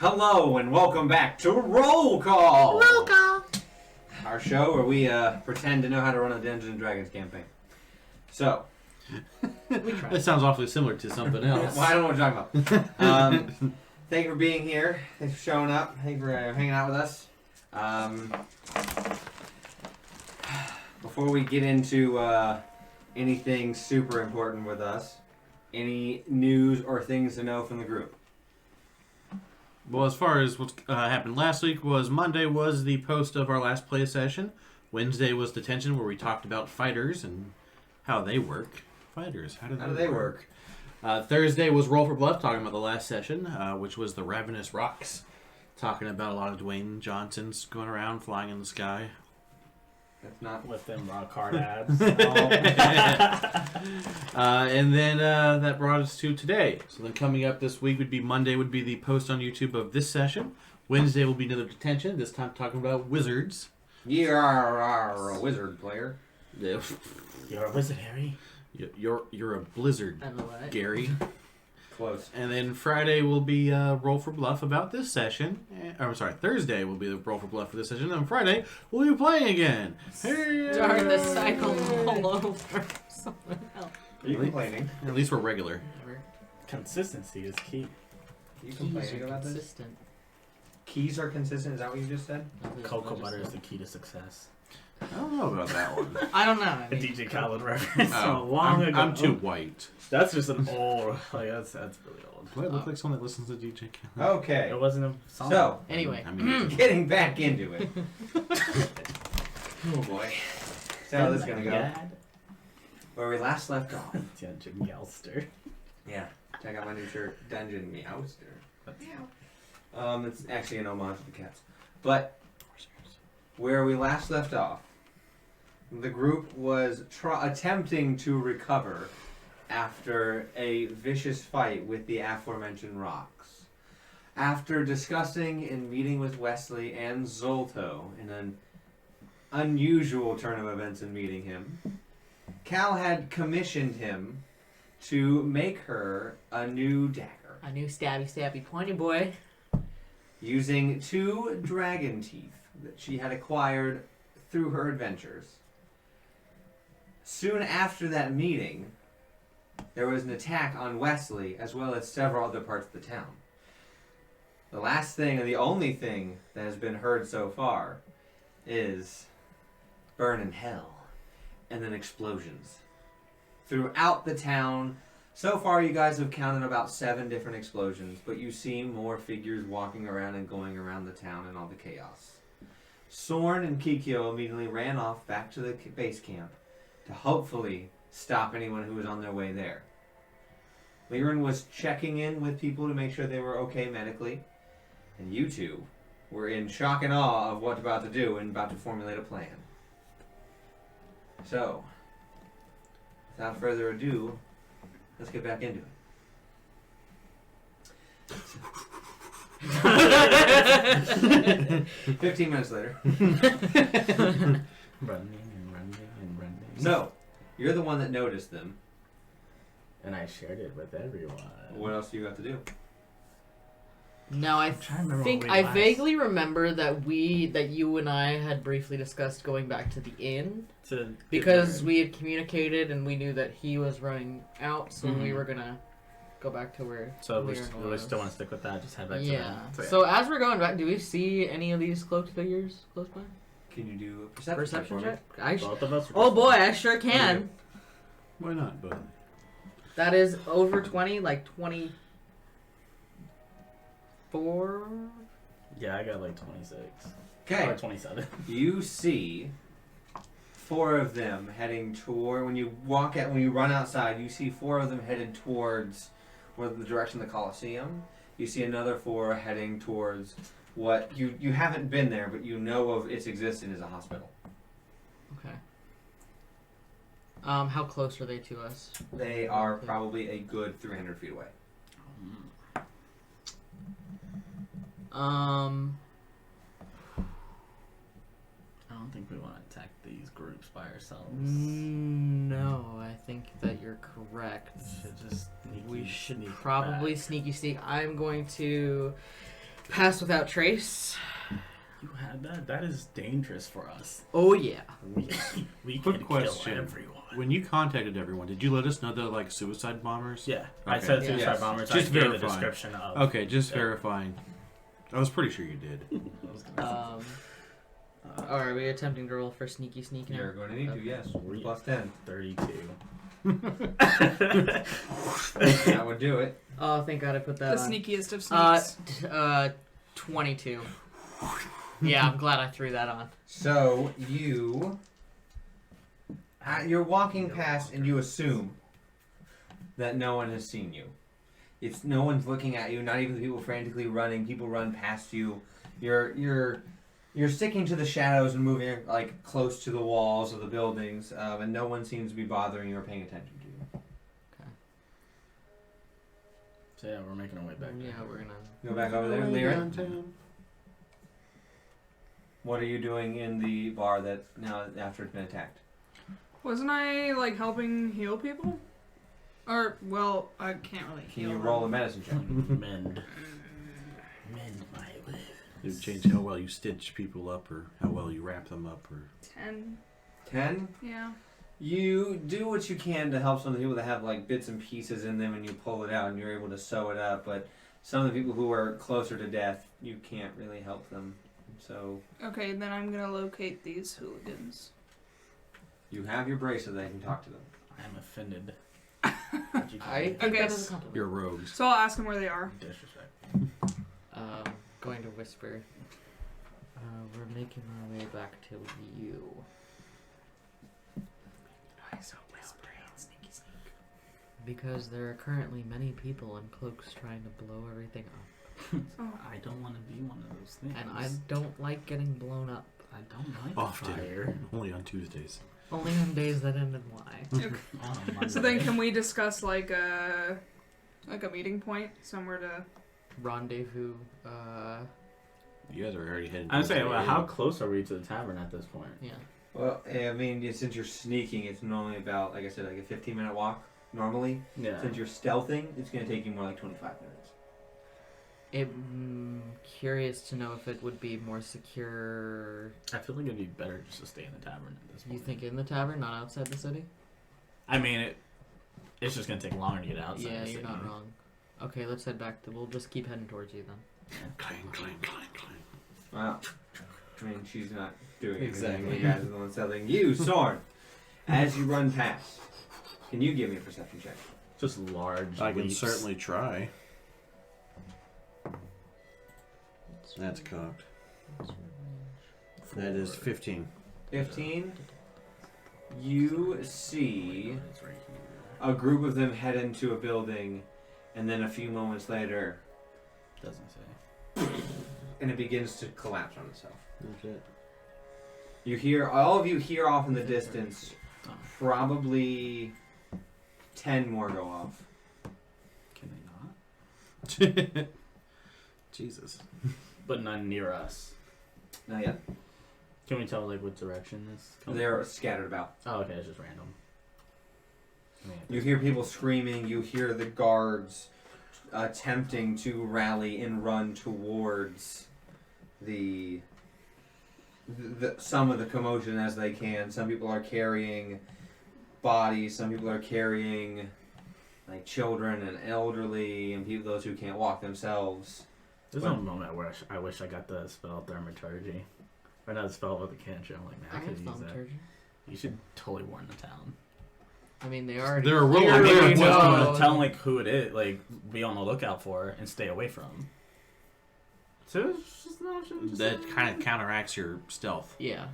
Hello and welcome back to Roll Call! Roll Call! Our show where we pretend to know how to run a Dungeons & Dragons campaign. So. That sounds awfully similar to something else. Well, I don't know what you're talking about. Thank you for being here. Thanks for showing up. Thank you for hanging out with us. Before we get into anything super important with us, any news or things to know from the group? Well, as far as what happened last week was Monday was the post of our last play session. Wednesday was detention where we talked about fighters and how they work. Fighters, how do they work? Thursday was Roll for Bluff, talking about the last session, which was the Ravenous Rocks. Talking about a lot of Dwayne Johnsons going around, flying in the sky. That's not with them rock hard abs. And then that brought us to today. So then coming up this week would be Monday would be the post on YouTube of this session. Wednesday will be another detention, this time talking about wizards. You are a wizard player. Yeah. You're a wizard, Harry. You're a blizzard, Gary. Close. And then Friday will be Roll for Bluff about this session. Thursday will be the Roll for Bluff for this session. And on Friday, we'll be playing again. Start the cycle all over someone else. Are you complaining? At least we're regular. Consistency is key. Are you complaining about this? Consistent. Keys are consistent? Is that what you just said? Cocoa butter is the key to success. I don't know about that one. I don't know. A DJ Khaled reference Oh, long ago. I'm too white. That's just an old. Like that's really old. Do I look like someone that listens to DJ Khaled? Okay. It wasn't a song. So, Anyway. I mean, getting back into it. Oh boy. So how this is going to go. Dad? Where we last left off. Dungeon Yelster. Yeah. Check out my new shirt, Dungeon Meowster. It's actually an homage to the cats. But where we last left off, the group was attempting to recover after a vicious fight with the aforementioned rocks. After discussing and meeting with Wesley and Zolto in an unusual turn of events in meeting him, Cal had commissioned him to make her a new dagger. A new stabby pointy boy. Using 2 dragon teeth that she had acquired through her adventures. Soon after that meeting, there was an attack on Wesley as well as several other parts of the town. The last thing and the only thing that has been heard so far is burn in hell and then explosions. Throughout the town, so far you guys have counted about 7 different explosions, but you see more figures walking around and going around the town and all the chaos. Sorn and Kikyo immediately ran off back to the base camp to hopefully stop anyone who was on their way there. Liren was checking in with people to make sure they were okay medically, and you two were in shock and awe of what about to do and about to formulate a plan. So, without further ado, let's get back into it. 15 minutes later. Running and running and running. So, you're the one that noticed them. And I shared it with everyone. What else do you have to do? No, I think I vaguely remember that you and I had briefly discussed going back to the inn because we had communicated and we knew that he was running out, so we were gonna go back to where. So we still want to stick with that. Just head back to yeah. them. So as we're going back, do we see any of these cloaked figures close by? Can you do a perception check? Both of us. Oh boy, I sure can. Why not? But That is over 20, like 24. Yeah, I got like 26. Okay. Or 27. You see 4 of them heading toward, when you run outside, you see 4 of them headed towards the direction of the Colosseum. You see another 4 heading towards what you haven't been there, but you know of its existence as a hospital. Okay. How close are they to us? They are probably a good 300 feet away. I don't think we want to attack these groups by ourselves. No, I think that you're correct. We should just We should probably sneak. I'm going to Pass without trace. You had that? That is dangerous for us. Oh yeah. We Quick can question. kill everyone. When you contacted everyone, did you let us know they're like suicide bombers? Yeah, Okay. I said suicide Yes. bombers. Just I gave the verifying. description of. Okay, just verifying. I was pretty sure you did. Are we attempting to roll for sneaky sneak now? You're going to need to, yes. Okay. Plus 10. 32. That would do it. Oh, thank God I put that The on. sneakiest of sneaks. 22. Yeah, I'm glad I threw that on. So you're walking past and you assume that no one has seen you. It's no one's looking at you. Not even the people frantically running. People run past you. You're sticking to the shadows and moving like close to the walls of the buildings, and no one seems to be bothering you or paying attention to you. So yeah, we're making our way back. Yeah, we're gonna Go back over there, Lyra. What are you doing in the bar that now after it's been attacked? Wasn't I like helping heal people? Or well, I can't really Can heal. you roll a medicine check? Mend my life. It would change how well you stitch people up or how well you wrap them up or 10. 10? Yeah. You do what you can to help some of the people that have like bits and pieces in them and you pull it out and you're able to sew it up, but some of the people who are closer to death, you can't really help them. So Okay, then I'm gonna locate these hooligans. you have your bracelet that you can talk to them. I am offended. I think Okay, that is a compliment. you're rogues. So I'll ask them where they are. Disrespect. Going to whisper. We're making our way back to you. So sneaky sneak. Because there are currently many people in cloaks trying to blow everything up. Oh. I don't want to be one of those things. And I don't like getting blown up. I don't like Often. fire. Only on Tuesdays. Only on days that end in Y. Oh, So then can we discuss like a meeting point somewhere to Rendezvous. You guys are already heading. I'm towards saying, the well, inn. how close are we to the tavern at this point? Yeah. Well, I mean, since you're sneaking, it's normally about, like I said, like a 15-minute walk normally. Yeah. Since you're stealthing, it's going to take you more like 25 minutes. Curious to know if it would be more secure. I feel like it'd be better just to stay in the tavern at this point. You think in the tavern, not outside the city? I mean, it's just gonna take longer to get outside. Yeah, the you're city. not wrong. Okay, let's head back. We'll just keep heading towards you then. Clang, clang, clang, clang. Wow. I mean, she's not doing anything. Exactly. You guys are the ones selling you, Sorn. As you run past, can you give me a perception check? Just large. I can leaps. certainly try. That's cocked. That is 15. 15. You see It's right here. a group of them head into a building, and then a few moments later, Doesn't say. and it begins to collapse on itself. Okay. You hear, all of you hear off in the distance, probably 10 more go off. Can they not? Jesus. But none near us. Not yet. Can we tell like what direction this? Comes They're scattered about. Oh, okay, it's just random. I mean, You hear people screaming, you hear the guards attempting to rally and run towards some of the commotion as they can. Some people are carrying bodies, some people are carrying like children and elderly and people, those who can't walk themselves. There's no moment where I wish I got the spell thaumaturgy. Or not the spell with the cantrip. I'm like, man, I I could have use that. thaumaturgy. You should totally warn the town. I mean, they already. They're well I aware mean, of we what's just going want on. to tell them like who it is, like be on the lookout for and stay away from. So it's just not. That kind of counteracts your stealth. Yeah,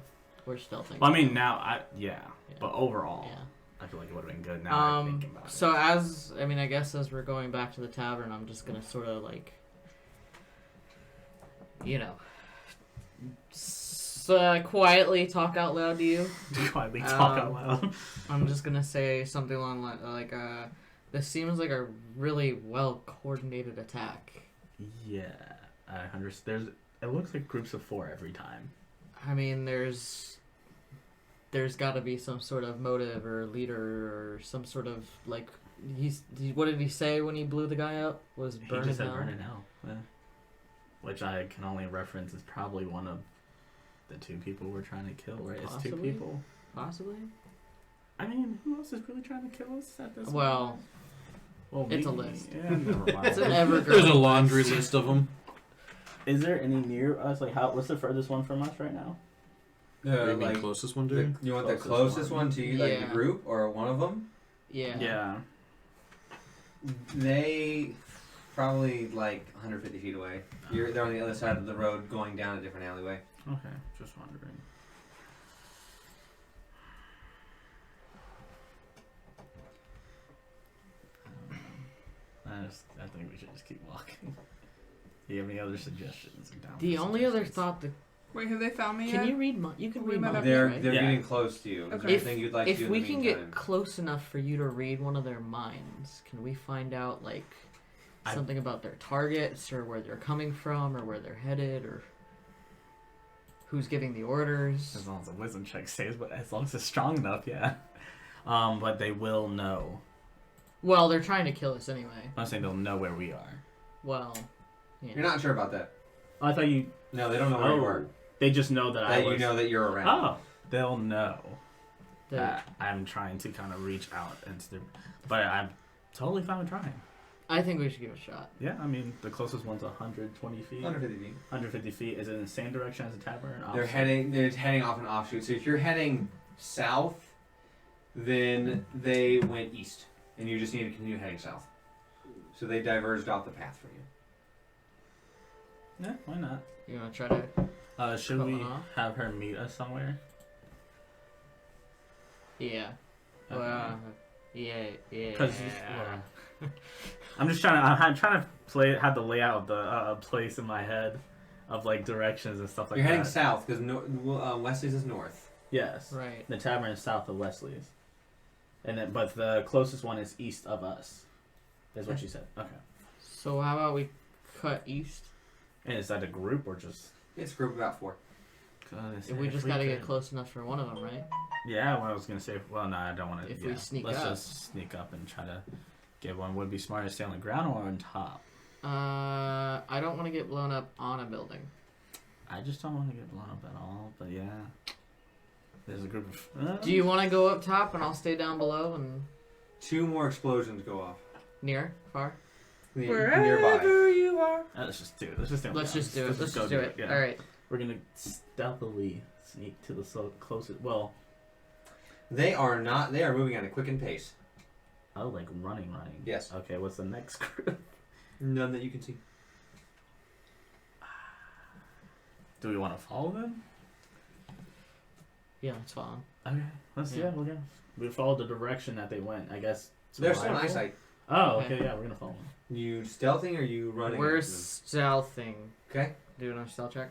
we're stealthing. Well, I mean, now Yeah. but overall, Yeah. I feel like it would have been good. Now I'm thinking about So I guess as we're going back to the tavern, I'm just gonna sort of like, quietly talk out loud to you. it. Quietly talk out loud. I'm just gonna say something along like this seems like a really well coordinated attack. Yeah, I understand. It looks like groups of 4 every time. I mean, there's got to be some sort of motive or leader or some sort of like what did he say when he blew the guy out? Was He burn just in said hell? burn in hell. Yeah. which I can only reference is probably one of the 2 people we're trying to kill, right? Possibly. It's 2 people. Possibly. I mean, who else is really trying to kill us at this Well, point? it's a list. Yeah, never mind. It's an ever There's a laundry list of them. Is there any near us? Like, what's the furthest one from us right now? You mean closest one, dude? You want the closest one to you, like Yeah. the group, or one of them? Yeah. Yeah. They probably like 150 feet away. They're on the other side of the road, going down a different alleyway. Okay, just wondering. I think we should just keep walking. Do you have any other suggestions? The only other thought that Wait, have they found me can yet? you read? You can We read might minds, have- right? They're Yeah. getting close to you. Is there Okay. anything you'd like to do If in we the can meantime? get close enough for you to read one of their minds, can we find out like something about their targets or where they're coming from or where they're headed or who's giving the orders? As long as the wisdom check saves, but as long as it's strong enough, yeah. But they will know. Well, they're trying to kill us anyway. I'm saying they'll know where we are. Well, yeah. You're not sure about that. Oh, I thought you. No, they don't know where you are. They just know that I That was. you know that you're around. Oh, they'll know The- that I'm trying to kind of reach out into the. But I'm totally fine with trying. I think we should give it a shot. Yeah, I mean the closest one's 120 feet. 150 feet. 150 feet. Is it in the same direction as the tavern? They're heading off an offshoot. So if you're heading south, then they went east, and you just need to continue heading south. So they diverged off the path from you. Yeah, why not? You want to try to? Should Come we on. have her meet us somewhere? Yeah. Okay. Well, yeah. Because I'm just trying to. I'm trying to have the layout of the place in my head, of like directions and stuff like You're that. heading south because Wesley's is north. Yes. Right. The tavern is south of Wesley's, and then but the closest one is east of us. Is what you said. Okay. So how about we cut east? And is that a group or just? It's a group of about 4. If we just gotta get close enough for one of them, right? Yeah, well, I was gonna say. Well, no, I don't want to. If we sneak let's up. just sneak up and try to get one. Would it be smarter to stay on the ground or on top? I don't want to get blown up on a building. I just don't want to get blown up at all. But yeah, there's a group of. Do you want to go up top and I'll stay down below and 2 more explosions go off. near, far? Nearby. Wherever you are. Let's just do it. Let's just do it. Let's just do it. Let's go just do it. Yeah. All right. We're gonna stealthily sneak to the closest. Well, They are not. They are moving at a quickened pace. oh, like running. Yes. Okay. What's the next group? None that you can see. Do we want to follow them? Yeah, it's fine. Okay. Let's Yeah. yeah. We're gonna. We follow the direction that they went. I guess. They're still in survival? eyesight. Oh, Okay. okay. Yeah, we're gonna follow them. You stealthing or you running? We're into them? stealthing. Okay. Doing a stealth check.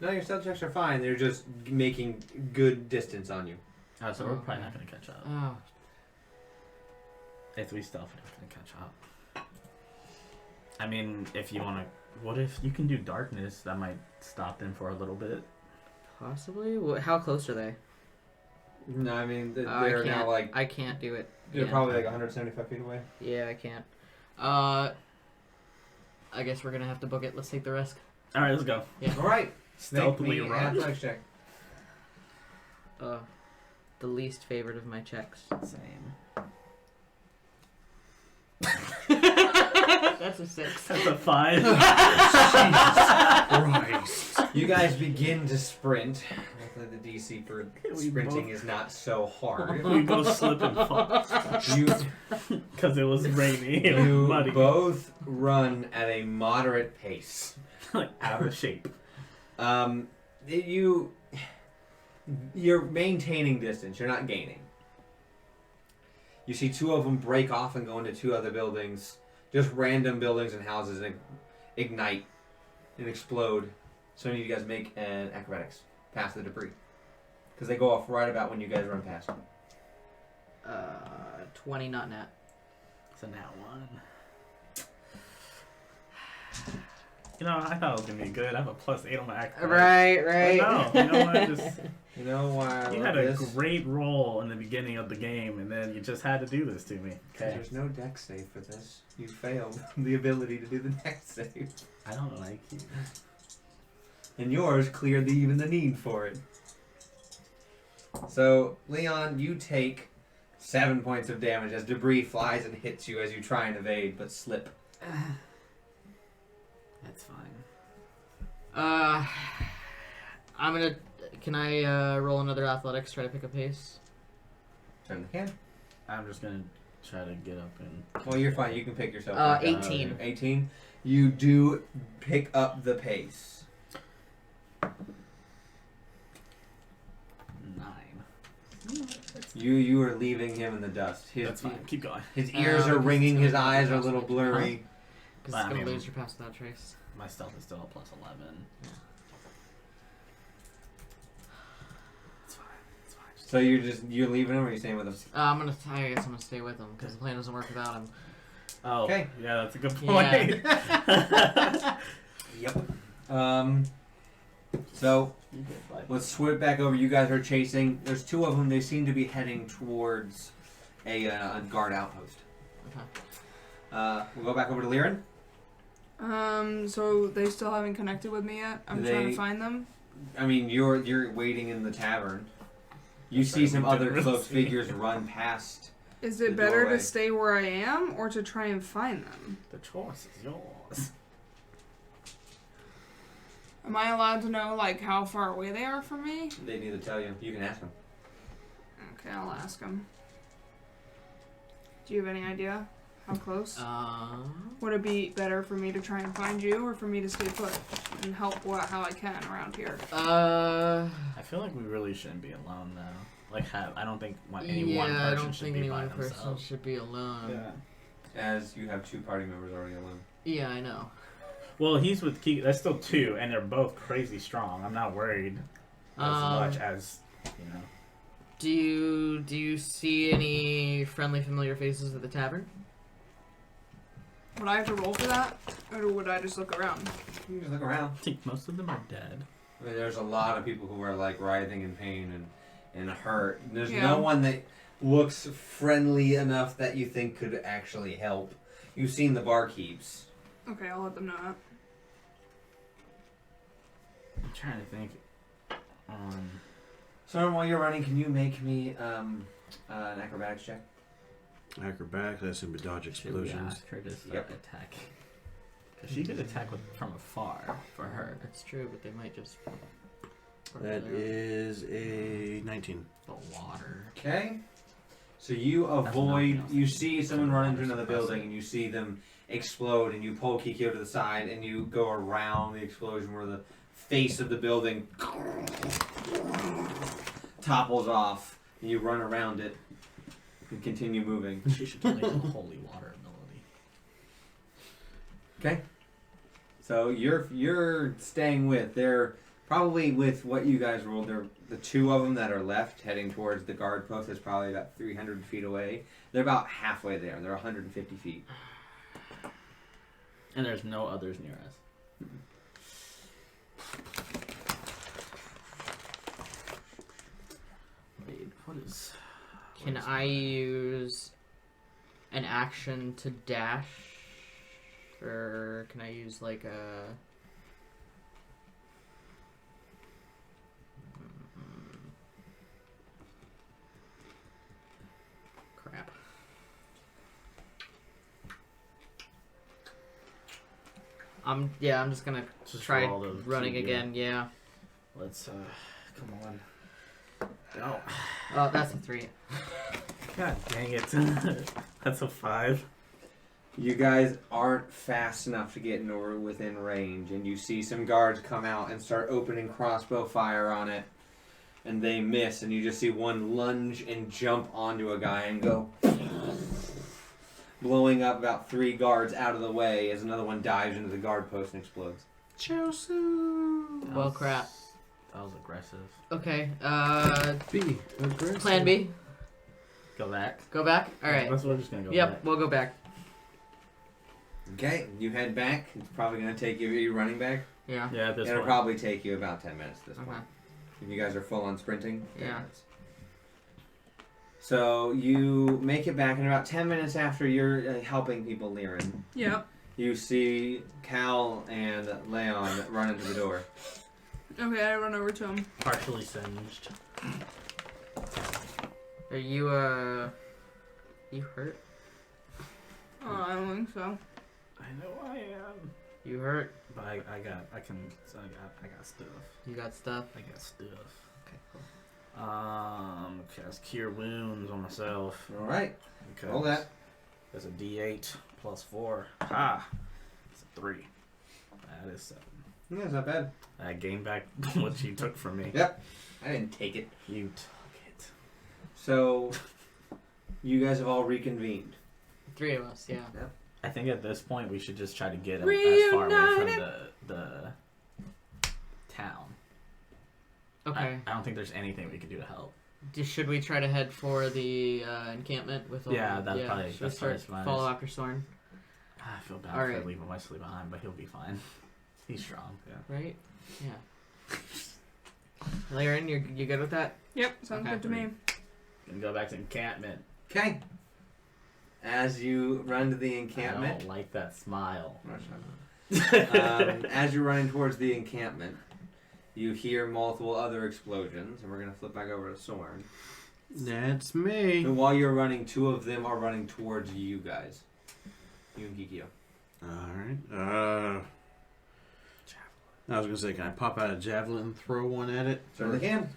No, your stealth checks are fine. They're just making good distance on you. Oh, so we're Okay. probably not gonna catch up. Oh, If we stealth, we're not gonna catch up. I mean, if you wanna, what if you can do darkness? That might stop them for a little bit. possibly. How close are they? No, I mean they're I can't. now like I can't do it. they're Yeah. probably like 175 feet away. Yeah, I can't. I guess we're gonna have to book it. Let's take the risk. All right, let's go. Yeah. All right. Stealthily Make me run. an athletics check. The least favorite of my checks. Same. That's a 6. That's a 5. Christ. You guys begin to sprint. Luckily, the DC for We sprinting both- is not so hard. We both slip and fall You because it was rainy and you muddy, both run at a moderate pace. like out of shape. You're maintaining distance. You're not gaining. You see 2 of them break off and go into 2 other buildings, just random buildings and houses, and ignite and explode. So I need you guys to make an acrobatics past the debris, because they go off right about when you guys run past. 20 not nat. So now 1. You know, I thought it was gonna be good. I have a +8 on my acrobatics. Right. But no, you know what? Just You know why? you had a great roll in the beginning of the game, and then you just had to do this to me. Okay. There's no deck save for this. You failed the ability to do the deck save. I don't like you. And yours cleared even the need for it. So, Leon, you take 7 points of damage as debris flies and hits you as you try and evade, but slip. That's fine. I'm gonna. Can I roll another athletics? Try to pick a pace. Turn the hand. I'm just gonna try to get up and. Well, you're fine. You can pick yourself up. 18. 18. You do pick up the pace. 9. You are leaving him in the dust. That's fine. Keep going. His ears are ringing. His eyes are a little blurry. Because it's gonna lose your pass without trace. My stealth is still a +11. Yeah. It's fine. It's fine. So you're leaving him, or are you staying with him? I guess I'm gonna stay with him because the plan doesn't work without him. Oh, okay. Yeah, that's a good point. Yeah. Yep. So let's switch back over. You guys are chasing. There's 2 of them. They seem to be heading towards a guard outpost. Okay. We'll go back over to Liren. So they still haven't connected with me yet? I'm trying to find them? I mean, you're waiting in the tavern. You see some other cloaked figures run past. Is it better to stay where I am or to try and find them? The choice is yours. Am I allowed to know, like, how far away they are from me? They need to tell you. You can ask them. Okay, I'll ask them. Do you have any idea how close? Would it be better for me to try and find you or for me to stay put and help how I can around here? I feel like we really shouldn't be alone now. Like, I don't think any one person should be by themselves. I don't think any one person should be alone. Yeah. As you have 2 party members already alone. Yeah, I know. Well, he's with Keith. That's still 2, and they're both crazy strong. I'm not worried as much as, you know. Do you see any friendly, familiar faces at the tavern? Would I have to roll for that? Or would I just look around? You can just look around. I think most of them are dead. I mean, there's a lot of people who are like writhing in pain and hurt. There's no one that looks friendly enough that you think could actually help. You've seen the barkeeps. Okay, I'll let them know that. I'm trying to think. So while you're running, can you make me an acrobatics check? Acrobatics, that's in dodge explosions. Should we ask her to start attacking? Because she could attack from afar for her. That's true, but they might just... That is a 19. The water. Okay. So you avoid, you see someone run into another building and you see them explode and you pull Kikyo to the side and you go around the explosion where the face of the building topples off and you run around it and continue moving. She should totally have a holy water ability. Okay. So you're staying with, they're probably with what you guys rolled, they're the 2 of them that are left heading towards the guard post is probably about 300 feet away. They're about halfway there. They're 150 feet. And there's no others near us. Wait, what is... Can I use an action to dash? Or can I use like a... Crap. I'm just gonna try running again, yeah. Let's, come on. No. Oh, that's a 3. God dang it. That's a 5. You guys aren't fast enough to get within range, and you see some guards come out and start opening crossbow fire on it, and they miss, and you just see one lunge and jump onto a guy and go, blowing up about 3 guards out of the way as another one dives into the guard post and explodes. Well, crap. That was aggressive. Okay, B. Aggressive. Plan B. Go back. Go back? Alright. That's what we're just gonna go back. Yep, we'll go back. Okay, you head back. It's probably going to take you... Are you running back? Yeah. Yeah, at this It'll point. probably take you about 10 minutes at this Okay. point. If you guys are full on sprinting, 10 Yeah. minutes. So you make it back, and about 10 minutes after you're helping people, Liren, Yep. you see Cal and Leon run into the door. Okay, I run over to him. Partially singed. Are you you hurt? Oh, I don't think so. I know I am. You hurt? But I got stuff. You got stuff? I got stuff. Okay, cool. Cast Cure Wounds on myself. Alright, Okay. roll that. That's a D8 plus 4. Ha! It's a 3. That is 7. Yeah, it's not bad. I gained back what you took from me. Yep. I didn't take it. You took it. So, you guys have all reconvened. 3 of us, yeah. I think at this point we should just try to get him as far away from the town. Okay. I don't think there's anything we can do to help. Should we try to head for the encampment with all? Yeah, that's probably Should we that's start probably follow after Sorn? I feel bad All if right. I leave him Wesley behind, but he'll be fine. He's strong. Yeah. Right? Yeah. Liren, you good with that? Yep, sounds Okay. good to me. Gonna go back to encampment. Okay. As you run to the I encampment, don't like that smile. as you're running towards the encampment, you hear multiple other explosions, and we're going to flip back over to Sorn. That's me. And while you're running, 2 of them are running towards you guys. You and Kikyo. Alright. I was going to say, can I pop out a javelin and throw one at it? Certainly can.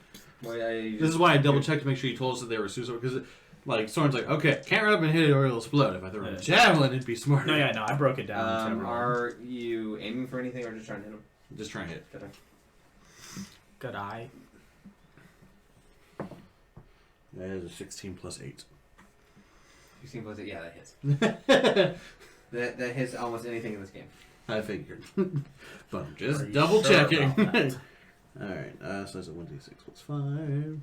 This is why I double checked to make sure you told us that they were suicide, because like Sorn's like, okay, can't run up and hit it or it'll explode. If I throw a javelin, it'd be smarter. No, I broke it down. Are you aiming for anything or just trying to hit them? Just trying to hit. Good eye. That is a 16 plus 8. 16 plus 8, yeah, that hits. that hits almost anything in this game. I figured. But I'm just Are you double sure checking. about that? Alright, so that's a 1d6 plus 5.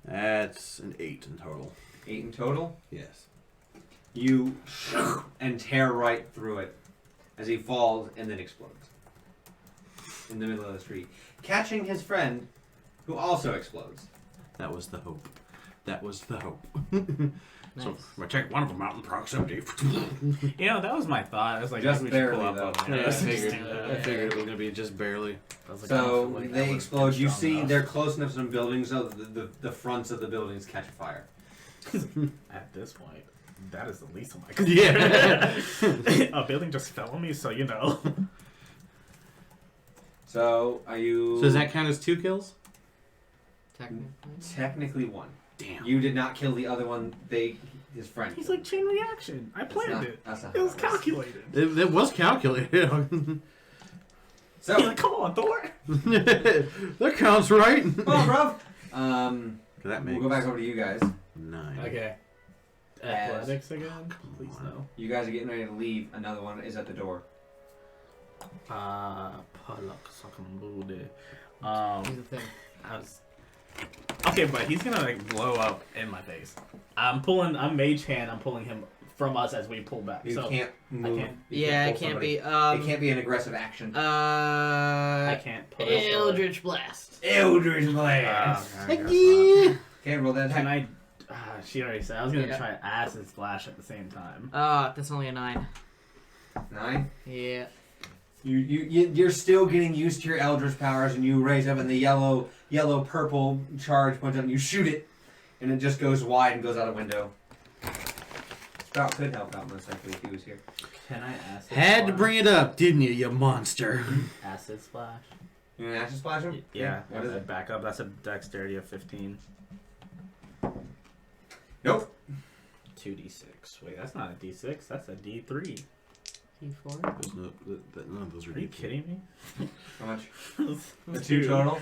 That's an 8 in total. 8 in total? Yes. You and tear right through it as he falls and then explodes in the middle of the street, catching his friend, who also explodes. That was the hope. That was the hope. Nice. So, I'm going to take one of them out in proximity. You know, that was my thought. I was like, Just maybe we should barely, pull up though. on it. I Just figured do that. I figured it was going to be just barely. I was like, I don't So feel like that they was explode. You strong see, enough. they're close enough to some buildings, so the fronts of the buildings catch fire. At this point, that is the least of my concern. Yeah. A building just fell on me, so you know. So are you? So does that count as 2 kills? Technically. Technically 1. Damn. You did not kill the other one. His friend. He's killed like chain reaction. I him. planned That's not- it. That's not It how was that works. calculated. It was calculated. So He's like, come on, Thor. That counts, right? come on, bro. That makes We'll go back over to you guys. 9. Okay. As- Athletics again? Please no. You guys are getting ready to leave. Another one is at the door. Palak Sakambude. Here's the thing. I was... Okay, but he's gonna like blow up in my face. I'm mage hand, I'm pulling him from us as we pull back. You so can't move. can't- You Yeah, pull it can't somebody. be. It can't be an aggressive action. I can't pull Eldritch Blast. Eldritch Blast. Yeah. Okay, roll that Can attack. I she already said I was gonna Yeah. try acid splash at the same time. That's only a 9. 9. Yeah. You're still getting used to your Eldritch powers, and you raise up, and the yellow purple charge points up, and you shoot it, and it just goes wide and goes out a window. Sprout could help out most likely if he was here. Can I acid Had to splash? bring it up, didn't you, you monster? Acid splash? You want to acid splash him? Yeah, What is it? Back up. That's a dexterity of 15. Nope. 2d6. Wait, that's not a d6. That's a d3. T4. None of those are Are you kidding me? How much? The Two. 2 total.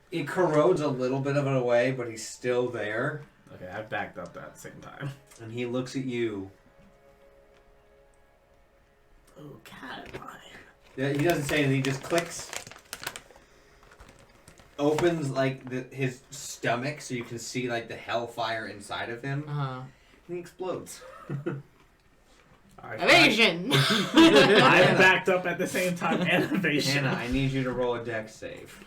It corrodes a little bit of it away, but he's still there, Okay, I backed up at the same time. and he looks at you. Oh, cat eye. Yeah, he doesn't say anything. He just clicks. Opens like his stomach, so you can see like the hellfire inside of him. He explodes. Evasion! I backed up at the same time and evasion. Hannah, I need you to roll a dex save.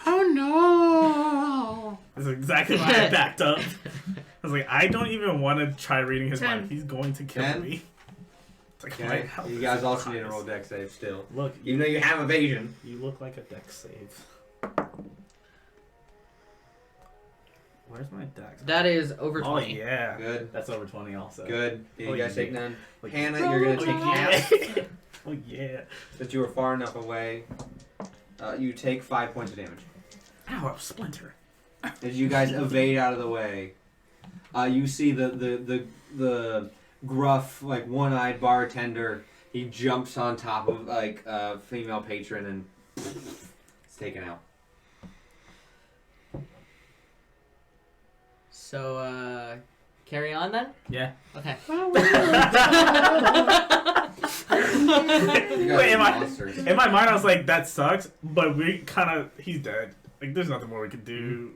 Oh no! That's exactly why I backed up. I was like, I don't even want to try reading his 10. mind. He's going to kill 10? me. It's like, Okay. You guys also need to roll a dex save still. Look, Even though you have evasion. you look like a dex save. Where's my dex? That is over 20. Oh yeah. Good. That's over 20 also. Good. Did you Oh, guys yeah. take none? Like, Hannah, you're going to take half. Oh yeah. Since you were far enough away. You take 5 points of damage. Ow, a splinter. As you guys evade out of the way, you see the gruff, like one-eyed bartender. He jumps on top of like a female patron and it's taken out. So, carry on then? Yeah. Okay. You guys Wait, are am I- monsters. In my mind, I was like, that sucks, but we kind of, he's dead. Like, there's nothing more we could do.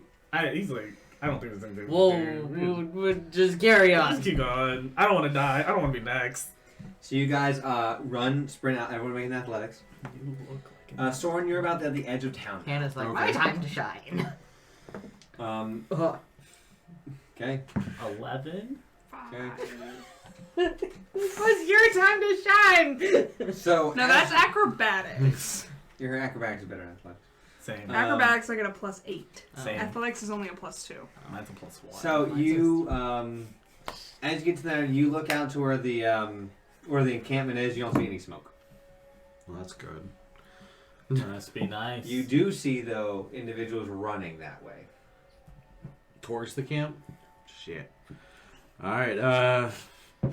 He's like, I don't think there's anything we can do. We'll just carry Just on. keep going. I don't want to die. I don't want to be next. So you guys run, sprint out. Everyone making athletics. You look like Soren, you're about at the edge of town. Hannah's like, Okay. my time to shine. Okay. 11? This was your time to shine. So No, that's acrobatics. your acrobatics is better than athletics. Same. Acrobatics, I get a +8. Same. Athletics is only a +2. Mine's a +1. So you, as you get to there, you look out to where the encampment is. You don't see any smoke. Well, that's good. Must be nice. You do see though individuals running that way. Towards the camp? Shit. Alright,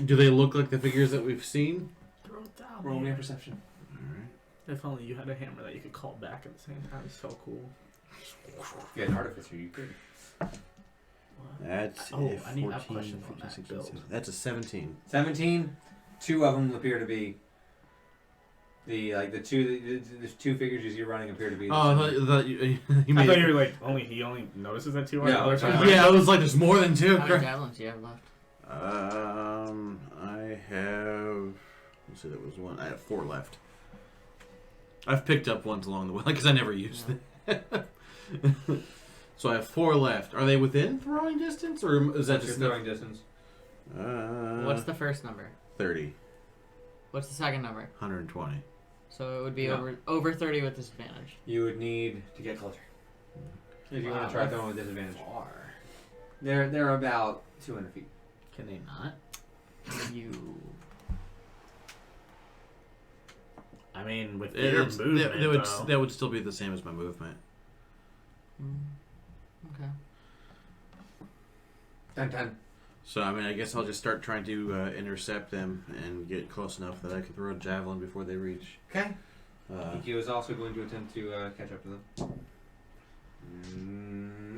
do they look like the figures that we've seen? Throw it down. Roll me a man. perception. Alright. If only you had a hammer that you could call back at the same time. It's so cool. If you had an artificer, you could. That's Oh, a I need 14, to have questions on 15, that 16, build. 17. That's a 17. 17. 2 of them appear to be the two figures you see running appear to be. Oh, I thought you I made thought you were like, he only notices that 2 are No, others. Yeah, I was like, there's more than 2. How many javelins do you have left? I have. Let's see, there was 1. I have 4 left. I've picked up ones along the way because I never used them. So I have 4 left. Are they within throwing distance, or is that That's just your throwing distance. What's the first number? 30, What's the second number? 120? So it would be No. over 30 with disadvantage. You would need to get closer if you want Wow, to try that's throwing with disadvantage. Far. They're about 200 feet. Can they not? You. I mean, with your movement, that would still be the same as my movement. Okay. 10. So I mean, I guess I'll just start trying to intercept them and get close enough that I can throw a javelin before they reach. Okay. He was also going to attempt to catch up to them.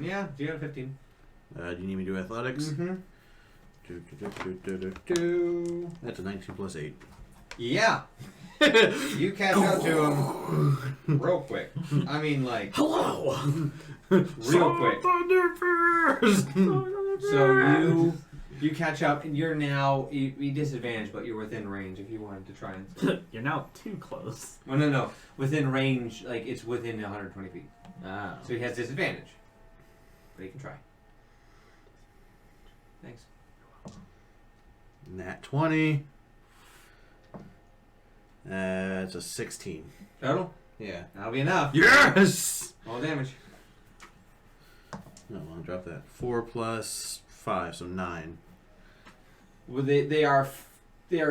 Yeah, you have 15. Do you need me to do athletics? Mm-hmm. That's a 19 plus 8. Yeah. You catch up to him real quick. I mean, like, Hello! real quick. So you catch up, and you're now you disadvantaged, but you're within range if you wanted to try and. you're now too close. Oh, no. Within range, like it's within 120 feet. Oh. So he has disadvantage, but he can try. Thanks. Nat 20. It's a 16. Total? Yeah. That'll be enough. Yes! All damage. No, I'll drop that. 4 plus 5, so 9. Well, they are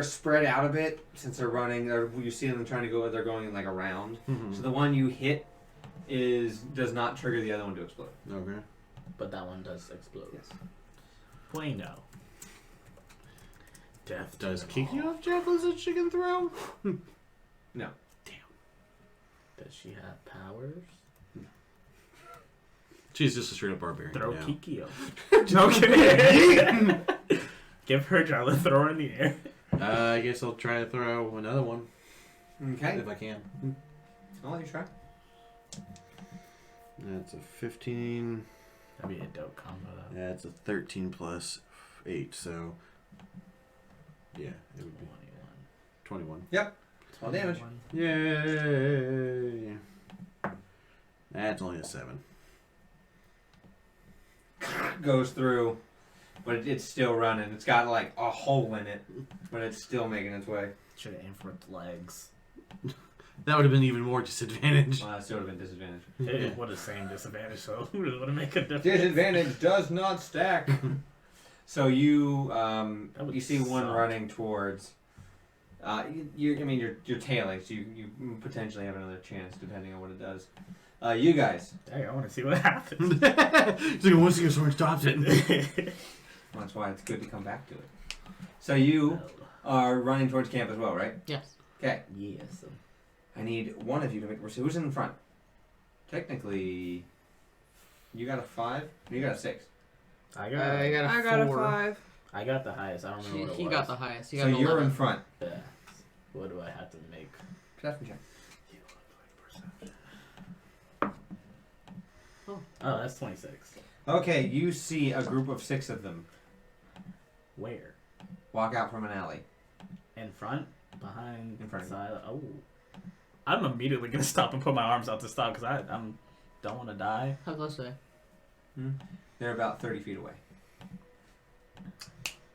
spread out a bit since they're running. You see them trying to go. They're going like around. Mm-hmm. So the one you hit does not trigger the other one to explode. Okay. But that one does explode. Yes. Bueno. Death Does to them Kiki all. have javelins that she can throw? No. Does she have powers? She's just a straight up barbarian. Throw now. Kiki up. No kidding. Give her a javelin, throw her in the air. I guess I'll try to throw another one. Okay. If I can. I'll let you try. That's a 15. That'd be a dope combo though. That's a 13 plus 8, so Yeah, it would be 21. Yep. 12 damage. Yay! That's only a 7. Goes through, but it's still running. It's got like a hole in it, but it's still making its way. Should have aimed for its legs. That would have been even more disadvantage. Well, that still would have been disadvantage. It would have same disadvantage, so it would have make a difference. Disadvantage does not stack. So you would see one suck. running towards. You're tailing, so you potentially have another chance depending on what it does. You guys. Dang, I want to see what happens. He's like, once your sword stops it. Well, that's why it's good to come back to it. So you are running towards camp as well, right? Yes. Okay. Yes. I need one of you to make. So who's in front? Technically, you got a 5. You got a 6. I got a 5. I got the highest. I don't remember what it He was. got the highest. He So got an you're 11. in front. Yeah. What do I have to make? Perception check. Oh, that's 26. Okay, you see a group of 6 of them Where? walk out from an alley. In front? Behind? In front of you. Side? Oh. I'm immediately going to stop and put my arms out to stop because I don't want to die. How close are they? They're about 30 feet away.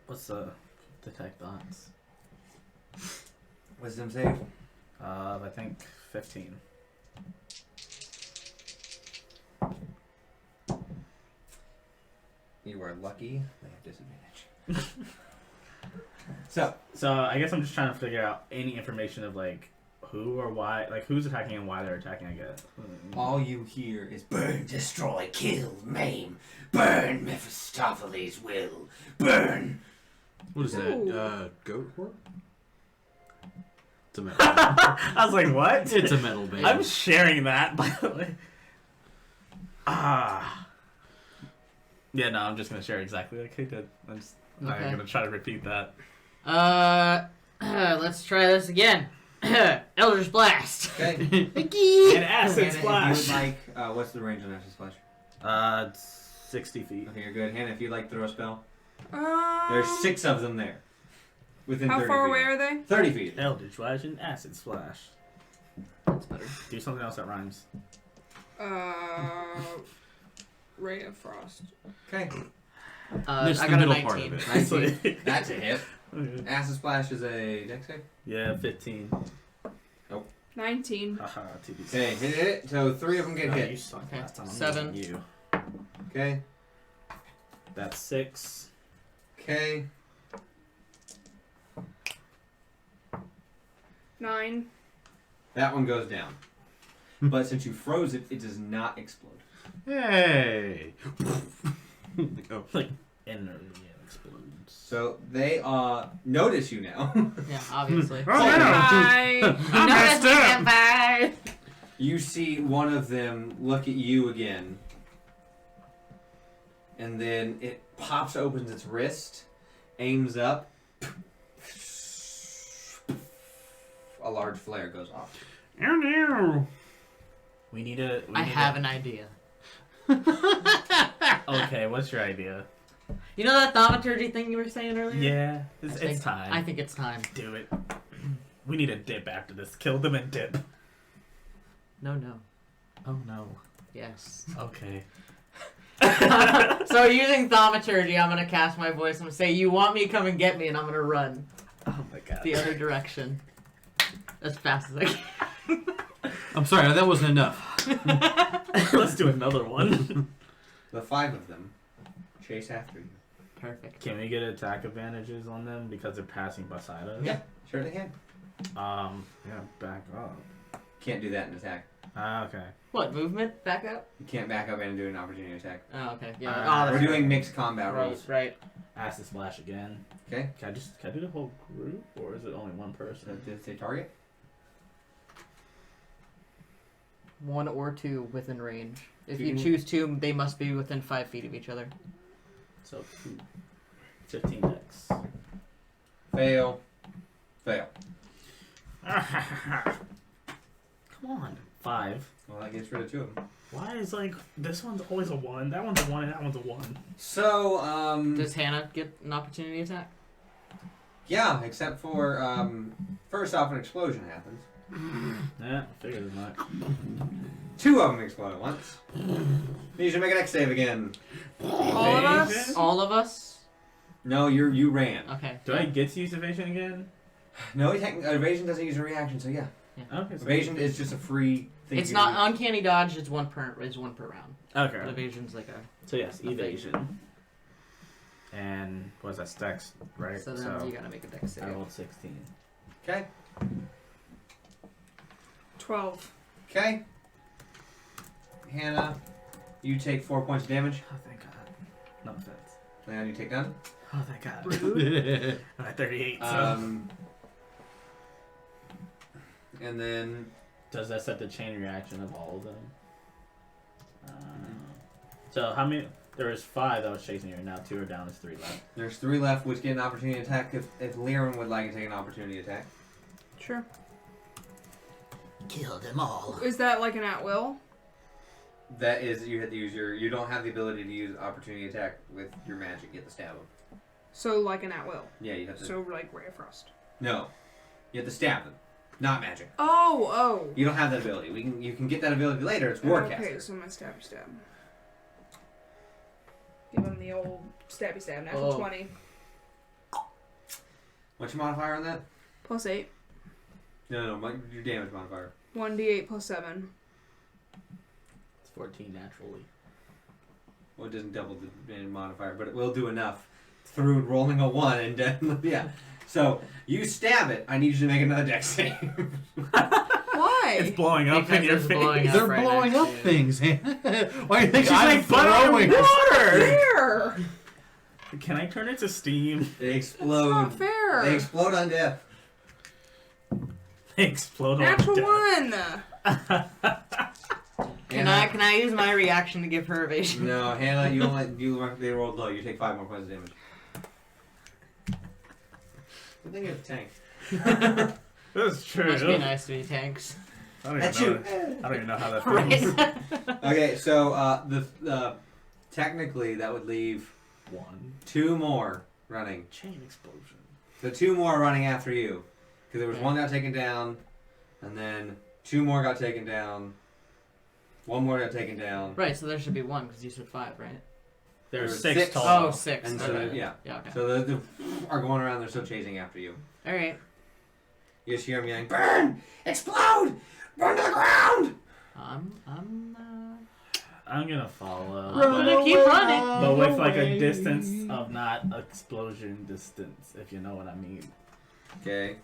What's the detect thoughts? Wisdom save. I think 15. You are lucky. They have disadvantage. So I guess I'm just trying to figure out any information of like who or why, like who's attacking and why they're attacking. I guess. all you hear is burn, destroy, kill, maim. Burn, Mephistopheles will. Burn. What is Ooh. that? Goat horn? It's a metal. I was like, what? It's a metal band. I'm sharing that, by the way. Yeah, no, I'm just gonna share exactly like he did. I'm gonna try to repeat that. Let's try this again. Eldritch Blast. Okay. And acid Hannah, splash. if you would like, what's the range on acid splash? It's 60 feet. Okay, you're good. Hannah, if you'd like to throw a spell. Um, There's 6 of them there. Within How 30 far feet. away are they? 30 feet. Eldritch Flash and acid splash. That's better. Do something else that rhymes. Ray of Frost. Okay. This I the got a middle part 19. of it. 19. That's a hit. Acid splash is a dex save. Yeah, 15. 19. Haha, TBC. Okay, hit it. So 3 of them get You hit. suck Okay, last time. I'm 7. using You. Okay. That's 6. Okay. 9. That one goes down. But since you froze it, it does not explode. Hey! Like, energy explodes. So they notice you now. Yeah, obviously. Hi. Bye. You see one of them look at you again. And then it pops, opens its wrist, aims up. A large flare goes off. We need a. I have an idea. Okay, what's your idea? You know that thaumaturgy thing you were saying earlier? Yeah, it's I think- time. I think it's time. Do it. We need a dip after this. Kill them and dip. No. Oh no. Yes. Okay. So using thaumaturgy, I'm gonna cast my voice. I'm gonna say, "You want me? Come and get me," and I'm gonna run Oh my god. the other direction as fast as I can. I'm sorry, that wasn't enough. Let's do another one. The 5 of them chase after you. Perfect. Can we get attack advantages on them because they're passing beside us? Yeah, sure they can. Yeah, back up. Can't do that in attack. Okay. What movement? Back up? You can't back up and do an opportunity attack. Oh, okay. Yeah. We're We're that's doing mixed combat right. rules. Right. Acid splash again. Okay. Can I do the whole group, or is it only one person? Did it say target? 1 or 2 within range. If You you can- choose 2, they must be within 5 feet of each other. So 15 decks. Fail. Fail. Come on. 5. Well, that gets rid of 2 of them. Why is like this one's always a 1, that one's a 1, and that one's a 1? So, Does Hannah get an opportunity attack? Yeah, except for first off, an explosion happens. Yeah, I figured as much. 2 of them explode at once. You should make an X save again. All of us? All of us? No, you ran. Okay. Do I get to use evasion again? No, evasion doesn't use a reaction, so yeah. Okay. So Evasion is just a free thing. It's not uncanny dodge. It's one per round. Okay. But evasion's like a. So yes, evasion. And what's that? Stacks, right? So then you gotta make a dex save. I rolled 16. Okay. 12. Okay. Hannah, you take 4 points of damage. Oh, thank God. No offense. And you take none. Oh, thank God. Rude. I'm at 38. So. And then Does that set the chain reaction of all of them? So how many? There was 5 that was chasing you, and now 2 are down. There's 3 left. there's 3 left, which get an opportunity attack if Liren would like to take an opportunity attack. Sure. Kill them all. Is that like an at will? That is, you have to use you don't have the ability to use opportunity attack with your magic. You have to stab them. So like an at will. Yeah, you have to. So like Ray of Frost. No, you have to stab them, not magic. Oh. You don't have that ability. You can get that ability later. It's Warcaster. Okay, so my stab. Give him the old stab. Natural 20. What's your modifier on that? Plus 8. No, your damage modifier. 1d8 plus 7. It's 14 naturally. Well, it doesn't double the damage modifier, but it will do enough through rolling a 1 and then, yeah. So you stab it. I need you to make another dex save. Why? It's blowing up in your face. They're blowing up things. Why do you think She's like throwing water. Fair. Can I turn it to steam? They That's explode. not fair. They explode on death. They explode. Natural on death. 1. Can I use my reaction to give her evasion? No, Hannah, they rolled low. You take 5 more points of damage. I think it's a tank. That's true. Must be nice to be tanks. I don't even know how that feels. Right. Okay, so the technically that would leave 1 2 more running. chain explosion. So 2 more running after you, because there was 1 got taken down, and then 2 more got taken down. 1 more got taken down. Right, so there should be 1 because you said 5, right? There's There were 6 6. total. Oh, 6. And Okay. so yeah. Yeah, okay. So they are going around. They're still chasing after you. All right. You just hear them yelling, "Burn! Explode! Burn to the ground!" I'm gonna follow. I'm gonna keep running. But with like a distance of not explosion distance, if you know what I mean. Okay.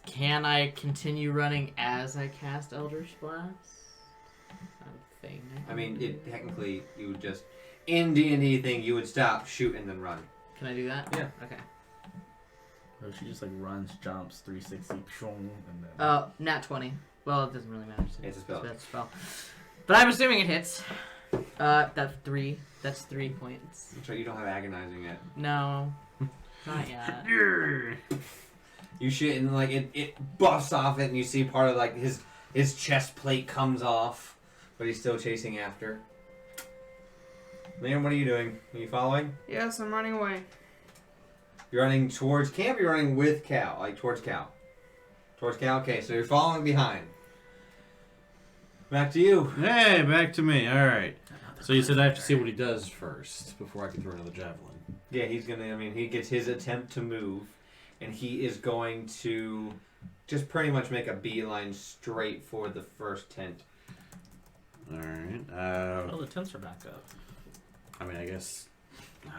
Can I continue running as I cast Eldritch Blast? I mean, technically, you would just in D&D thing, you would stop, shoot, and then run. Can I do that? Yeah. Okay. Or she just like runs, jumps, 360, and then. Nat 20. Well, it doesn't really matter. So It's a spell. It's a spell. But I'm assuming it hits. That's 3. That's 3 points. That's right, you don't have agonizing yet. No. Not yet. You shoot, and like it buffs off it, and you see part of like his chest plate comes off, but he's still chasing after. Liam, what are you doing? Are you following? Yes, I'm running away. You're running towards camp. You're running with Cal, like towards Cal. Towards Cal. Okay, so you're following behind. Back to you. Hey, back to me. All right. So you said I have to see what he does first before I can throw another javelin. Yeah, he's gonna. I mean, he gets his attempt to move, and he is going to just pretty much make a beeline straight for the first tent. All right. Oh, the tents are back up. I mean, I guess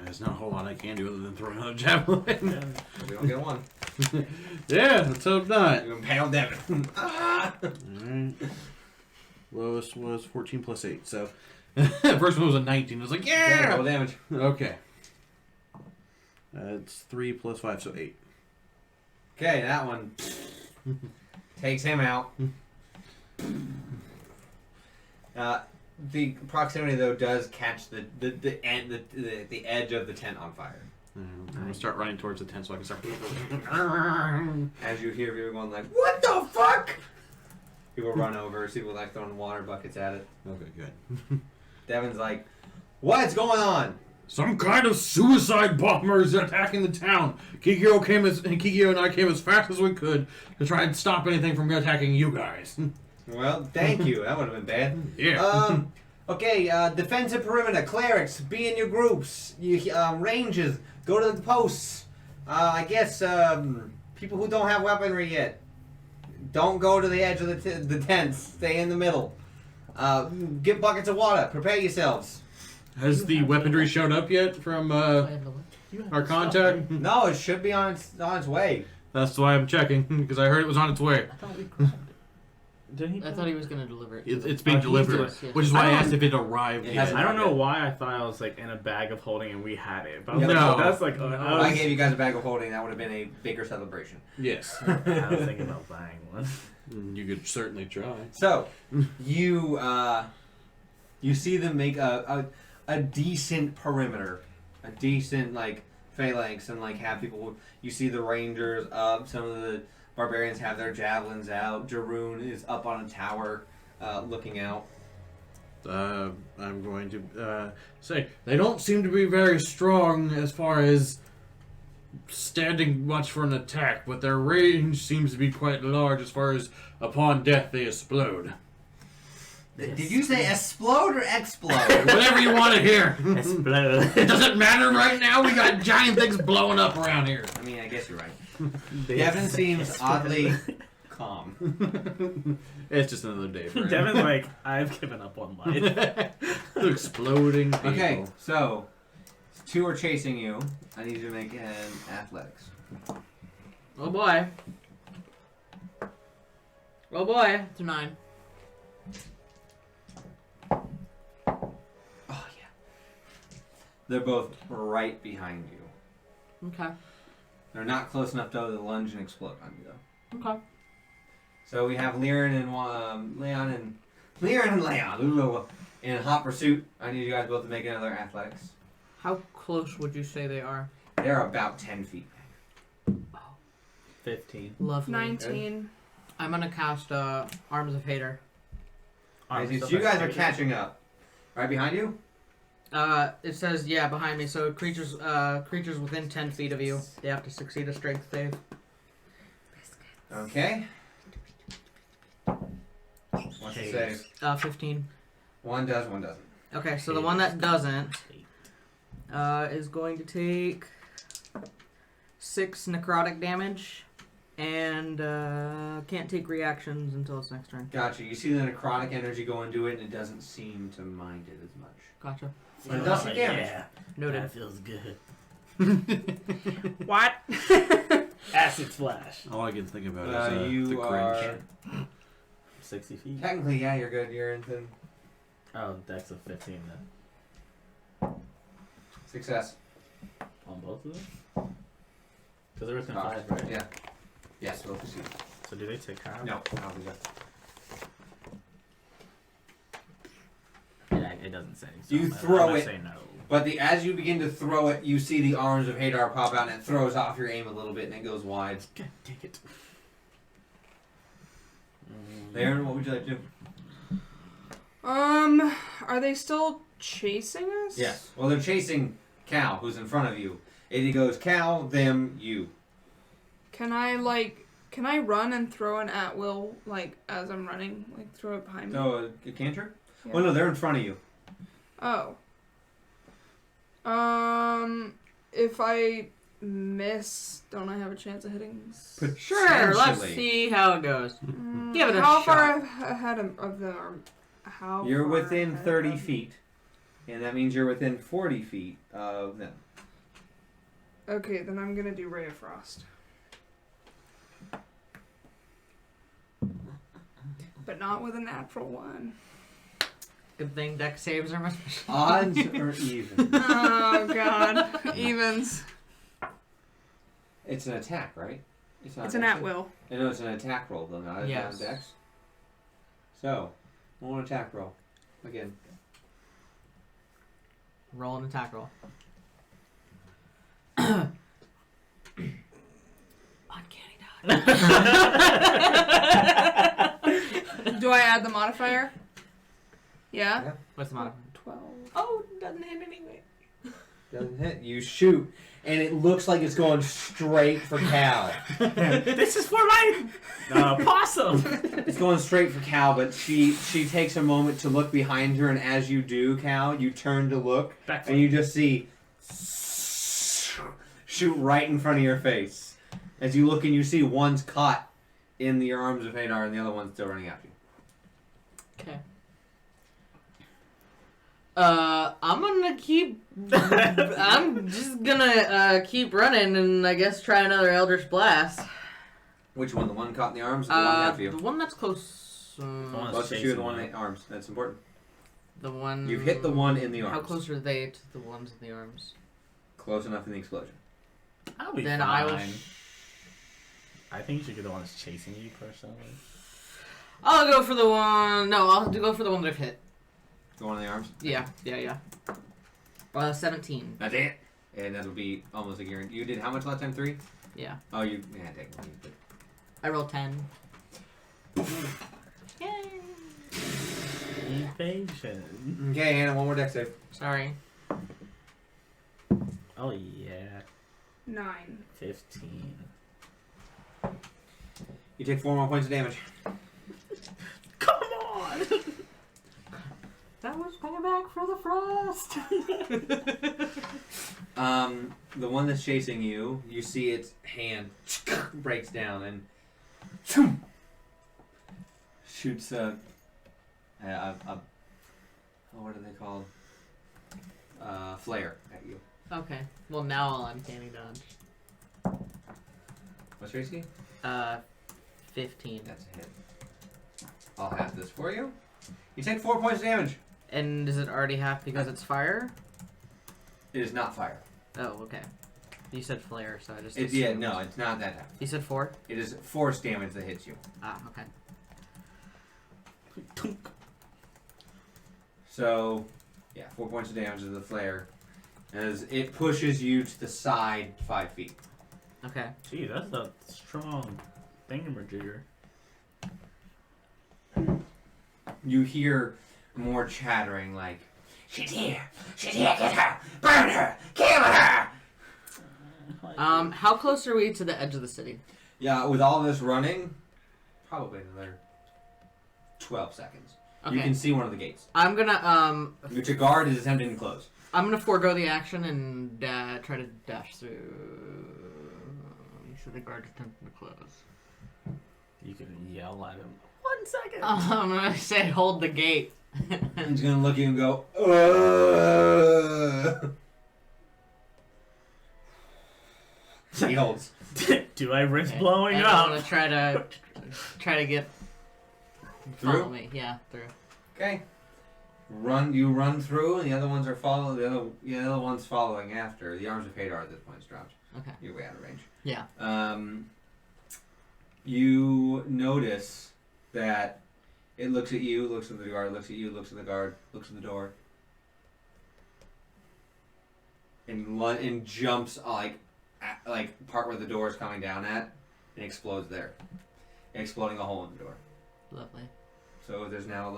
there's not a whole lot I can do other than throw another javelin. We don't get one. Yeah, let's hope not. You impale Devin. Ah! All right. Lowest was 14 plus 8, so first one was a 19. I was like, yeah! Roll damage. Okay. It's 3 plus 5, so 8. Okay, that one takes him out. The proximity though does catch the edge of the tent on fire. I'm gonna start running towards the tent so I can start. As you hear people going like, "What the fuck?" People run over. People like throwing water buckets at it. Okay, good. Devin's like, "What's going on?" Some kind of suicide bombers attacking the town. Kikyo and I came as fast as we could to try and stop anything from attacking you guys. Well, thank you. That would have been bad. Yeah. Okay, defensive perimeter, clerics, be in your groups. Rangers, go to the posts. I guess, people who don't have weaponry yet, don't go to the edge of the tents. Stay in the middle. Get buckets of water. Prepare yourselves. Has the weaponry shown up yet from our contact? No, it should be on its way. That's why I'm checking, because I heard it was on its way. I thought we called it. I thought he was going to deliver it. It's being delivered, which is why I asked if it arrived yet. I don't know why I thought I was like in a bag of holding and we had it. But Yeah, no. That's like... If I gave you guys a bag of holding, that would have been a bigger celebration. Yes. I was thinking about buying one. You could certainly try. So, you see them make a decent perimeter, a decent like phalanx, and like have people. You see the rangers up. Some of the barbarians have their javelins out. Jaroon is up on a tower, looking out. I'm going to say they don't seem to be very strong as far as standing much for an attack, but their range seems to be quite large as far as upon death they explode. Did you say explode or explode? Whatever you want to hear. Explode. It doesn't matter right now. We got giant things blowing up around here. I mean, I guess you're right. Devin seems oddly calm. It's just another day for him. Devin's like, I've given up on life. Exploding people. Okay, so 2 are chasing you. I need you to make an athletics. Oh boy. Oh boy. It's a 9. Oh yeah. They're both right behind you. Okay. They're not close enough to lunge and explode on you though. Okay. So we have Leon and Leon in hot pursuit. I need you guys both to make another athletics. How close would you say they are? They're about 10 feet. 15. Lovely. 19. I'm gonna cast Arms of Hater. So you guys are catching up. Right behind you? It says, yeah, behind me. So creatures within 10 feet of you, they have to succeed a strength save. Okay. What's the save? 15. One does, one doesn't. Okay, so the one that doesn't is going to take 6 necrotic damage and can't take reactions until its next turn. Gotcha. You see the necrotic energy go into it, and it doesn't seem to mind it as much. Gotcha. But it does some damage. Yeah. Noted. That feels good. What? Acid splash. All I can think about is you the are... cringe. 60 feet. Technically, yeah, you're good. You're into Oh, dex of 15 then. success. On both of them? Because there was no 5, right? Yeah. Yes, both proceed. So do they take half? No, I don't think that. Yeah, it doesn't say. So You I'm throw gonna it. Say no. But as you begin to throw it, you see the arms of Hadar pop out, and it throws off your aim a little bit, and it goes wide. God, take it. Aaron, what would you like to do? Are they still chasing us? Yes. Well, they're chasing Cal, who's in front of you. And he goes, Cal, them, you. Can I run and throw an at will, like, as I'm running? Like, throw it behind me? So, a cantrip? Yeah. Well, no, they're in front of you. Oh. If I miss, don't I have a chance of hitting? Sure, let's Potentially. see how it goes. Give it a how shot. far ahead of them? Or how You're far within ahead 30 of- feet. And that means you're within 40 feet of them. Okay, then I'm gonna do Ray of Frost. But not with a natural one. Good thing deck saves are much. Odds or even? Oh god, evens. It's an attack, right? Not It's an dex. at will. I know it's an attack roll, though, not Yes. a dex. So, roll an attack roll. Again. Roll an attack roll. Uncanny dodge. Do I add the modifier? Yeah. What's the modifier? 12. Oh, doesn't hit anyway. Doesn't hit. You shoot, and it looks like it's going straight for Cal. This is for my possum. It's going straight for Cal, but she takes a moment to look behind her, and as you do, Cal, you turn to look, and you just see shoot right in front of your face. As you look and you see one's caught in the arms of Hadar, and the other one's still running after you. Okay. I'm gonna keep. I'm just gonna keep running, and I guess try another Eldritch Blast. Which one? The one caught in the arms, or the one after you? The one that's close. Close to you, the one in the arms. That's important. The one. You've hit the one in the arms. How close are they to the ones in the arms? Close enough in the explosion. I'll be then fine. I will. I think you should get the one that's chasing you, personally. I'll go for the one. No, I'll have to go for the one that I've hit. The one in the arms? Yeah. 17. That's it. And that'll be almost a guarantee. You did how much last time? 3? Yeah. Oh, you take one. I rolled 10. Yay! Evasion. Okay, Hannah, one more dex save. Sorry. Oh yeah. 9. 15. You take 4 more points of damage. Come on! That was payback for the frost. The one that's chasing you, you see its hand breaks down and shoots a what are they called? Flare at you. Okay. Well, now I'll uncanny dodge. What's your AC? 15. That's a hit. I'll have this for you. You take 4 points of damage. And is it already half because it's fire? It is not fire. Oh, okay. You said flare, so I just. Yeah, no, it's not that half. You said 4? It is force damage that hits you. Ah, okay. So, yeah, 4 points of damage is the flare. As it pushes you to the side 5 feet. Okay. Gee, that's a strong thingamajigger. You hear more chattering like, She's here, get her, burn her, kill her! How close are we to the edge of the city? Yeah, with all this running, probably another 12 seconds. Okay. You can see one of the gates. I'm gonna, Which a guard is attempting to close. I'm gonna forego the action and try to dash through. You said the guard's attempting to close. You could yell at him. 1 second! I'm gonna say hold the gate. He's gonna look at you and go, Ugh. He holds. Do I risk Okay. blowing and up? I'm gonna try to get follow Through? me. Yeah, through. Okay. You run through, and the other ones are following. The other one's following after. The arms of Hadar at this point is dropped. Okay. You're way out of range. Yeah. You notice that it looks at you, looks at the guard, looks at you, looks at the guard, looks at the door, and jumps like part where the door is coming down at, and explodes there, exploding a hole in the door. Lovely. So there's now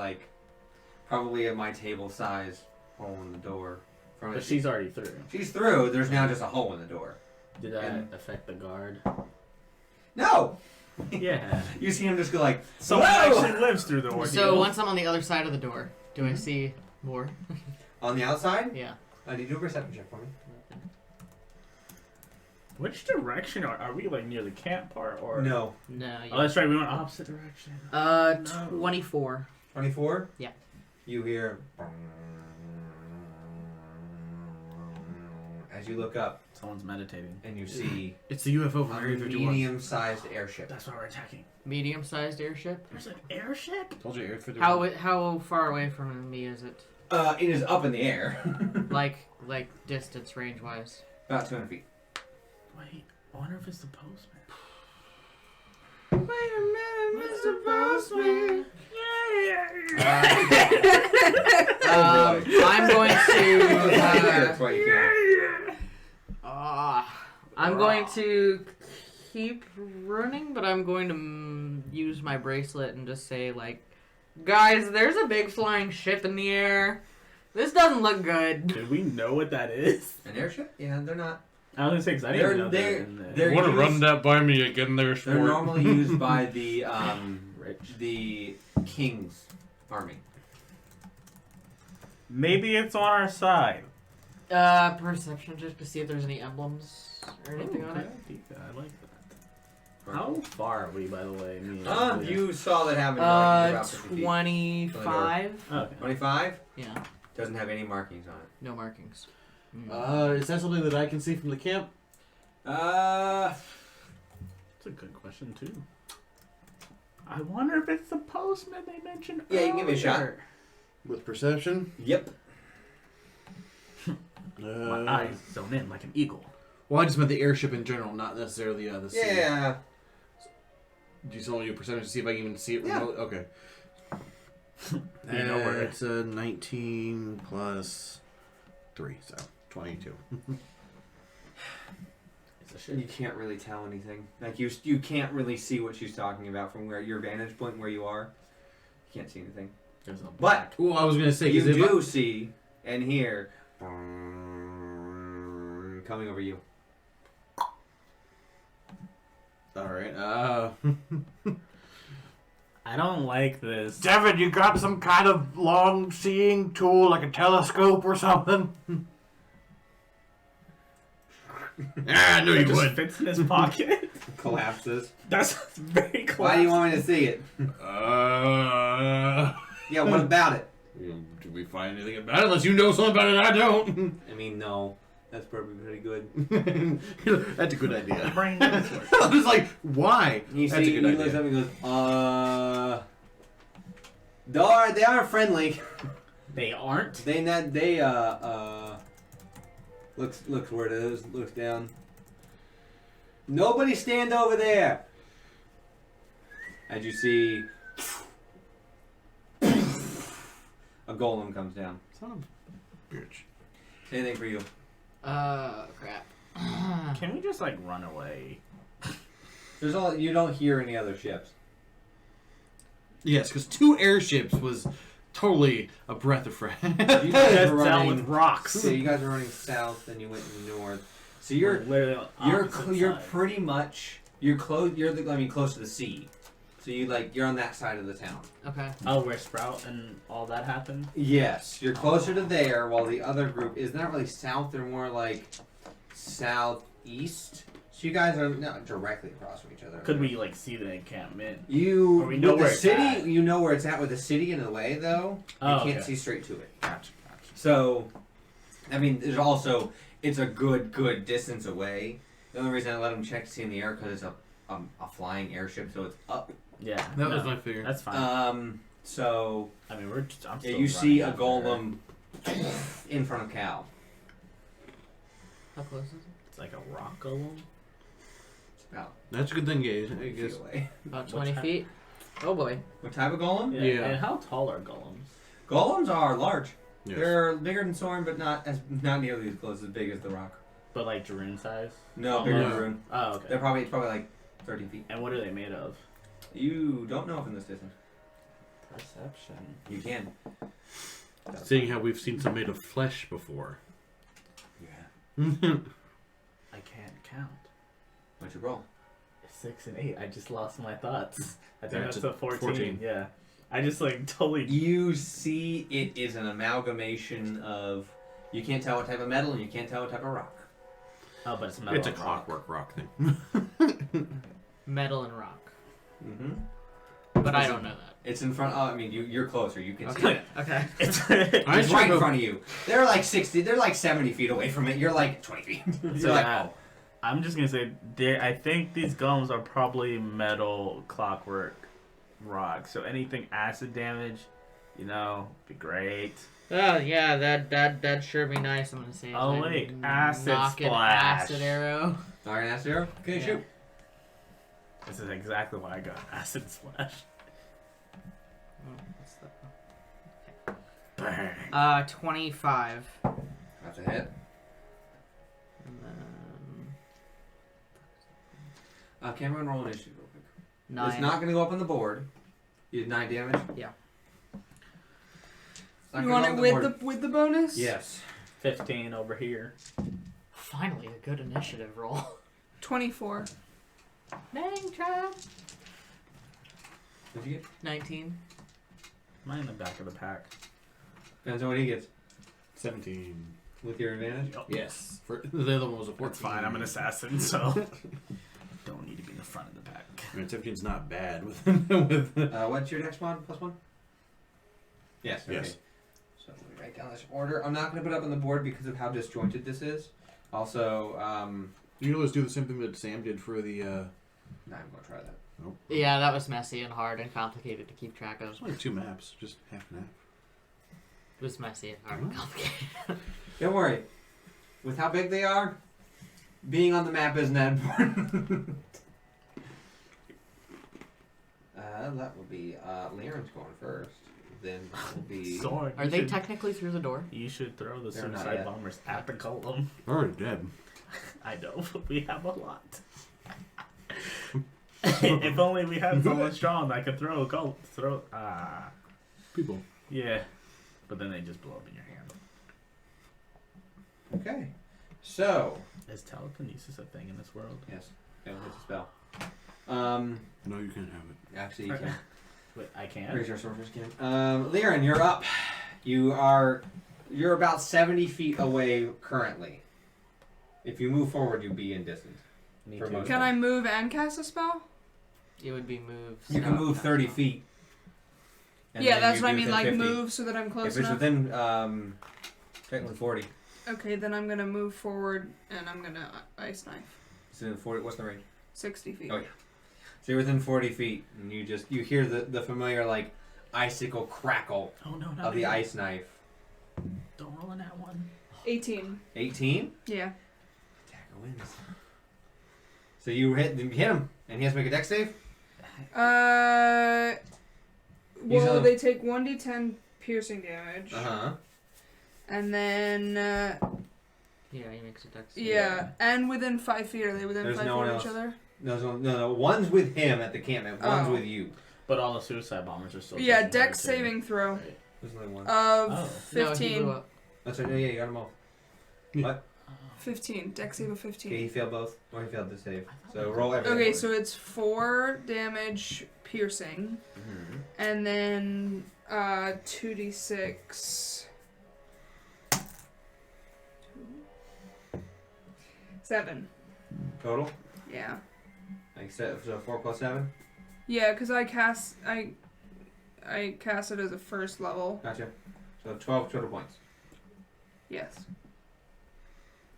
probably at my table size hole in the door. But she's already through. She's through. There's now just a hole in the door. Did that affect the guard? No. Yeah. You see him just go like. Someone Whoa! actually lives through the ordeal. So once I'm on the other side of the door, do I see more? On the outside? Yeah. Need to do a perception check for me. Which direction are we? Like near the camp part or? No. No. Oh, that's right. We went opposite direction. 24. 24? Yeah. You hear. As you look up Someone's meditating. and you see It's the UFO from a Area 51. medium-sized airship. That's why we're attacking. Medium-sized airship. There's an airship? Told you Area 51. How far away from me is it? It is up in the air. Like distance range wise. About 200 feet. Wait, I wonder if it's the postman. Wait a minute, Mr. Postman. I'm going to. That's why you can't. I'm going to keep running, but I'm going to use my bracelet and just say, like, guys, there's a big flying ship in the air. This doesn't look good. Do we know what that is? An airship? Yeah, they're not. I was gonna say because I didn't know they're want to run that by me again there, sport. They're normally used by the Rich. the king's army. Maybe it's on our side. Perception check to see if there's any emblems or anything on it. I like that. How far are we, by the way? You saw that happen. Like, about 50 feet. 25. Okay. 25? Yeah. Doesn't have any markings on it. No markings. Is that something that I can see from the camp? That's a good question too. I wonder if it's the postman they mentioned. Yeah, you can give me a shot. With perception? Yep. My eyes zone in like an eagle. Well, I just meant the airship in general, not necessarily the sea. Yeah. Do you still want to do a percentage to see if I can even see it Yeah. remote? Okay. You know where it's a 19 plus 3, so 22. You can't really tell anything. Like you can't really see what she's talking about from where your vantage point where you are. You can't see anything. But well, I was gonna say you do see and hear coming over you. All right. I don't like this. Devin, you got some kind of long seeing tool, like a telescope or something? I knew you would. Fits in his pocket. Collapses. That's very close. Why do you want me to see it? Yeah, what about it? Did we find anything about it? Unless you know something about it, I don't. I mean, no. That's probably pretty good. That's a good idea. Brain doesn't work. I was like, why? You That's see, a good idea. looks up and goes, they aren't friendly. They aren't? They looks where it is, looks down. Nobody stand over there. As you see, a golem comes down. Son of a bitch. Anything for you? Crap. Can we just like run away? You don't hear any other ships. Yes, because 2 airships was totally a breath of fresh. You guys were Down running with rocks. So you guys are running south, and you went north. So you're literally you're pretty much close. Close to the sea. So you're on that side of the town. Okay. Oh, where Sprout and all that happened? Yes, you're closer to there, while the other group is not really south. They're more like southeast. So you guys are not directly across from each other. Could we like see the encampment? You or we know with where the it's city. at? You know where it's at with the city in the way, though. Oh, you can't okay. see straight to it. Gotcha. So, I mean, it's a good distance away. The only reason I let them check to see in the air because it's a flying airship, so it's up. Yeah, That was my figure. That's fine. So I mean, I'm still you see a running golem in front of Cal. How close is it? It's like a rock golem. It's about That's a good thing, Gage. I 20 guess. feet away. About 20 feet. Oh boy. What type of golem? Yeah. And how tall are golems? Golems are large. Yes. They're bigger than Soren, but not nearly as close as big as the rock. But like Darun size? No, bigger than No. Rune. Oh, okay. They're probably like 13 feet. And what are they made of? You don't know from this distance. Perception. You can. Seeing how we've seen some made of flesh before. Yeah. I can't count. What's your roll? 6 and 8. I just lost my thoughts. I think That's that's a a 14. 14. Yeah. I just like totally. You see it is an amalgamation of... You can't tell what type of metal and you can't tell what type of rock. Oh, but it's metal. It's a and rock. clockwork rock thing. Metal and rock. Mm-hmm. But I don't know that. It's in front... Oh, I mean, you're closer. You can see Okay. it. Okay. It's It's right in front of you. They're like 70 feet away from it. You're like 20 feet. So like, Yeah. I'm just gonna say, I think these golems are probably metal clockwork rock. So anything acid damage, be great. Oh yeah, that'd sure be nice. I'm gonna say. Oh, I wait, acid knock an splash. acid arrow. Iron Ass Arrow? Okay, Yeah. shoot. This is exactly why I got acid splash. Oh, what's that? Bang. 25. That's a hit. And then Cameron, roll initiative real quick. 9. It's not going to go up on the board. You did 9 damage? Yeah. You want it with the bonus? Yes. 15 over here. Finally, a good initiative roll. 24. Dang, child. What'd you get? 19. Mine in the back of the pack. Depends on what he gets. 17. With your advantage? Yes. The other one was a 14. That's fine. I'm an assassin, so don't need to be in the front of the pack. I mean, 17's not bad with. What's your dex mod? +1? Yes. Okay. Yes. So let me write down this order. I'm not going to put it up on the board because of how disjointed this is. Also, you can always do the same thing that Sam did for the. No, I'm going to try that. Nope. Yeah, that was messy and hard and complicated to keep track of. It's only 2 maps, just half and half. It was messy and hard and complicated. Don't worry. With how big they are, being on the map isn't that important. That will be Liren's going first. Then that will be. Sword. Are they technically through the door? You should throw the They're not suicide yet. bombers at the column. They're already dead. I know, but we have a lot. If only we had someone strong that could throw a cult. People. Yeah. But then they just blow up in your hand. Okay. So. Is telekinesis a thing in this world? Yes. It's a spell. No, you can't have it. Actually, you can. Wait, I can't? Pretty sure sorcerers can. Liren, you're up. You're about 70 feet away currently. If you move forward, you'll be in distance. Me For too. most Can I move and cast a spell? It would be moves. You can move 30 feet. And Yeah, then that's you'd what I be mean. within Like 50. move so that I'm close If it's enough. within, technically 40. Okay, then I'm gonna move forward and I'm gonna ice knife. It's in 40. What's the range? 60 feet. Oh, yeah. So you're within 40 feet, and you hear the familiar like icicle crackle Oh, no, not of the again. ice knife. Don't roll in that one. 18. 18. Yeah. Attacker wins. So you hit him, and he has to make a dex save. Well, Usually- they take 1d10 piercing damage. Uh-huh. And then, Yeah, he makes a dex. yeah. And within 5 feet. Are they within There's 5 no feet one of else. each other? No. One's with him at the campment. One's Oh. with you. But all the suicide bombers are still Yeah, taking dex harder, too. saving throw Right. There's only one. of Oh. No, he 15. blew up. That's right. Yeah, you got them all. Yeah. What? 15. Dex save of 15. Okay, he failed both. Or he failed the save. I thought So it roll everything. Okay, for so it's 4 damage piercing, it. Mhm. and then 2d6. 7. Total? Yeah. Like so 4 plus 7? Yeah, because I cast it as a first level. Gotcha. So 12 total points. Yes.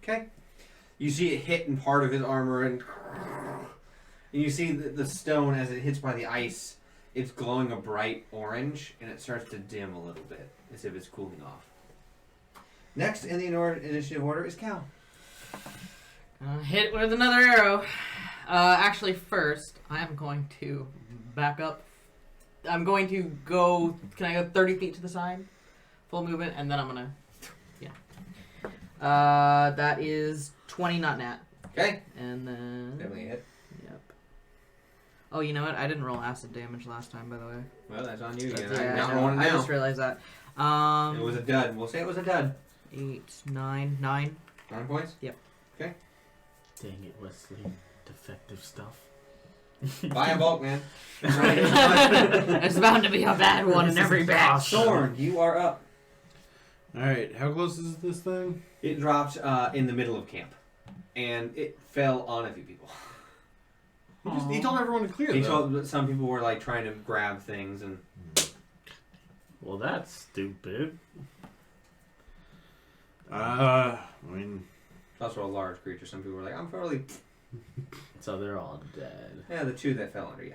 Okay. You see it hit in part of his armor, and you see the stone as it hits by the ice. It's glowing a bright orange, and it starts to dim a little bit, as if it's cooling off. Next in the initiative order is Cal. Hit with another arrow. Actually, first, I am going to back up. I'm going to go. Can I go 30 feet to the side? Full movement, and then I'm gonna. Yeah. That is 20, not nat. Okay. And then. Definitely a hit. Yep. Oh, you know what? I didn't roll acid damage last time, by the way. Well, that's on you again. Yeah, I'm not I know. rolling it I now. just realized that. It was a dud. We'll say it was a dud. 8, 9. 9 points? Yep. Okay. Dang it, Wesley. Defective stuff. Buy in bulk, man. There's bound to be a bad one in every batch. Thorn, you are up. Alright, how close is this thing? It dropped in the middle of camp, and it fell on a few people. He told everyone to clear He though. told some people were like trying to grab things, and Well, that's stupid. I mean... it's also a large creature. Some people were like, I'm fairly... So they're all dead. Yeah, the 2 that fell under, yeah.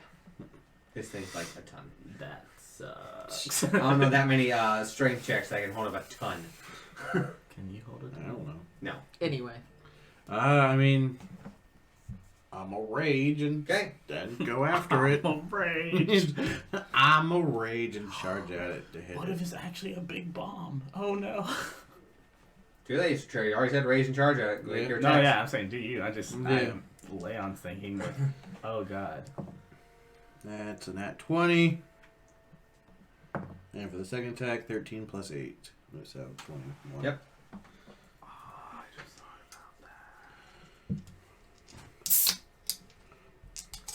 This thing's like a ton. That sucks. I don't know that many strength checks that I can hold up a ton. Can you hold it? I don't know. No. Anyway. I mean... I'm a rage and Okay. then go after it. I'm rage. I'm a rage and charge at it to hit What it. if it's actually a big bomb? Oh no. Too late, Trey. You already said raise and charge at it. Make Yeah. your No, attacks. yeah, I'm saying do you. I Yeah. Leon's thinking, but oh god. That's a nat 20. And for the second attack, 13 plus 8. So 21. Yep. Oh, I just thought about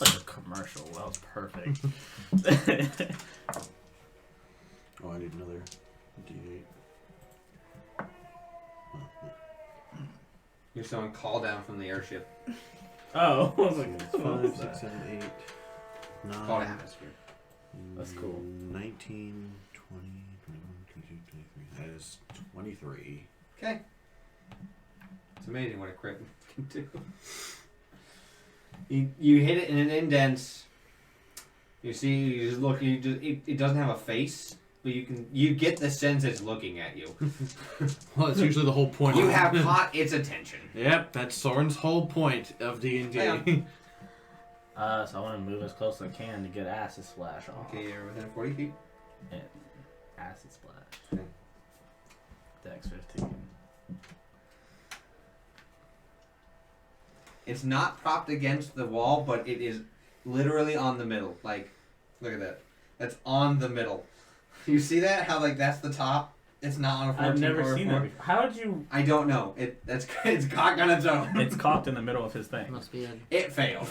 that. Like a commercial. That was perfect. Oh, I need another D8. You're showing call down from the airship. Oh, I was So like, it's what was 5, 6, that? 7, 8, 9. Call atmosphere. That's cool. 19, 20, 21, 22, 23. That is 23. Okay. It's amazing what a crit can do. You hit it and it indents. You see, you just look. It doesn't have a face, but you get the sense it's looking at you. Well, that's usually the whole point. You of it. have caught its attention. Yep, that's Soren's whole point of D&D. Hang So I want to move as close as I can to get acid splash off. Okay, you're within 40 feet. And acid splash. Okay. Dex 15. It's not propped against the wall, but it is literally on the middle. Like, look at that. That's on the middle. You see that? How that's the top? It's not on a 14 I've never or a seen 4. that before. How did you... I don't know. It's cocked on its own. It's cocked in the middle of his thing. Must be it. It failed.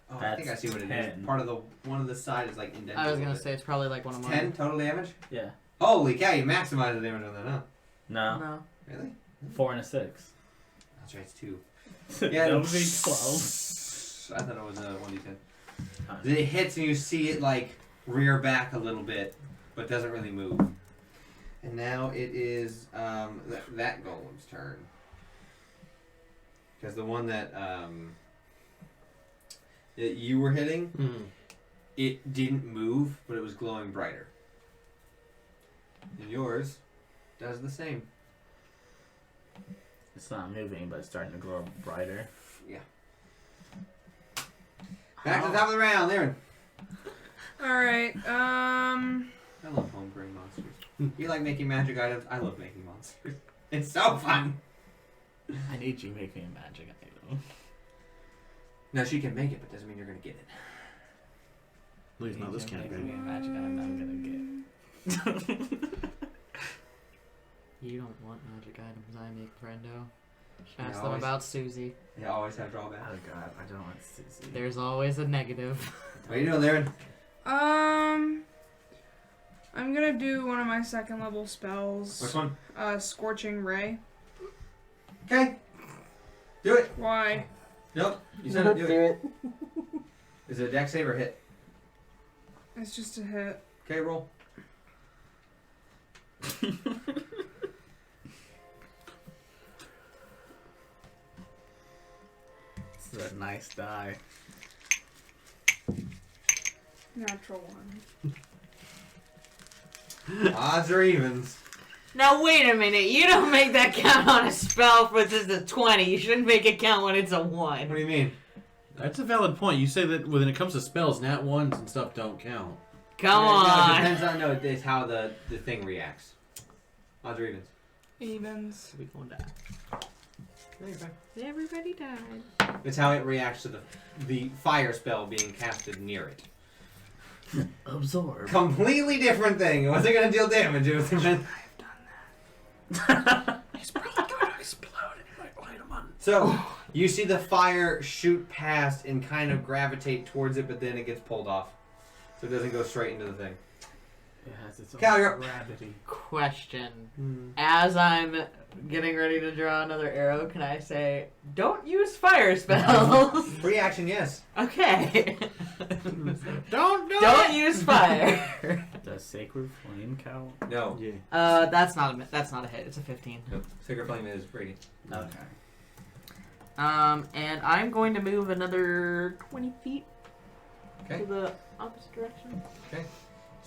Oh, I think I That's see what it 10. is. Part of one of the side is like indented. I was a gonna little say it's probably like one of bit. mine. 10 total damage. Yeah. Holy cow! You maximize the damage on that, huh? No. No. Really? 4 and a 6. That's right. It's 2. Yeah, that would be 12. I thought it was a 1d10. It hits and you see it like rear back a little bit, but doesn't really move. And now it is that golem's turn. Because the one that you were hitting, it didn't move, but it was glowing brighter. And yours does the same. It's not moving, but it's starting to glow brighter. Yeah. Back to the top of the round, Aaron. Alright, I love homebrewing monsters. You like making magic items? I love making monsters. It's so fun. I need you making a magic item. No, she can make it, but doesn't mean you're gonna get it. At least not this Make me campaign. a magic item I'm gonna get. You don't want magic items I make, friendo. Yeah, Ask them always- about Susie. They always have drawbacks. Oh god, I don't want Susie. There's always a negative. What are you doing, Aaron? I'm gonna do one of my second level spells. Which one? Scorching Ray. Okay. Do it. Why? Nope. You said it. Do it. Is it a dex save or hit? It's just a hit. Okay, roll. This is a nice die. Natural one. Odds or evens. Now wait a minute, you don't make that count on a spell for just a 20. You shouldn't make it count when it's a 1. What do you mean? That's a valid point. You say that when it comes to spells, nat ones and stuff don't count. Come No, on. it depends on it's how the thing reacts. Odds or evens. Evens. We going down. No, you're fine. Everybody died. It's how it reacts to the fire spell being casted near it. Absorb. Completely different thing. It wasn't gonna deal damage. It was gonna... He's probably going to explode and you might light him on. So you see the fire shoot past and kind of gravitate towards it, but then it gets pulled off, so it doesn't go straight into the thing. It has its own Cal, you're up. gravity. Question. As I'm getting ready to draw another arrow, can I say, don't use fire spells? Free action, yes. Okay. Don't use fire. Does Sacred Flame count? No. Yeah. That's not a hit. It's a 15. Nope. Sacred Flame is radiant. Okay. And I'm going to move another 20 feet Okay. to the opposite direction. Okay.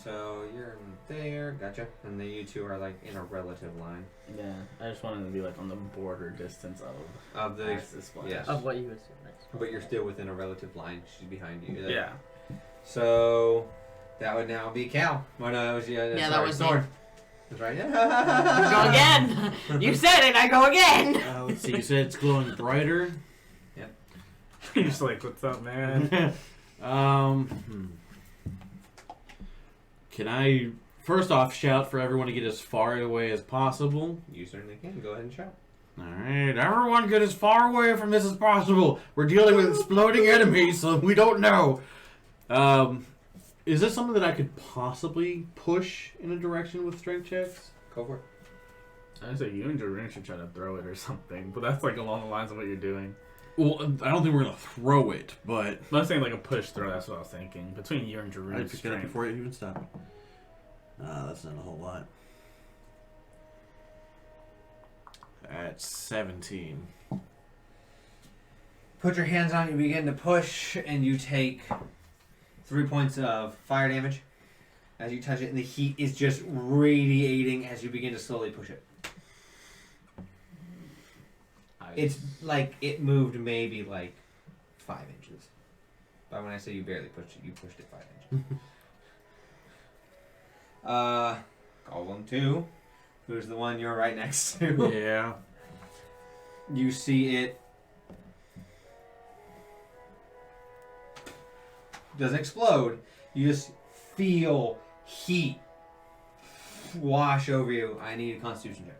So you're there, gotcha. And then you two are like in a relative line Yeah, I just wanted to be like on the border distance of the. Acid Splash. Yes. Of what you assume. But you're still within a relative line. She's behind you. Yeah. So that would now be Cal. Well, no, it was Yeah, that sorry, was Thorn. That's right. Go again. You said it. I go again. Let's see. You said it's glowing brighter. You're just like, what's up, man? Can I, first off, shout for everyone to get as far away as possible? You certainly can. Go ahead and shout. Alright, everyone get as far away from this as possible. We're dealing with exploding enemies, so we don't know. Is this something that I could possibly push in a direction with strength checks? Go for it. I'd say you and Jordan should try to throw it or something, but that's like along the lines of what you're doing. Well, I don't think we're going to throw it, but... I'm saying like a push throw, that's what I was thinking. Between you and Jordan. I picked it up before it even stopped. That's not a whole lot. At 17. Put your hands on it, you begin to push, and you take 3 points of fire damage as you touch it, and the heat is just radiating as you begin to slowly push it. It's like it moved maybe like 5 inches. But when I say you barely pushed it, you pushed it 5 inches. Golem 2, who's the one you're right next to. Yeah. You see it doesn't explode. You just feel heat wash over you. I need a Constitution check.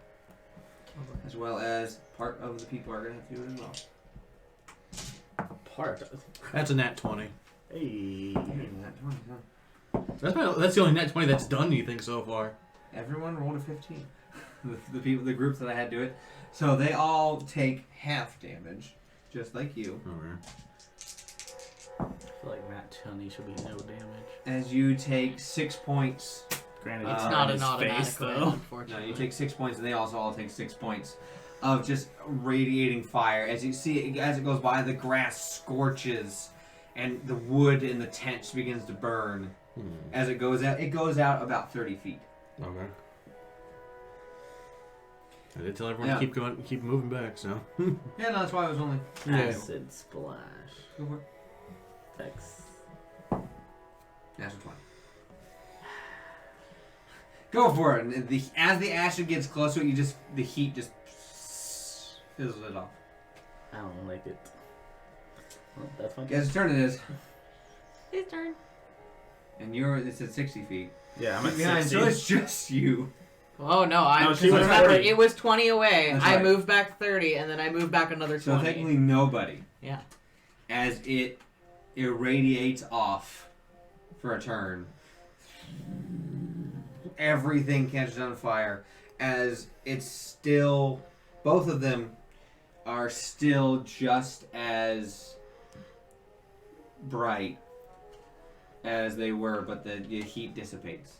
As well as part of the people are going to have to do it as well. Part. That's a nat 20. Hey. Nat 20, huh? That's the only nat 20 that's done anything so far. Everyone rolled a 15. the groups that I had do it. So they all take half damage, just like you. Okay. I feel like Nat 20 should be no damage. As you take 6 points. Granted, It's on not his an automatic face, command, though. unfortunately. No, you take 6 points, and they also all take 6 points of just radiating fire. As you see it, as it goes by, the grass scorches, and the wood in the tent just begins to burn. As it goes out about 30 feet. Okay. I did tell everyone to keep moving back, so. Yeah, no, that's why it was only. Acid splash. Go for it. Text. Natural 20. Go for it. And as the acid gets close to it, the heat just fizzles it off. I don't like it. Well, that's fine. Guess' turn it is. His turn. And it's at 60 feet. Yeah, I'm at Behind, 60. so it's just you. Oh no! she was remember 40. it was 20 away. That's I right. moved back 30, and then I moved back another 20. So technically nobody. Yeah. As it irradiates off for a turn, everything catches on fire. As it's still, both of them are still just as bright as they were, but the heat dissipates.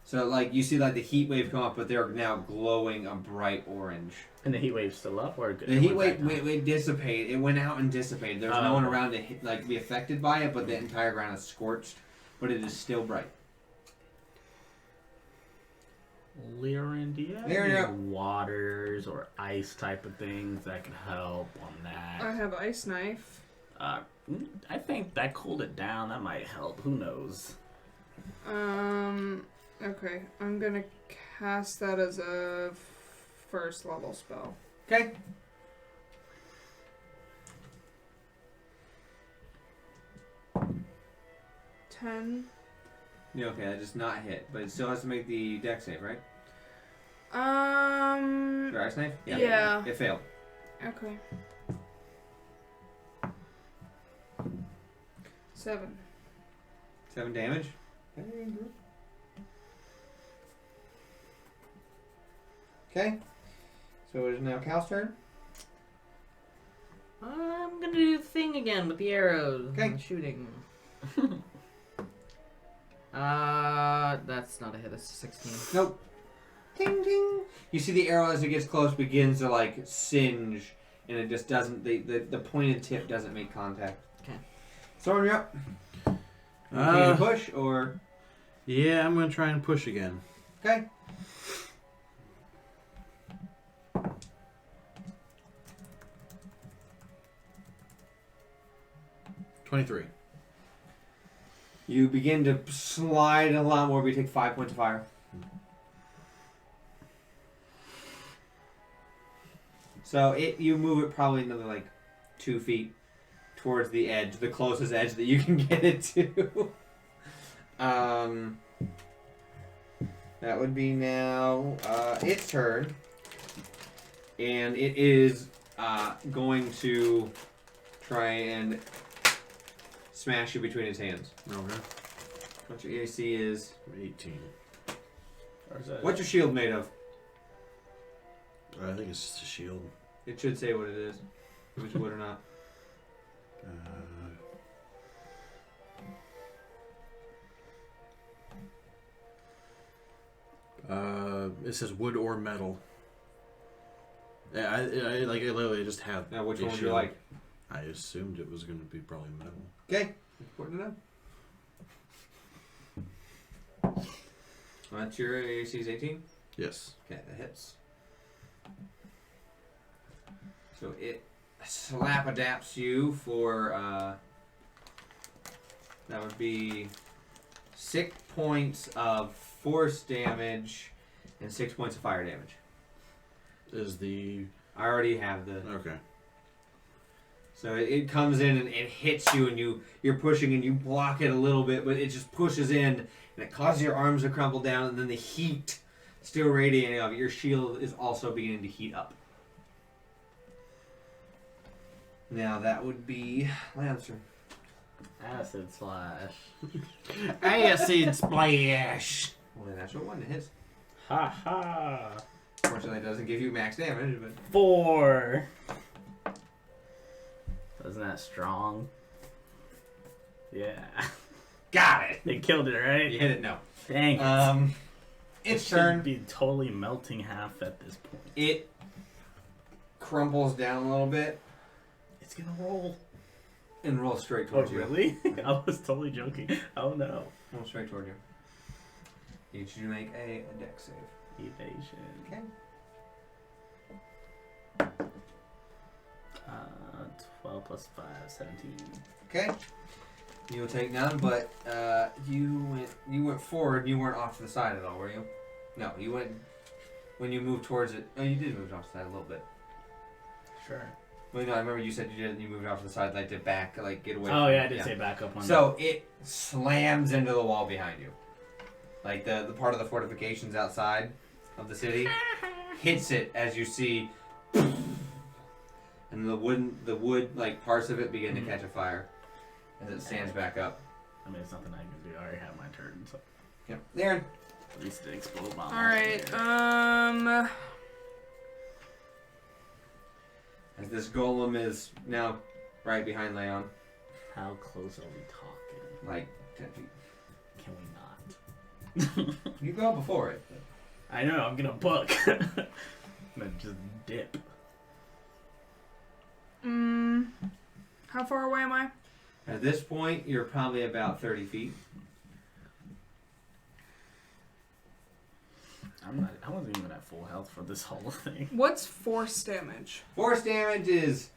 So, like, you see, like, the heat wave come up, but they're now glowing a bright orange. And the heat wave's still up, or The heat wave it dissipated. It went out and dissipated. There's no one around to be affected by it, but the entire ground is scorched. But it is still bright. Lyrin, do you have Lyrin, any waters or ice type of things that can help on that? I have ice knife. I think that cooled it down. That might help. Who knows? Okay. I'm gonna cast that as a first level spell. Okay. Ten. Yeah, okay, that does not hit, but it still has to make the dex save, right? Your ice knife? Yeah. It failed. Okay. 7. 7 damage. Okay. So it is now Cal's turn. I'm gonna do the thing again with the arrows. Okay. And shooting. That's not a hit. That's a 16. Nope. Ding ding. You see the arrow as it gets close begins to like singe, and it just doesn't. The pointed tip doesn't make contact. Okay. Soren, you're up. Can you push or? Yeah, I'm gonna try and push again. Okay. $23. You begin to slide a lot more, but you take 5 points of fire. So you move it probably another like 2 feet towards the edge, the closest edge that you can get it to. That would be now its turn. And it is going to try and smash you between its hands. Okay. What your AC is? 18. What's your shield made of? I think it's just a shield. It should say what it is. Which would or not. It says wood or metal. Yeah, I literally just have. Now, which one would you like? I assumed it was going to be probably metal. Okay, putting it up. What's your AC is 18? Yes. Okay, that hits. So it slap adapts you for that would be 6 points of force damage and 6 points of fire damage. I already have the. Okay. So it comes in and hits you, and you're pushing and you block it a little bit, but it just pushes in and it causes your arms to crumple down, and then the heat still radiating off it. Your shield is also beginning to heat up. Now that would be Lancer. Acid slash. Acid splash. Well, then that's what one hits. Ha ha. Fortunately, it doesn't give you max damage, but 4. Wasn't that strong? Yeah. got it. They killed it, right? You hit it. No. Dang it. Its should turn. Be totally melting half at this point. It crumples down a little bit It's gonna roll. and rolls straight Oh, towards you. really? I was totally joking. Oh no. Roll straight toward you. You should make a dex save. Evasion. Okay. 12 plus 5, 17. Okay. You'll take none, but you went forward. You weren't off to the side at all, were you? No, you went when you moved towards it. Oh, you did move off to the side a little bit. Sure. Well, no, I remember you said you did. You moved off to the side, like to back, like get away. Oh from yeah, it. I did say back up one. So it slams into the wall behind you, like the part of the fortifications outside of the city hits it as you see, and the wood like parts of it begin to catch a fire as it stands back up. I mean, it's nothing I can do. I already have my turn, so Yep, Aaron. at least it explode bomb. All right. As this golem is now right behind Leon, How close are we talking? like 10 feet. Can we not? You go before it. I know. I'm gonna book. I'm gonna just dip. How far away am I? At this point, you're probably about 30 feet. I wasn't even at full health for this whole thing. What's force damage? Force damage is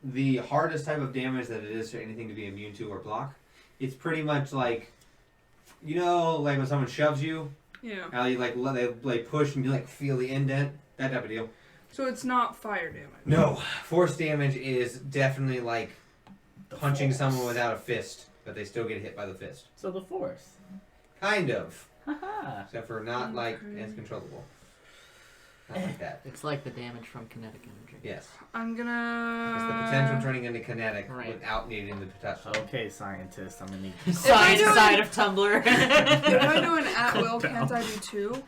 the hardest type of damage that it is for anything to be immune to or block. It's pretty much like, like when someone shoves you, Yeah. how you they push and you like feel the indent, that type of deal. So it's not fire damage. No, force damage is definitely like The punching force. someone without a fist, but they still get hit by the fist. So the force. Kind of, Haha. except for not like Okay. it's controllable. Not like that. It's like the damage from kinetic energy. Yes, I'm gonna. it's the potential turning into kinetic Right. without needing the touch. Okay, scientist. I'm gonna need. Side do it- side of Tumblr. If I do an at will, can't I do 2?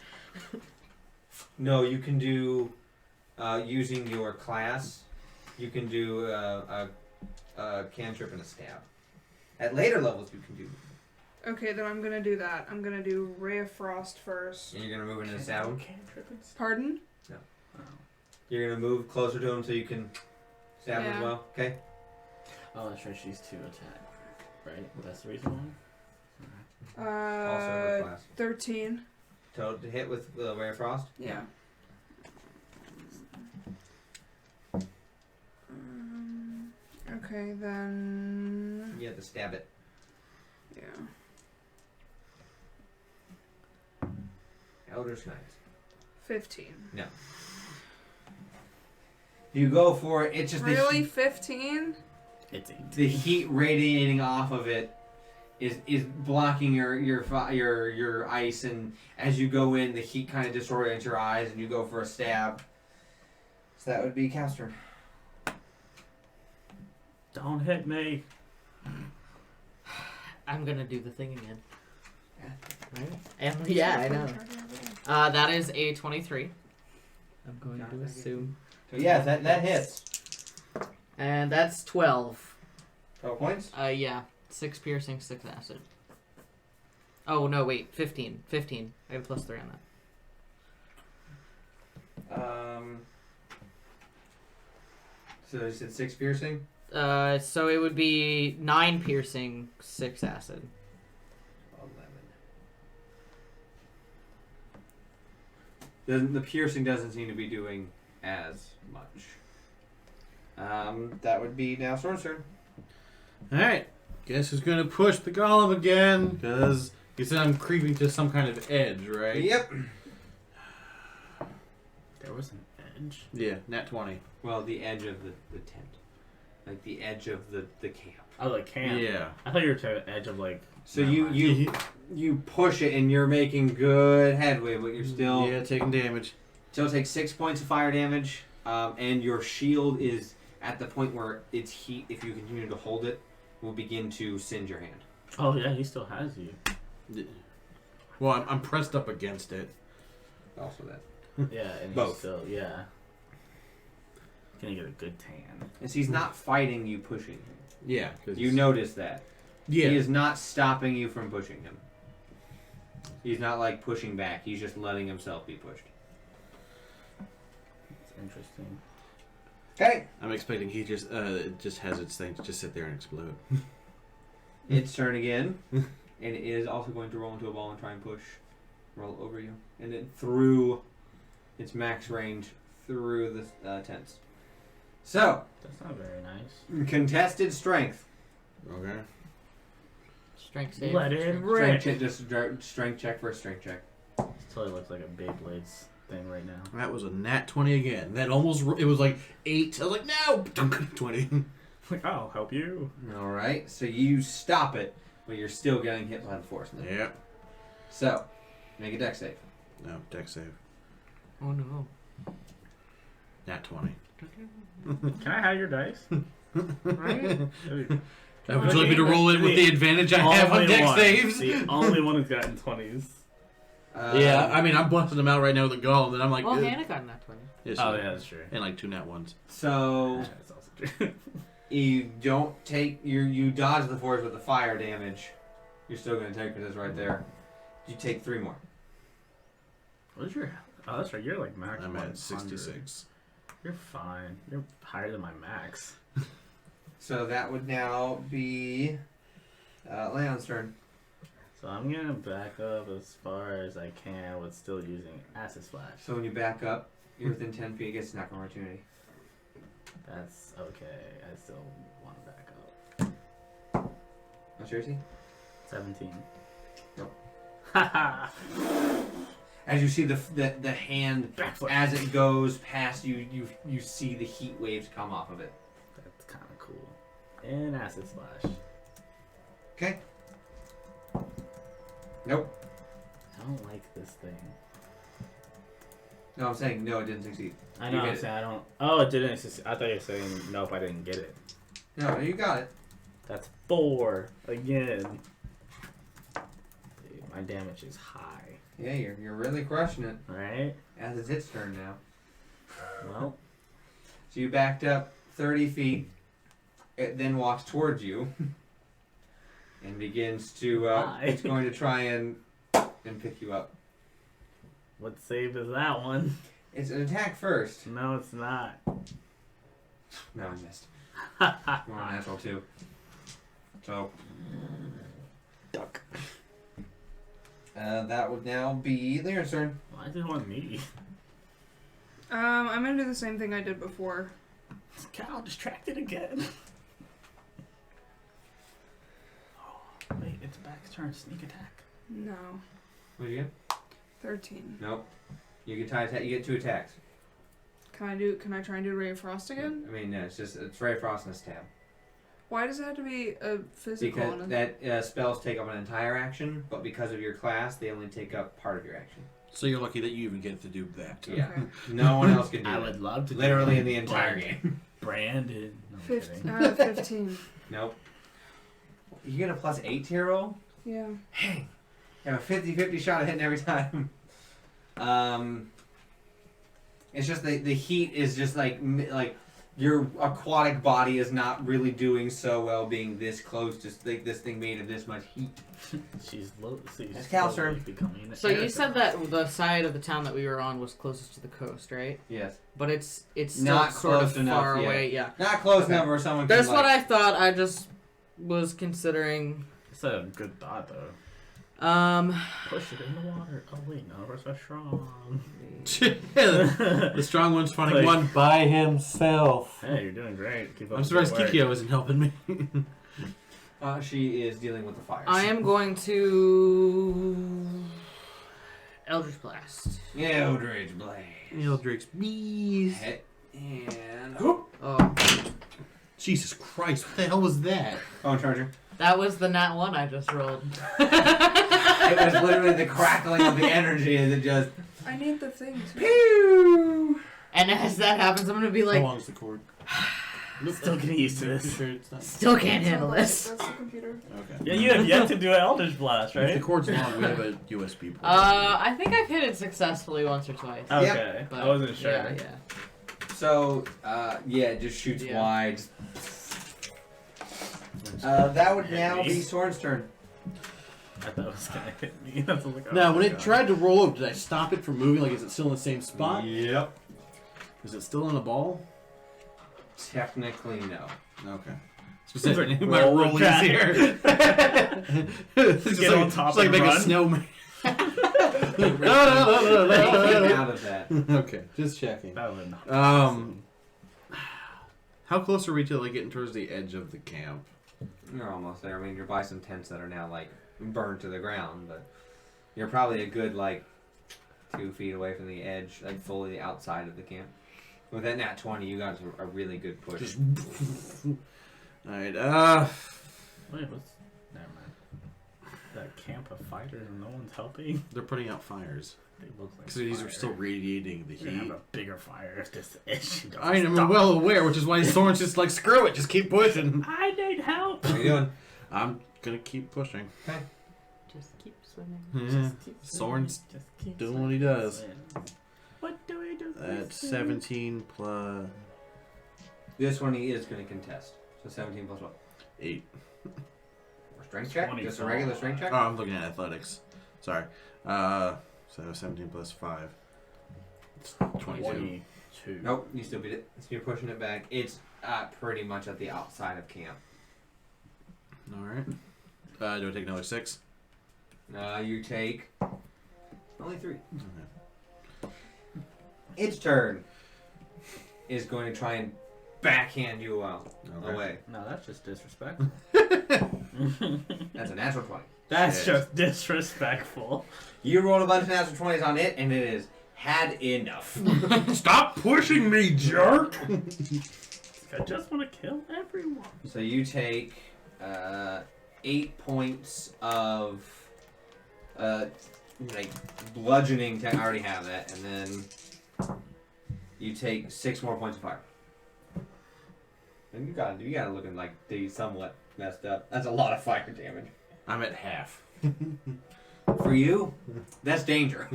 No, you can do using your class. You can do a cantrip and a stab. At later levels, you can do. Okay, then I'm gonna do that. I'm gonna do Ray of Frost first. And you're gonna move into the stab him. Pardon? You're gonna move closer to him so you can stab him as Yeah. well. Okay. Oh, that's right. She's 2 attack. Right? That's the reason why? Also her class. 13. To hit with Ray of Frost. Yeah. Okay, then. You have to stab it. Yeah. Elder's Knight. 15. No. You go for it. It's just Really? 15? It's 18. the heat radiating off of it is blocking your ice, and as you go in, the heat kind of disorients your eyes, and you go for a stab. So that would be Cal's turn. Don't hit me. I'm gonna do the thing again. Yeah. Right? And yeah, I know. That is a 23. I'm going to assume. So yeah, that hits. And that's 12. 12 points? Yeah. 6 piercing, 6 acid. Oh, no, wait. 15. 15. I have +3 on that. So you said 6 piercing? So it would be 9 piercing, 6 acid. 11. The piercing doesn't seem to be doing as much. That would be now Storm's turn. Alright. Guess who's gonna push the golem again? Because you said I'm creeping to some kind of edge, right? Yep. There was an edge? Yeah, nat 20. Well, the edge of the tent. Like the edge of the camp. Oh, the camp? Yeah. I thought you were to the edge of like... So you push it and you're making good headway, but you're still... Yeah, taking damage. Still take 6 points of fire damage, and your shield is at the point where its heat, if you continue to hold it, will begin to singe your hand. Oh yeah, he still has you. Well, I'm pressed up against it. Also that. Yeah, and Both. he's still, yeah. Gonna get a good tan. And so he's not fighting you, pushing him. Yeah. You notice that. Yeah. He is not stopping you from pushing him. He's not like pushing back. He's just letting himself be pushed. It's interesting. Okay. I'm expecting he just has its thing to just sit there and explode. Its turn again. And it is also going to roll into a ball and try and roll over you. And then through its max range through the tents. So. That's not very nice. Contested strength. Okay. Strength save. Let it rip. Strength check for a strength check. This totally looks like a Beyblades thing right now. That was a nat 20 again. That almost, it was like 8. I was like, no! 20. I'll help you. Alright, so you stop it, but you're still getting hit by the force. Yep. So, make a dex save. No, dex save. Oh no. Nat 20. Can I have your dice? Right? Would you like me to roll it with the advantage I have on dex saves? The only one who's gotten 20s. Yeah, I mean, I'm busting them out right now with the golem, and I'm like... Well, Hannah got nat 20. Yes, Oh, yeah, that's true. And like 2 nat 1s. So, That's also true. you don't take... You dodge the force with the fire damage. You're still going to take because it's right there. You take 3 more. What is your... Oh, that's right. You're like max. I'm at 100. 66. You're fine. You're higher than my max. So that would now be Leon's turn. So I'm gonna back up as far as I can with still using Acid Splash. So when you back up, you're within 10 feet, it gets an opportunity. That's okay. I still want to back up. Oh, seriously? 17. Nope. Haha. As you see the hand, Backflip. as it goes past you, you see the heat waves come off of it. That's kind of cool. And Acid Splash. Okay. Nope. I don't like this thing. No, I'm saying no, it didn't succeed. I know. You I'm get saying I don't. Oh, it didn't. I thought you were saying nope. I didn't get it. No, you got it. That's 4 again. Dude, my damage is high. Yeah, you're really crushing it. Right? As it's its turn now. Well. So you backed up 30 feet. It then walks towards you. And begins to, it's going to try and pick you up. What save is that one? It's an attack first. No, it's not. No, I missed. You're on natural 2. So. Duck. That would now be Leon's turn. Why does it want me? I'm gonna do the same thing I did before. Is Cal distracted again? Wait, it's back turn. Sneak attack. No. What did you get? 13. Nope. You get you get 2 attacks. Can I try and do Ray of Frost again? I mean, no, it's Ray of Frost and a stab. Why does it have to be a physical? Because that spells take up an entire action, but because of your class, they only take up part of your action. So you're lucky that you even get to do that. Yeah. Okay. No one else can do I that. would love to. Literally in the entire game. Brandon. No, I'm kidding. 15. Nope. You get a +8 to your roll? Yeah. Hey, you have a 50-50 shot of hitting every time. It's just the heat is just like your aquatic body is not really doing so well being this close to this thing made of this much heat. She's low. That's Cal's turn. So you said that the side of the town that we were on was closest to the coast, right? Yes. But it's still Not sort close of enough, far yeah. away. Yeah. Not close Okay. enough where someone That's can, what I thought. I just was considering. It's a good thought, though. Push it in the water. Oh wait, no, we're so strong. The strong one's fighting one by himself. Hey, you're doing great. Keep up I'm surprised the good work. Kikyo isn't helping me. She is dealing with the fires. I am going to Eldritch Blast. Eldritch Blade. Eldritch bees. Hit and Oh, Jesus Christ, what the hell was that? phone charger. that was the nat 1 I just rolled. It was literally the crackling of the energy as it just I need the thing too. pew. And as that happens, I'm gonna be How like, long's the cord? Still getting used to this. Sure it's not. still can't handle this. That's the computer. Okay. Yeah, you have yet to do an Eldritch Blast, If the right? cord's long, we have a USB port. I think I've hit it successfly once or twice. Okay, But, I wasn't sure. Yeah. So yeah, it just shoots Yeah. wide. That would now be Soren's turn. I thought it was gonna hit me. That's like, oh Now, my when it God. tried to roll over, did I stop it from moving? Like, is it still in the same spot? Yep. Is it still in a ball? Technically, no. Okay. Specifically, my Roll roll is back. here. It's just Get like, on top it's like and make run. a snowman. They came out of that. Okay, just checking. That would not. How close are we to like getting towards the edge of the camp? You're almost there. I mean, you're by some tents that are now like burned to the ground, but you're probably a good like 2 feet away from the edge, like fully outside of the camp. With that nat 20, you got a really good push. Just. Alright, Wait, what's? Never mind. That camp of fighters and no one's helping. they're putting out fires. They look like. Because these are still radiating the You're gonna heat. have a bigger fire if this issue doesn't I am stop. well aware, which is why Soren's just like, screw it, just keep pushing. I need help. What are you doing? I'm gonna keep pushing. Just keep swimming. Yeah. Just keep Soren's Just keep doing what he does. What do we do? That's 17 plus This one he is going to contest. So 17 plus what? 8. Or strength check? 20 Just a regular strength check? Oh, I'm looking at athletics. Sorry. So 17 plus 5. It's 22. 22. Nope, you still beat it. So you're pushing it back. It's pretty much at the outside of camp. Alright. Do I take another 6? You take only 3. Okay. Its turn is going to try and backhand you Okay. away. No, that's just disrespectful. That's a natural 20. That's Shit. just disrespectful. You rolled a bunch of natural 20s on it, and it is had enough. Stop pushing me, jerk! I just want to kill everyone. So you take 8 points of like bludgeoning. I already have that, and then you take 6 more points of fire. And you got it looking like they somewhat messed up. That's a lot of fire damage. I'm at half. For you, that's danger.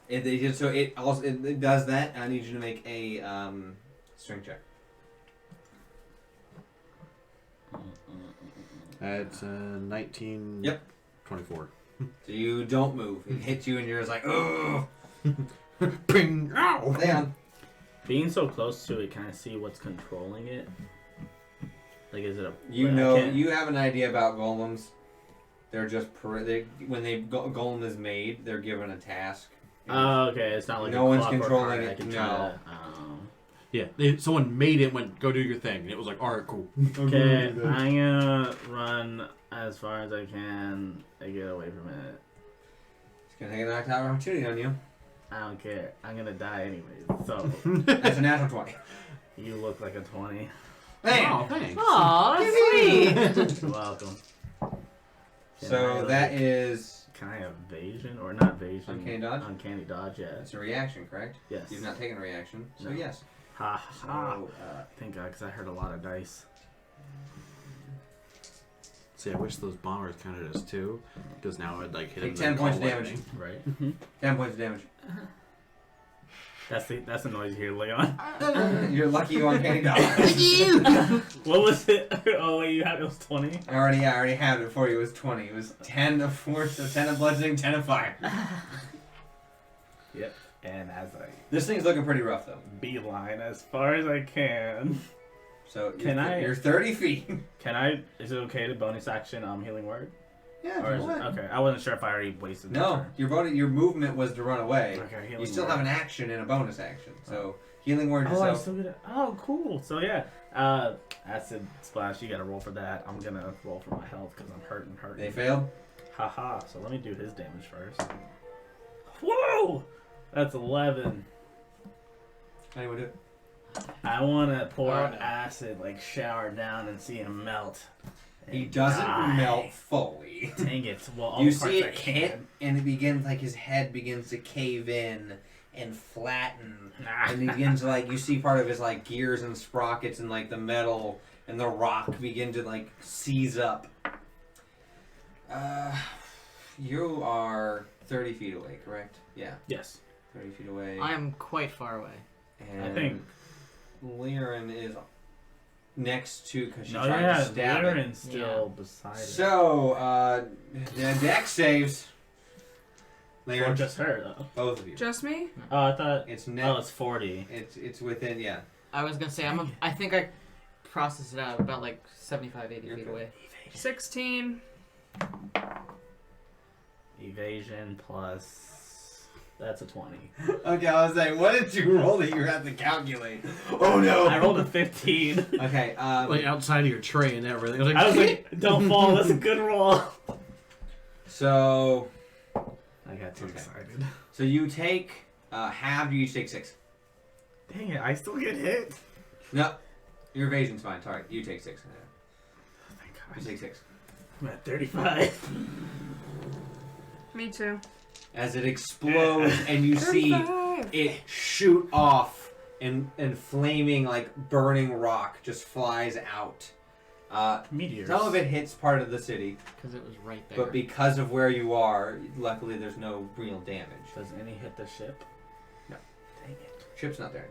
It does that. I need you to make a strength check. At 19. Yep. 24. So you don't move. It hits you, and you're just like, oh. Ping! Ow! Damn. Being so close to it, can I see what's controlling it? Like, is it a... You I know, can't- you have an idea about golems. They're just when golem is made, they're given a task. Oh, okay. It's not like No a one's clockwork controlling heart. it, I can no. try to, Yeah, someone made it, went, go do your thing. And it was like, alright, cool. Okay, I'm gonna run as far as I can and get away from it. It's gonna take an attack opportunity on you. I don't care. I'm gonna die anyways. So That's a natural 20. You look like a 20. Oh, thanks. Aw, that's sweet. You're welcome. So that is... Can I have evasion or not evasion? Uncanny dodge? Uncanny dodge, yeah. It's a reaction, correct? Yes. You've not taken a reaction, so No. yes. Ha ha. So, Thank God, because I heard a lot of dice. See, I wish those bombers counted as 2, because now I'd like hit Take him. 10 points of damage. Right. 10 points of damage. That's the noise you hear, Leon. You're lucky you uncanny dodge. What was it? Oh, wait, it was 20? I already had it for you. It was 20. It was 10 of force, so 10 of bludgeoning, 10 of fire. Yep. And as I This thing's looking pretty rough, though. beeline as far as I can. So You're 30 feet. Can I? Is it okay to bonus action healing word? Yeah, Or is it, okay, I wasn't sure if I already wasted. No, your movement was to run away. Okay, healing You still word. have an action and a bonus action. So healing word Oh, I yourself. still get it. Oh, cool. So yeah, acid splash. You got to roll for that. I'm gonna roll for my health because I'm hurting. They failed. Haha. So let me do his damage first. Whoa! That's 11. How do you want to do it? I want to pour Oh, no. acid, like shower down and see him melt. He and doesn't die. melt fully. Dang it. Well, all You the parts see I it hit, can. and it begins like his head begins to cave in and flatten, and he Nah. begins to like you see part of his like gears and sprockets and like the metal and the rock begin to like seize up. You are 30 feet away, correct? Yeah, Yes. 30 feet away. I am quite far away. And I think. Lyran is next to because she No, tried yeah, to stab it. Lyran's still beside it. So, the deck saves. Or Lyran, just her, though. both of you. Just me? Oh, I thought. It's Oh, next. it's 40. It's within, yeah. I was gonna say I think I processed it out about like 75, 80 You're feet good. away. 16. Evasion plus. That's a 20. Okay, I was like, what did you roll that you have to calculate? Oh no! I rolled a 15. Okay, Like outside of your tray and everything. I was like, don't fall. That's a good roll. so I got too Okay. excited. so you take halved. You each take 6. Dang it! I still get hit. No, your evasion's fine. Sorry, you take 6. Thank You God. take 6. I'm at 35. Me too. As it explodes and you see 35. it shoot off and flaming like burning rock just flies out. Meteors. Some of it hits part of the city, Because it was right there. but because of where you are, luckily there's no real damage. Does any hit the ship? No. Dang it. Ship's not there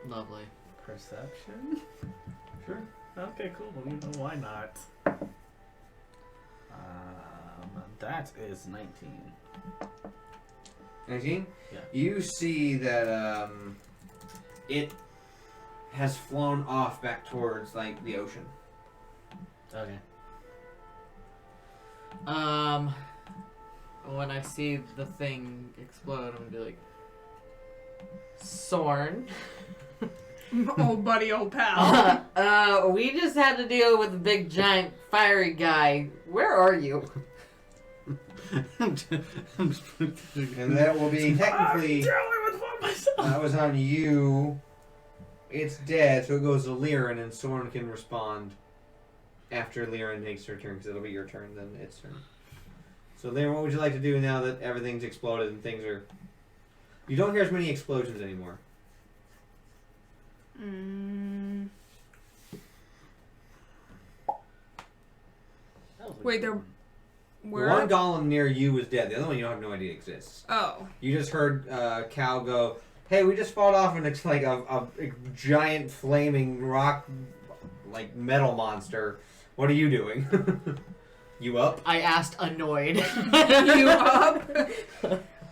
anymore. Lovely. Perception? Sure. Okay, cool. You know, why not? That is 19. 19? Yeah. You see that it has flown off back towards like the ocean. Okay. When I see the thing explode, I'm gonna be like, Sorn. Old buddy, old pal. We just had to deal with a big giant fiery guy. Where are you? And that will be technically myself. that was on you. It's dead, so it goes to Lyran, and Soren can respond after Lyran takes her turn, because it'll be your turn, then its turn. So Lyran, what would you like to do now that everything's exploded and things are... You don't hear as many explosions anymore. Wait, there. The Where? one golem near you is dead. The other one you have no idea exists. Oh. You just heard Cal go, "Hey, we just fought off an like a giant flaming rock, like metal monster. What are you doing? You up?" I asked, annoyed. You up?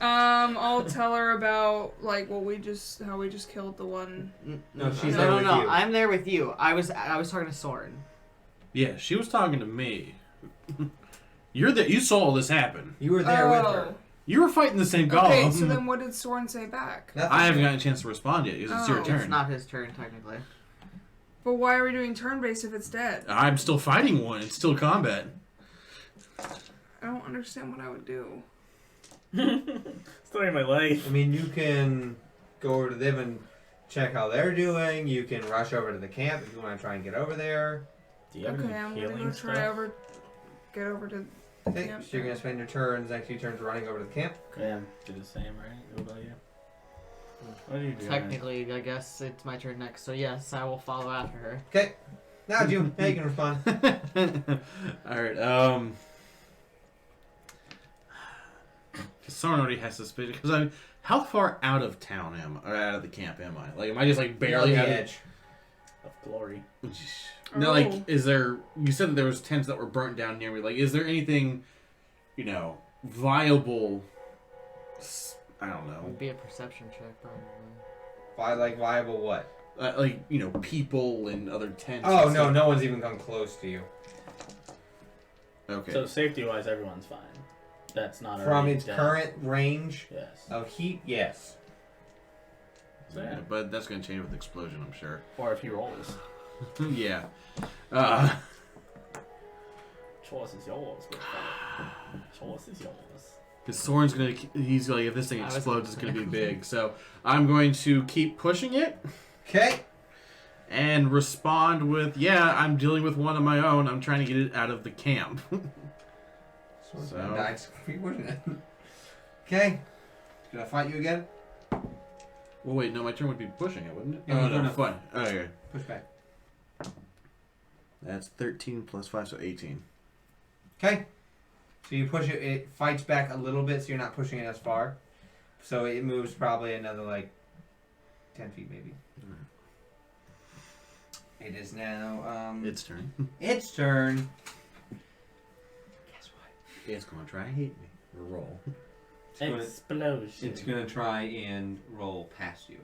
I'll tell her about like how we just killed the one. No, she's no, there no, with no. you. I'm there with you. I was talking to Soren. Yeah, she was talking to me. You're there. You saw all this happen. You were there with her. You were fighting the same golem. Okay, so then what did Soren say back? Nothing. I haven't gotten a chance to respond yet because it's your Oh. turn. It's not his turn, technically. But why are we doing turn-based if it's dead? I'm still fighting one. It's still combat. I don't understand what I would do. Story of my life. I mean, you can go over to them and check how they're doing. You can rush over to the camp if you want to try and get over there. Do you have Okay, any I'm gonna healing go stuff? get over to the Okay, camp. so you're gonna spend your turns, next 2 turns running over to the camp. Yeah, do the same, right? What about you? What are you doing? Technically, I guess it's my turn next. So yes, I will follow after her. Okay. Now, June, now you can respond. Alright, someone already has suspicion. Because how far out of town or out of the camp am I? Like, am I just like barely on out the of edge? Of glory. No, like, is there? You said that there was tents that were burnt down near me. Like, is there anything, viable? I don't It know. would be a perception check, probably. Viable what? People and other tents. Oh, and no, stuff. no one's even come close to you. Okay. So safety-wise, everyone's fine. That's not From already its done. current range Yes. of heat, yes. Yeah, but that's gonna change with explosion, I'm sure. Or if he rolls. Yeah. Choice is yours, big fella. Choice is yours. Because Soren's he's like, if this thing I was explodes, it's gonna gonna be big. So I'm going to keep pushing it Okay. and respond with, yeah, I'm dealing with one of my own. I'm trying to get it out of the camp. So died. Keep pushing it. Okay. It's gonna fight you again. Well, wait, no, my turn would be pushing it, wouldn't it? Yeah, Oh, no, no, no. fine. Okay. Push back. That's 13 plus 5, so 18. Okay. So you push it. It fights back a little bit, so you're not pushing it as far. So it moves probably another 10 feet maybe. It is now Its turn. its turn. Guess what? It's going to try and hit me. Roll. Explosion. It's gonna try and roll past you.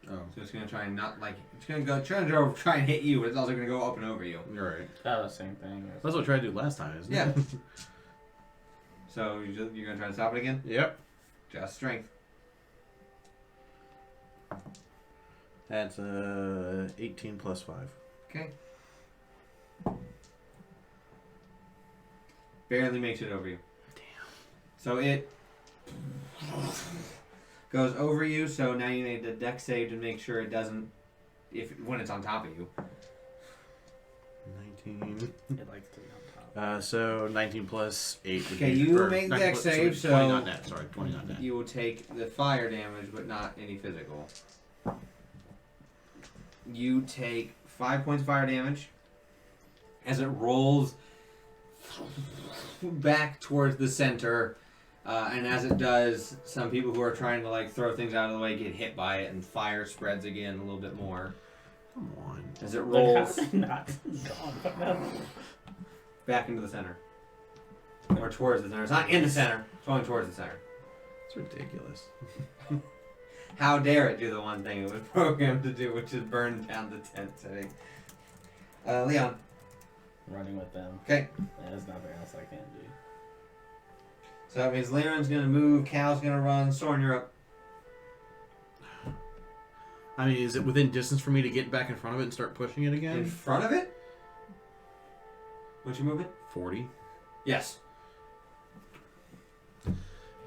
Oh. So it's gonna try and it's gonna try and hit you, but it's also gonna go up and over you. You're right. Oh, same thing. That's what I tried to do last time, isn't Yeah. it? So you're gonna try to stop it again? Yep. Just strength. That's 18 plus 5. Okay. Barely makes it over you. Damn. So it goes over you. So now you need the dex save to make sure it doesn't, when it's on top of you. 19. It likes to be on top. So 19 plus 8 would Okay, be... you or make 19 dex plus- save, 20 so- on that. Sorry, 20 on that. You will take the fire damage, but not any physical. You take 5 points of fire damage as it rolls back towards the center, and as it does, some people who are trying to throw things out of the way get hit by it, and fire spreads again a little bit more Come on. as it rolls Not gone. back into the center, or towards the center. It's not in the center; it's going towards the center. It's ridiculous. How dare it do the one thing it was programmed to do, which is burn down the tent setting. Leon. Running with them. Okay. There's nothing else I can do. So that means Leon's gonna move, Cal's gonna run, Soren, you're up. I mean, is it within distance for me to get back in front of it and start pushing it again? In front of it? What's your movement? 40. Yes.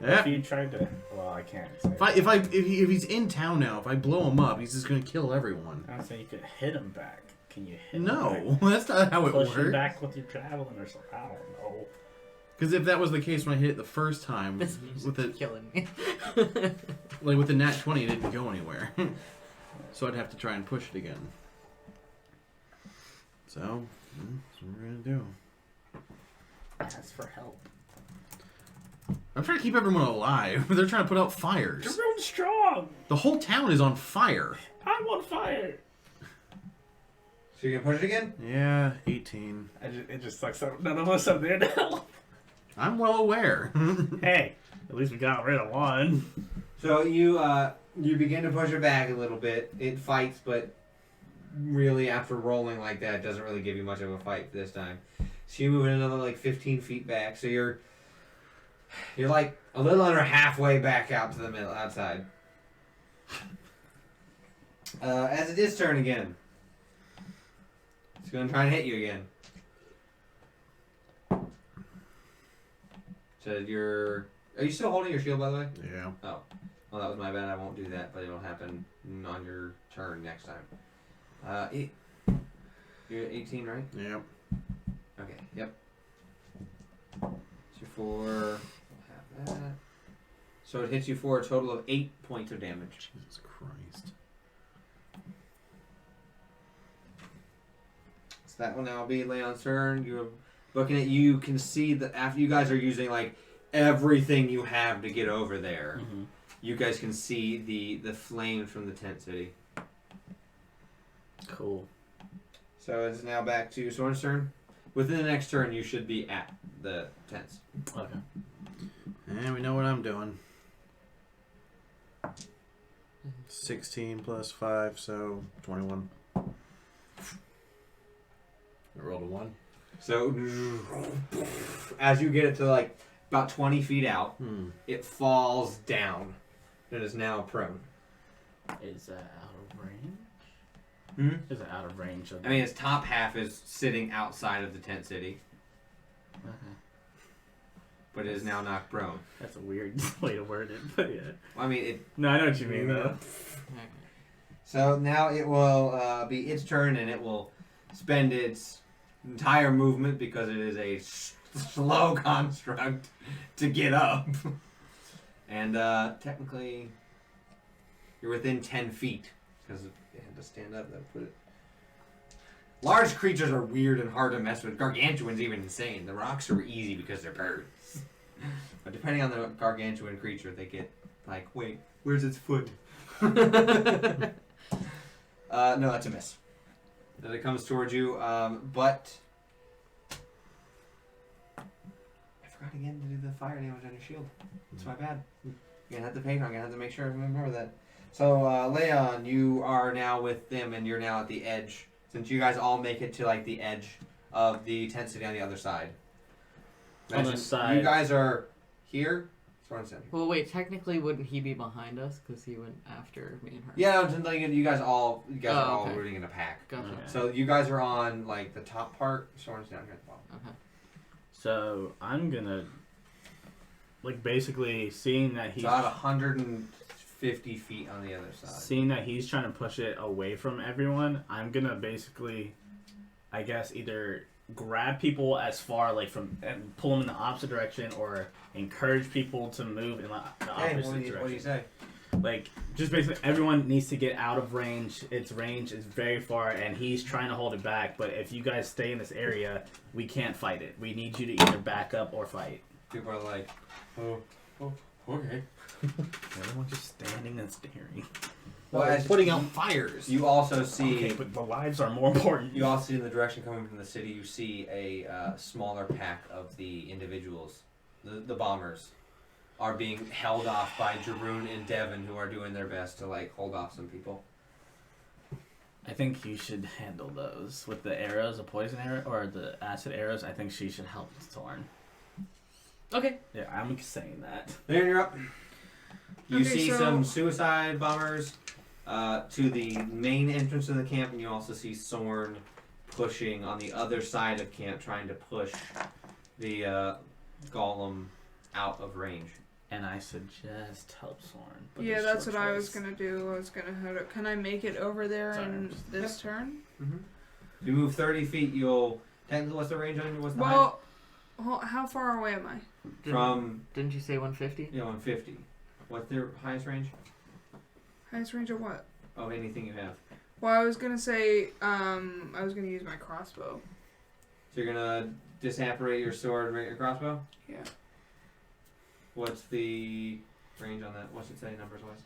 Yeah. If you tried to, well, I can't. Say If he's in town now, if I blow him up, he's just gonna kill everyone. I'm saying you could hit him back. Can you hit him No, back? that's not how it Push him works. back with your javelin or something. I don't know. Because if that was the case when I hit it the first time, This with music's the killing me. with the nat 20, it didn't go anywhere. So I'd have to try and push it again. So that's what we're gonna do. Ask for help. I'm trying to keep everyone alive. They're trying to put out fires. You're real strong. The whole town is on fire. I'm on fire. So you're gonna push it again? Yeah, 18. It just sucks that none of us are there now. I'm well aware. Hey, at least we got rid of one. So you begin to push it back a little bit. It fights, but really after rolling like that, it doesn't really give you much of a fight this time. So you move it another 15 feet back. So you're a little under halfway back out to the middle outside. As it is turn again. It's gonna try and hit you again. So are you still holding your shield, by the way? Yeah. Oh. Well, that was my bad. I won't do that, but it'll happen on your turn next time. You're at 18, right? Yep. Okay, yep. So 4. We'll have that. So it hits you for a total of 8 points of damage. Jesus Christ. So that will now be Leon's turn. You're looking at you can see that after you guys are using like everything you have to get over there, you guys can see the flames from the tent city. Cool. So it's now back to Soren's turn. Within the next turn, you should be at the tents. Okay. And we know what I'm doing. 16 plus 5, so 21. I rolled a 1. So, as you get it to like about 20 feet out, it falls down. It is now prone. Is that out of range? Is it out of range? I mean, its top half is sitting outside of the tent city. Okay. But it is now knocked prone. That's a weird way to word it, but yeah. I mean, it. No, I know what you mean, though. So now it will be its turn, and it will spend its entire movement because it is a slow construct to get up. And technically, you're within 10 feet because it had to stand up. That put it. Large creatures are weird and hard to mess with. Gargantuan's even insane. The rocks are easy because they're birds. But depending on the gargantuan creature, they get like, wait, where's its foot? No, that's a miss. Then it comes towards you, but I forgot again to do the fire damage on your shield. That's my bad. You're gonna have to pay. I'm gonna have to make sure I remember that. So, Leon, you are now with them, and you're now at the edge. Since you guys all make it to like the edge of the tent city on the other side. On the side. You guys are here. Well, wait. Technically, wouldn't he be behind us because he went after me and her? Yeah, I'm like you guys are all okay. rooting in a pack. Gotcha. Okay. So you guys are on like the top part. Soren's down here at the bottom. Okay. So I'm gonna, like, basically seeing that he's about 150 feet on the other side. Seeing that he's trying to push it away from everyone, I'm gonna basically, I guess, either grab people as far like from and pull them in the opposite direction, or encourage people to move in the opposite direction. What do you say? Like, just basically everyone needs to get out of range. Its range is very far, and he's trying to hold it back. But if you guys stay in this area, we can't fight it. We need you to either back up or fight. People are like, oh, okay. Everyone's just standing and staring. Well, as putting out fires. You also see. Okay, but the lives are more important. You also see in the direction coming from the city. You see a smaller pack of the individuals, the bombers, are being held off by Jeroen and Devin, who are doing their best to like hold off some people. I think you should handle those with the arrows, the poison arrow or the acid arrows. I think she should help Thorn. Okay. Yeah, I'm saying that. There, you're up. You Okay, see so- some suicide bombers to the main entrance of the camp, and you also see Sorn pushing on the other side of camp, trying to push the golem out of range. And I suggest help Thorn. Yeah, that's what I was gonna do. I was gonna head up. Can I make it over there in this turn? Mm-hmm. If you move 30 feet, you'll... Technically, what's the range on you? What's the Well, how far away am I? Didn't you say 150? Yeah, 150. What's their highest range? Highest range of what? Of anything you have. Well, I was gonna say, I was gonna use my crossbow. So you're gonna disapparate your sword and your crossbow? Yeah. What's the range on that? What's it say numbers-wise?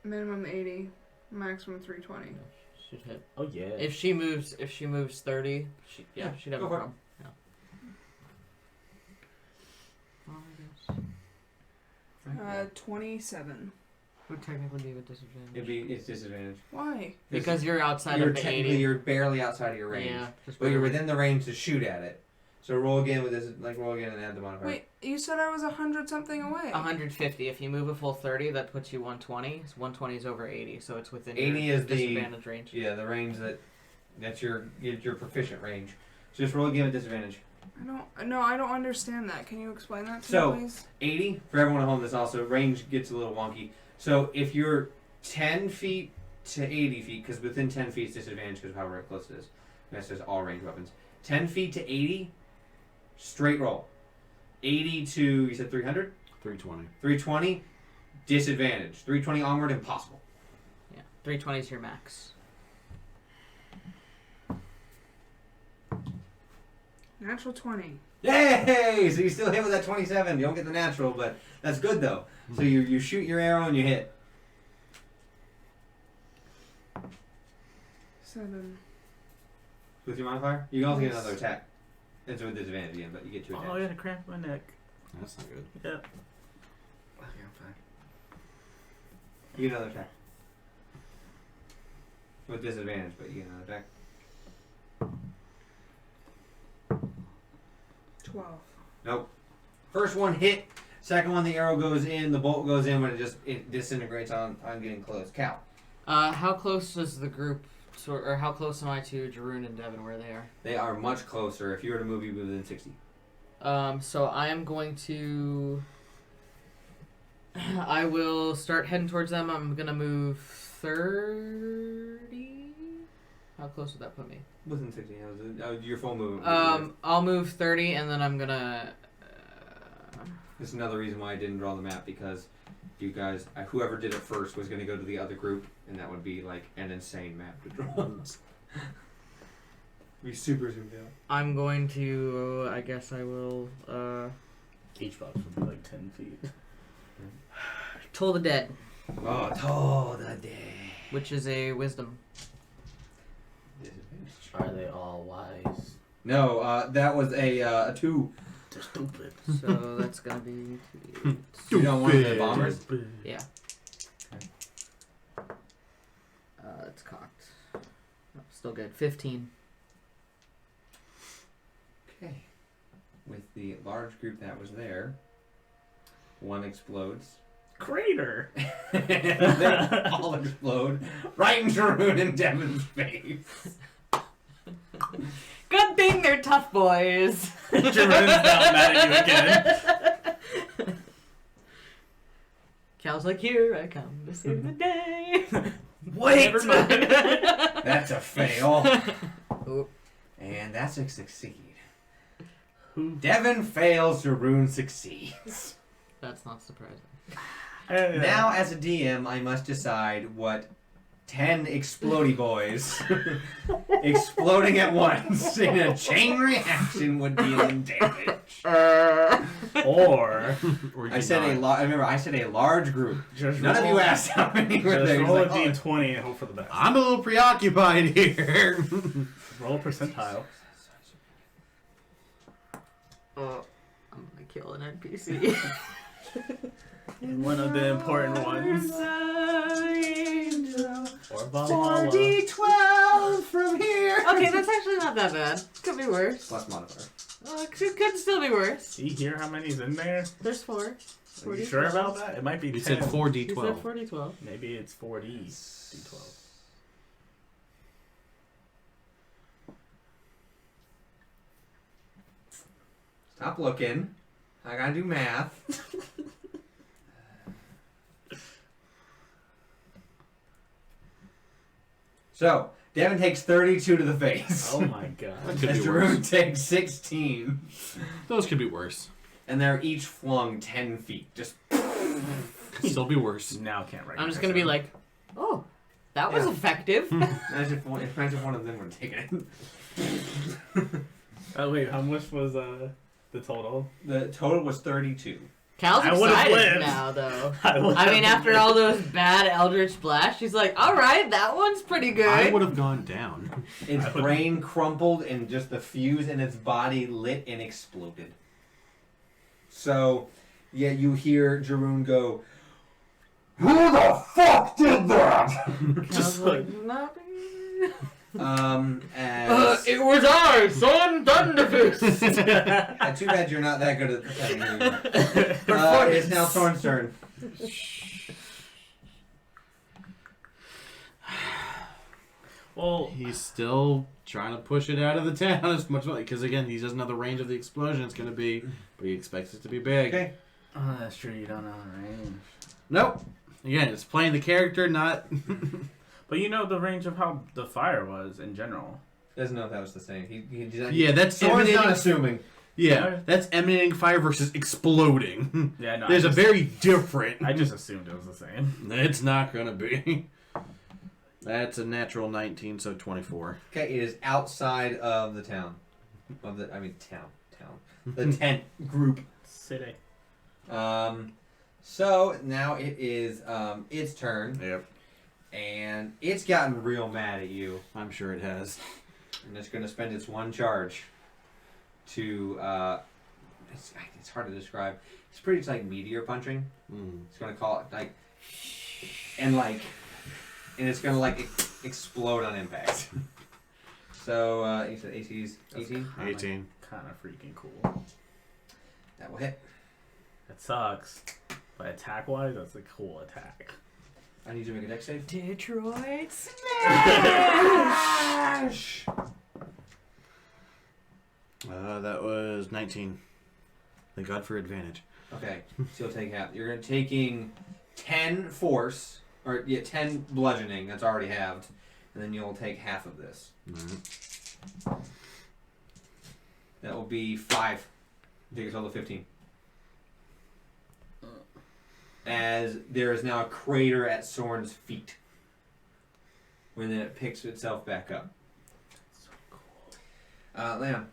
Minimum 80, maximum 320. Should hit. Oh yeah. If she moves 30, she'd have go a for it. problem. Yeah. 27. Would technically be a disadvantage. It's disadvantage. Why? Because you're outside of the 80. You're barely outside of your range. Yeah. But you're within the range to shoot at it. So roll again with this, roll again and add the modifier. Wait, you said I was 100 something away. 150. If you move a full 30, that puts you 120. So 120 is over 80, so it's within 80 your is the disadvantage range. Yeah, the range that's your proficient range. So just roll again with disadvantage. I don't understand that. Can you explain that to me, please? 80, for everyone at home, this also, range gets a little wonky. So if you're 10 feet to 80 feet, because within 10 feet is disadvantage because of how close it is. That says all range weapons. 10 feet to 80, straight roll. 80 to, you said 300? 320. 320, disadvantage. 320 onward, impossible. Yeah, 320 is your max. Natural 20. Yay! So you still hit with that 27. You don't get the natural, but that's good though. So you shoot your arrow and you hit. 7. With your modifier? You can also get another attack. It's with disadvantage again, but you get 2 attacks. Oh, I got a cramp in my neck. That's not good. Yep. Okay, I'm fine. You get another attack. With disadvantage, but you get another attack. 12. Nope. First one hit. Second one, the arrow goes in. The bolt goes in, but it disintegrates on getting close. Cal. How close is the group, or how close am I to Jeroen and Devin where they are? They are much closer. If you were to move, you'd be within 60. So I am going to... I will start heading towards them. I'm going to move 30? How close would that put me? Within 60. Your full movement. I'll move 30, and then I'm going to... This is another reason why I didn't draw the map, because you guys, whoever did it first was going to go to the other group, and that would be like an insane map to draw. Be super zoomed out. I'm going to, I guess I will, Each box would be like 10 feet. Toll the Dead. Oh, Toll the Dead. Which is a wisdom. Disadvantage. Are they all wise? No, that was a 2. They're stupid. So that's going to be... You don't want the bombers? Stupid. Yeah. Okay. It's cocked. Oh, still good. 15. Okay. With the large group that was there, one explodes. Crater! They all explode right in Jeroen and Devin's face. Good thing they're tough boys. Jeroen's not mad at you again. Cal's like, here I come to save the day. Wait! Never mind. That's a fail. Oop. And that's a succeed. Who? Devin fails, Jeroen succeeds. That's not surprising. Now, as a DM, I must decide what 10 explodey boys exploding at once in a chain reaction would deal in damage. Or I said I said a large group. Just None of you asked how many were there. roll a Like, d20 and hope for the best. I'm a little preoccupied here. Roll a percentile. Oh, I'm gonna kill an NPC. One of the important ones. Or Valhalla. 4d12 from here. Okay, that's actually not that bad. Could be worse. Plus modifier. Could still be worse. See here how many's in there? There's 4. Are you sure about that? It might be 10. You said 4d12. You said 4d12. Maybe it's 4d d12. Stop looking. I gotta do math. So, Devin takes 32 to the face. Oh my god. Could As be Jeroen worse. takes 16. Those could be worse. And they're each flung 10 feet. Just Could still be worse. Now can't recognize I'm just gonna be them. like, oh, that was Yeah. effective. imagine if one of them would take it. Oh wait, how much was the total? The total was 32. Cal's I would've excited lived. now, though. I mean, after all those bad Eldritch Blasts, she's like, all right, that one's pretty good. I would have gone down. Its I would- brain crumpled and just the fuse in its body lit and exploded. So, yeah, you hear Jeroen go, "Who the fuck did that?" Cal's Just like, like- not me. As It was I, son Thunderfist. too bad you're not that good at pretending. It's now Thorn's turn. Well, he's still trying to push it out of the town as much because again, he doesn't know the range of the explosion it's going to be, but he expects it to be big. Okay. Oh, that's true. You don't know the range. Nope. Again, it's playing the character, not. But you know the range of how the fire was in general. Doesn't know if that was the same. Yeah, that's Someone's not assuming. Yeah, that's emanating fire versus exploding. Yeah, no. There's a very different. I just assumed it was the same. It's not gonna be. That's a natural 19, so 24. Okay, it is outside of the town. Town. The tent group. City. So now it is its turn. Yep. And it's gotten real mad at you. I'm sure it has. And it's going to spend its one charge to, it's hard to describe. It's pretty like meteor punching. It's going to call it and it's going to explode on impact. So, you said AC's 18? 18. Kind of freaking cool. That will hit. It sucks. But attack-wise, that's a cool attack. I need you to make a dex save. Detroit Smash! That was 19. Thank God for advantage. Okay, so you'll take half. You're taking 10 force, 10 bludgeoning, that's already halved, and then you'll take half of this. Mm-hmm. That will be 5. Take a total of 15. As there is now a crater at Soren's feet. When then it picks itself back up. So cool. Lamb.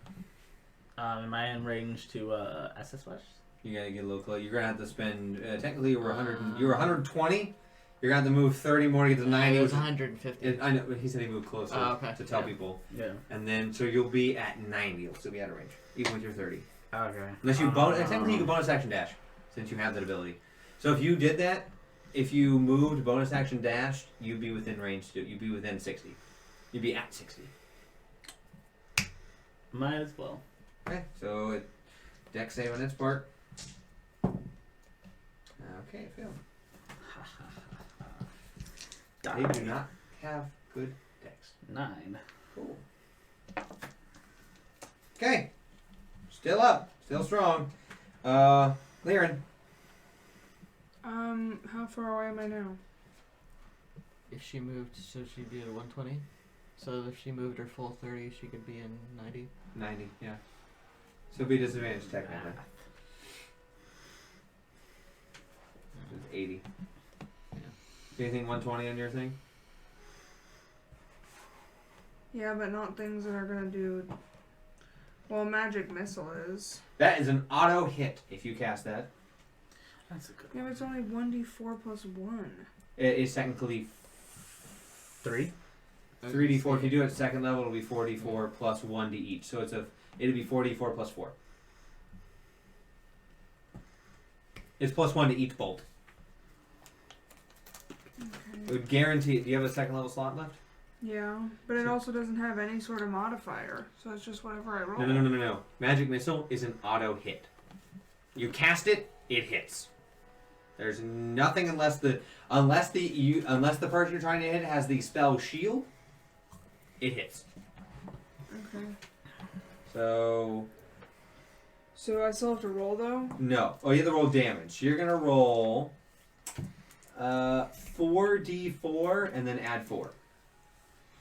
Am I in range to SS West? You gotta get a little close. You're gonna have to spend. Technically, you were 120. You're gonna have to move 30 more to get to 90. It was 150. I know, but he said he moved closer to tell people. Yeah. And then, so you'll be at 90. You'll still be out of range, even with your 30. Okay. Unless you technically you can bonus action dash, since you have that ability. So if you did that, if you moved bonus action dash, you'd be within range too. You'd be within 60. You'd be at 60. Might as well. Okay, so dex save on its part. Okay, it failed. They do not have good dex. 9. Cool. Okay. Still up. Still strong. Lyran. How far away am I now? If she moved, so she'd be at 120. So if she moved her full 30, she could be in 90. 90, yeah. So it'd be disadvantage technically. It's 80. Yeah. Anything 120 on your thing? Yeah, but not things that are gonna do. Well, magic missile is. That is an auto hit if you cast that. That's a good Yeah, but it's only 1d4 plus 1. It is technically 3? 3d4. If you do it at second level, it'll be 4d4 plus 1 to each. So it'll be 4d4 plus 4. It's plus 1 to each bolt. Okay. It would guarantee. Do you have a second level slot left? Yeah, but it also doesn't have any sort of modifier, so it's just whatever I roll. No. Magic missile is an auto hit. You cast it, it hits. There's nothing unless the person you're trying to hit has the spell shield. It hits. Okay. So I still have to roll though? no. Oh, you have to roll damage. You're gonna roll 4d4 and then add 4.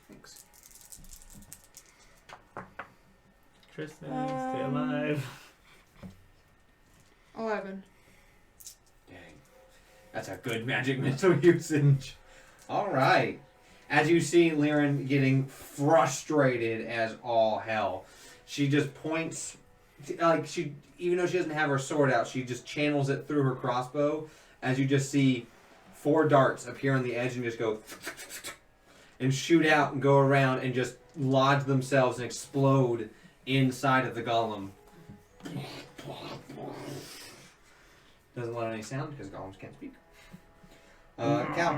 Thanks. Tristan, stay alive. 11. Dang. That's a good magic missile usage. Alright. As you see Lyran getting frustrated as all hell, she just points, even though she doesn't have her sword out, she just channels it through her crossbow, as you just see 4 darts appear on the edge and just go and shoot out and go around and just lodge themselves and explode inside of the golem. Doesn't let any sound because golems can't speak. Cal.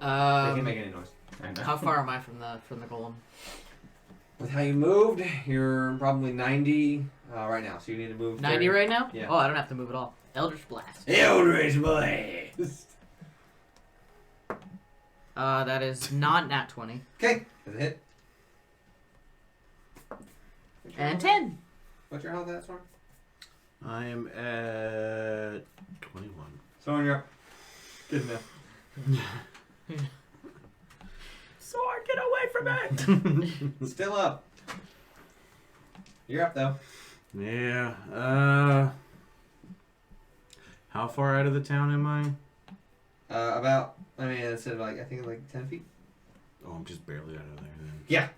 They can't make any noise. How far am I from the golem? With how you moved, you're probably 90 right now, so you need to move 90 right now? Yeah. Oh, I don't have to move at all. Eldritch Blast. Eldritch Blast! That is not nat 20. Okay, that's a hit. And 10. What's your health at, Storm? I am at 21. Storm, you're up. Good enough. Sword, get away from it! Still up. You're up, though. Yeah. How far out of the town am I? About, instead of I think 10 feet. Oh, I'm just barely out of there then. Yeah.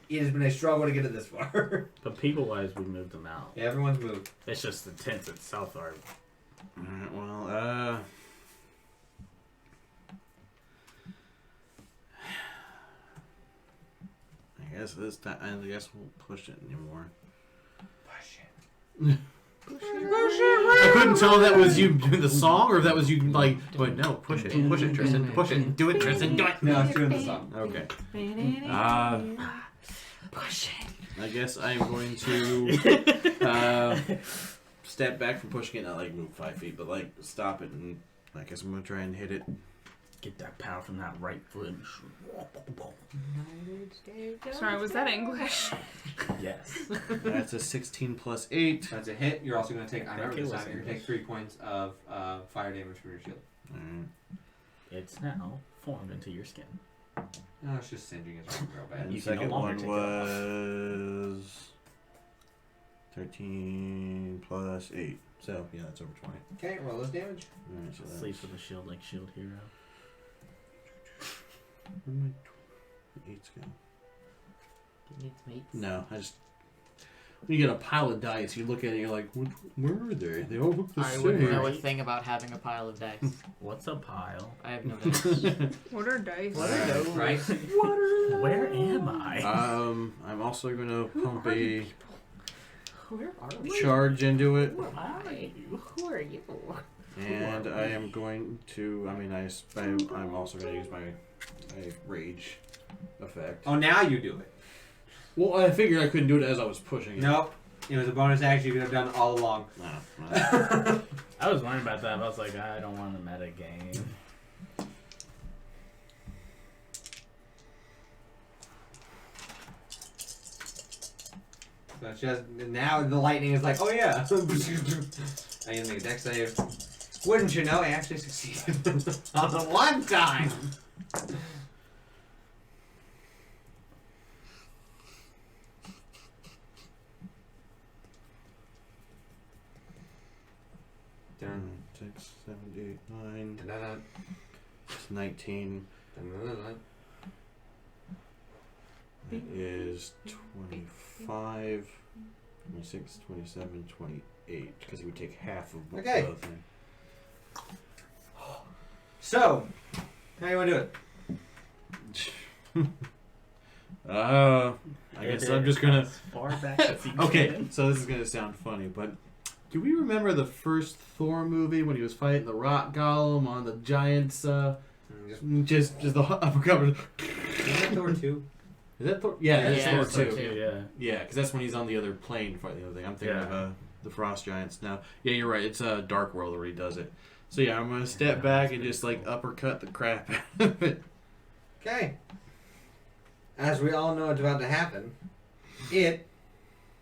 It has been a struggle to get it this far. But people-wise, we moved them out. Yeah, everyone's moved. It's just the tents itself are... Alright, well, I guess this time, I guess we'll push it anymore. Push it. I couldn't tell if that was you doing the song or if that was you like, but no, push it, Tristan, push it, do it, Tristan, do it. No, it's doing the song. Okay. Push it. I guess I'm going to step back from pushing it, not like move 5 feet, but like stop it, and I guess I'm gonna try and hit it. Get that power from that right foot. Sorry, was that English? Yes. That's a 16 plus 8. That's a hit. You're also going to take, I remember it this was time, you're going to take 3 points of fire damage from your shield. Alright. It's now formed into your skin. No, it's just singeing as well, real bad. And the You can no second longer one take it was 13 plus 8. So, yeah, that's over 20. Okay, roll those damage. Alright, so Sleeps with a shield like Shield Hero. where'd my 8s go? No, I just... When you get a pile of dice, you look at it and you're like, where are they? They all look the I same. wouldn't know a thing about having a pile of dice. What's a pile? I have no dice. What are dice? What are those? Right? Where am I? I'm also going to pump a Where are we? charge into it. Who am I? Who are you? And I am going to... I'm also going to use my rage effect. Oh, now you do it. Well, I figured I couldn't do it as I was pushing it. Nope. It was a bonus action you could have done all along. I was wondering about that, but I was like, I don't want to meta game. So it's just, now the lightning is like, oh yeah. I need to make a dex save. Wouldn't you know, I actually succeeded on the one time. Dun, 6, 7, 8, 9. dun, dun, It's 19. dun, dun, dun, dun. That is 25, 26, 27, 28. Because he would take half of both Okay. the other thing. So, how you want to do it? I guess I'm just gonna. As far back as you Okay, can. so this is gonna sound funny, but do we remember the first Thor movie when he was fighting the rock golem on the giant's? Just the uppercut. Is that Thor 2? Is that Thor? Yeah, Yeah, that's it's Thor Thor 2. 2. Yeah. Yeah, because that's when he's on the other plane fighting the other thing. I'm thinking of the Frost Giants now. Yeah, you're right. It's Dark World where he does it. So yeah, I'm gonna step back and just like uppercut the crap out of it. Okay. As we all know it's about to happen, it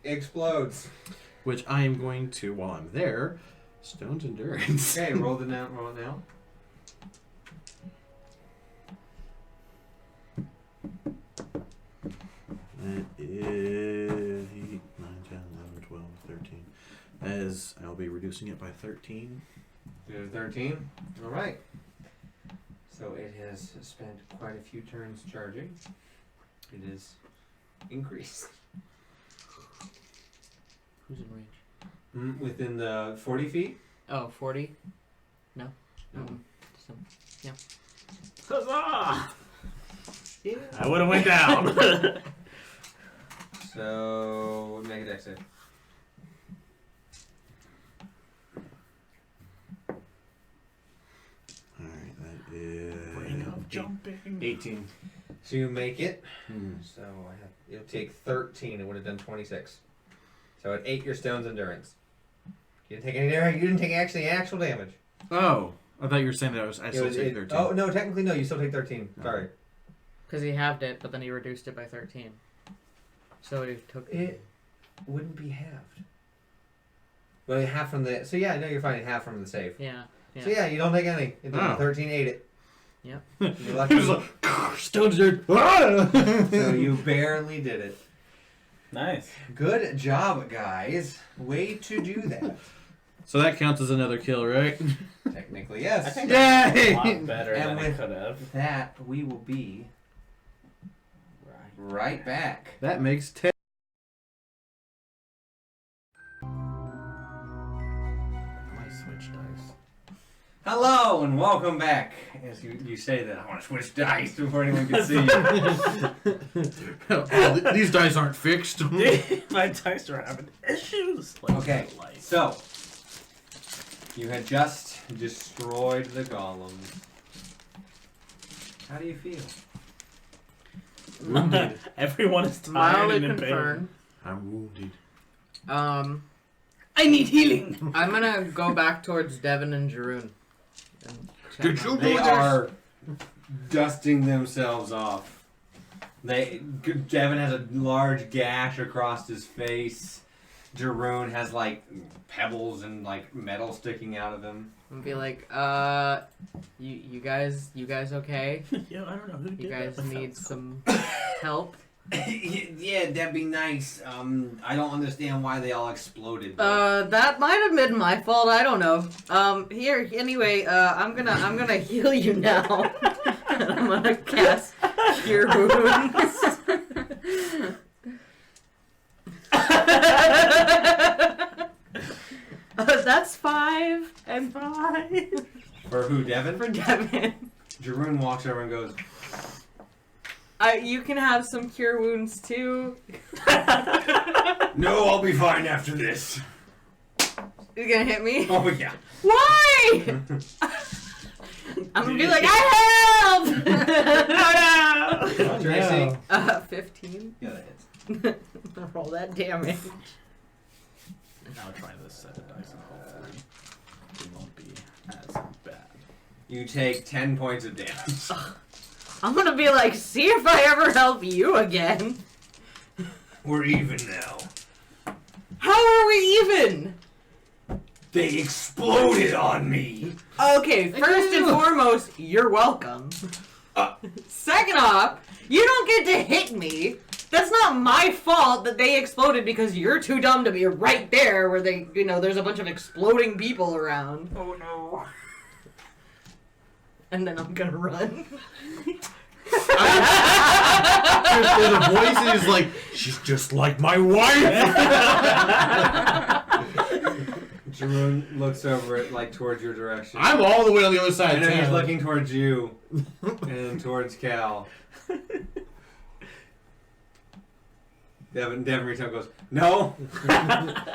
explodes. Which I am going to, while I'm there, Stone's Endurance. Okay, roll it now. That is 8, 9, 10, 11, 12, 13. As I'll be reducing it by 13. 13. Alright. So it has spent quite a few turns charging. It is increased. Who's in range? Within the 40 feet? Oh, 40? No. No. Yeah. Huzzah! Yeah. I would have went down. So, make a dex save. Alright, that is Ring of jumping. 18. So you make it. Hmm. So it'll take 13. It would have done 26. So it ate your stone's endurance. You didn't take any damage. You didn't take actual damage. Oh, I thought you were saying that I still take 13. Oh, no, technically no, you still take 13. No. Sorry. Because he halved it, but then he reduced it by 13. So he took... It wouldn't be halved. Well, half from the... So yeah, no, you're fine. Half from the save. Yeah. So yeah, you don't take any. It's 13 ate it. Yep. You're lucky. He was like, Stone's dead. So you barely did it. Nice. Good job, guys. Way to do that. So that counts as another kill, right? Technically, yes. I think Yay! that's a lot better And than it with could have. that, we will be right back. That makes 10. My Switch dice. Hello and welcome back. As you say that, I want to switch dice before anyone can see you. These dice aren't fixed. My dice are having issues. Like Okay, life. so you had just destroyed the golem. How do you feel? Wounded. Everyone is tired Mildly and in pain. confirmed. I'm wounded. I need healing. I'm gonna go back towards Devin and Jeroen. Did you They do are dusting themselves off. Devin has a large gash across his face. Jeroen has like pebbles and like metal sticking out of him. And be like, you guys okay? Yeah, I don't know who You did guys that. need some help? Yeah, that'd be nice. I don't understand why they all exploded. That might have been my fault. I don't know. Here, anyway. I'm gonna heal you now. And I'm gonna cast Cure Wounds. That's 5 and 5 For who, Devin? for Devin. Jeroen walks over and goes, You can have some Cure Wounds too. "No, I'll be fine after this." You're gonna hit me? Oh yeah. Why? I'm gonna be like, I help! Oh, Tracy. 15. Yeah, that hits. Roll that damage. I'll try this set of dice and hopefully it won't be as bad. You take 10 points of damage. I'm gonna be like, see if I ever help you again. We're even now. How are we even? They exploded on me. Okay, first and foremost, you're welcome. Second off, you don't get to hit me. That's not my fault that they exploded because you're too dumb to be right there where they, there's a bunch of exploding people around. Oh no. And then I'm gonna run. The voice is like, she's just like my wife. Jeroen looks over it, like, towards your direction. I'm all the way on the other side And of then he's town. looking towards you. And towards Cal. Devin Retail goes, "No.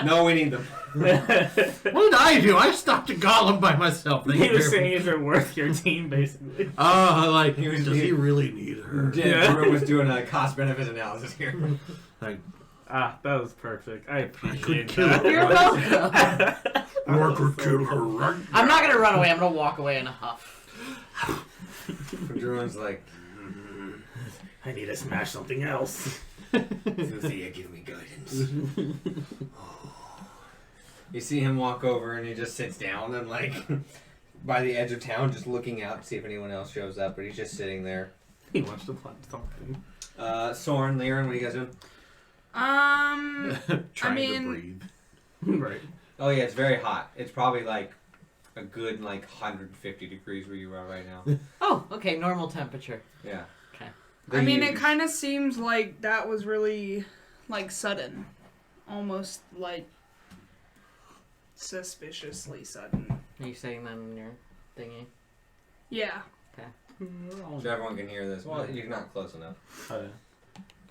No, we need them." What did I do? I stopped a golem by myself. He was saying if they're worth your team, basically. Like, He was- does he really need her? Jeroen was doing a cost-benefit analysis here. Like, That was perfect. I could appreciate kill that. her. You're welcome. or I could kill her right I'm not gonna run away. I'm gonna walk away in a huff. Jeroen's like, I need to smash something else. "Thea, give me guidance." You see him walk over and he just sits down and like by the edge of town just looking out to see if anyone else shows up, but he's just sitting there. He wants to plant something. Soren, Liren, what are you guys doing? Trying mean- to breathe. Right. Oh yeah, it's very hot. It's probably like a good like 150 degrees where you are right now. Oh, okay, normal temperature. Yeah. Okay. I mean, it kind of seems like that was really, like, sudden. Almost, like, suspiciously sudden. Are you saying that in your thingy? Yeah. So everyone can hear this. Well, you're not close enough.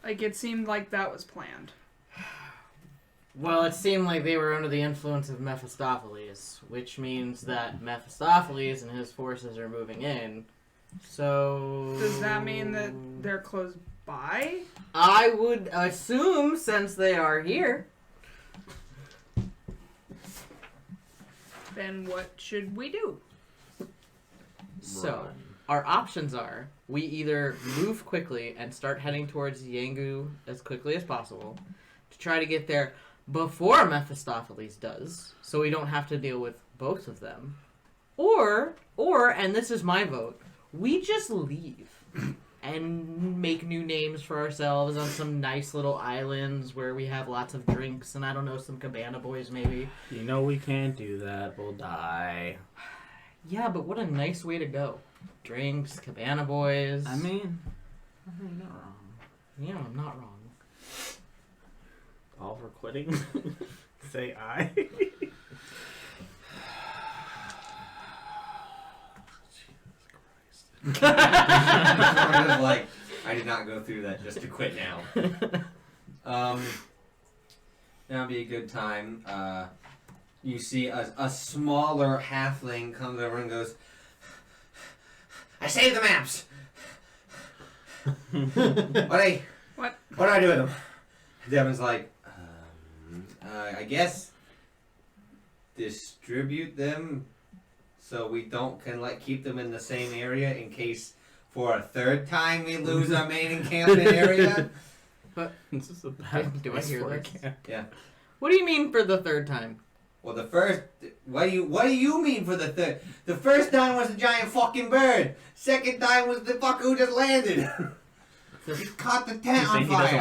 Like, it seemed like that was planned. Well, it seemed like they were under the influence of Mephistopheles, which means that Mephistopheles and his forces are moving in. So... Does that mean that they're close by? I would assume, since they are here. Then what should we do? So, our options are, we either move quickly and start heading towards Yangu as quickly as possible to try to get there before Mephistopheles does, so we don't have to deal with both of them. Or, and this is my vote, we just leave and make new names for ourselves on some nice little islands where we have lots of drinks and, I don't know, some cabana boys maybe. You know we can't do that. We'll die. Yeah, but what a nice way to go. Drinks, cabana boys. I mean, you're not wrong. Yeah, I'm not wrong. All for quitting? Say aye. Like, I did not go through that just to quit now. That'll be a good time. You see a smaller halfling comes over and goes, I saved the maps! What do I do with them? Devin's like, I guess distribute them so we can keep them in the same area in case for a third time we lose our main encampment area. But this is a bad do I hear this? Yeah. What do you mean for the third time? Well, the first. What do you mean for the third? The first time was the giant fucking bird. Second time was the fucker who just landed. He caught the tent on fire.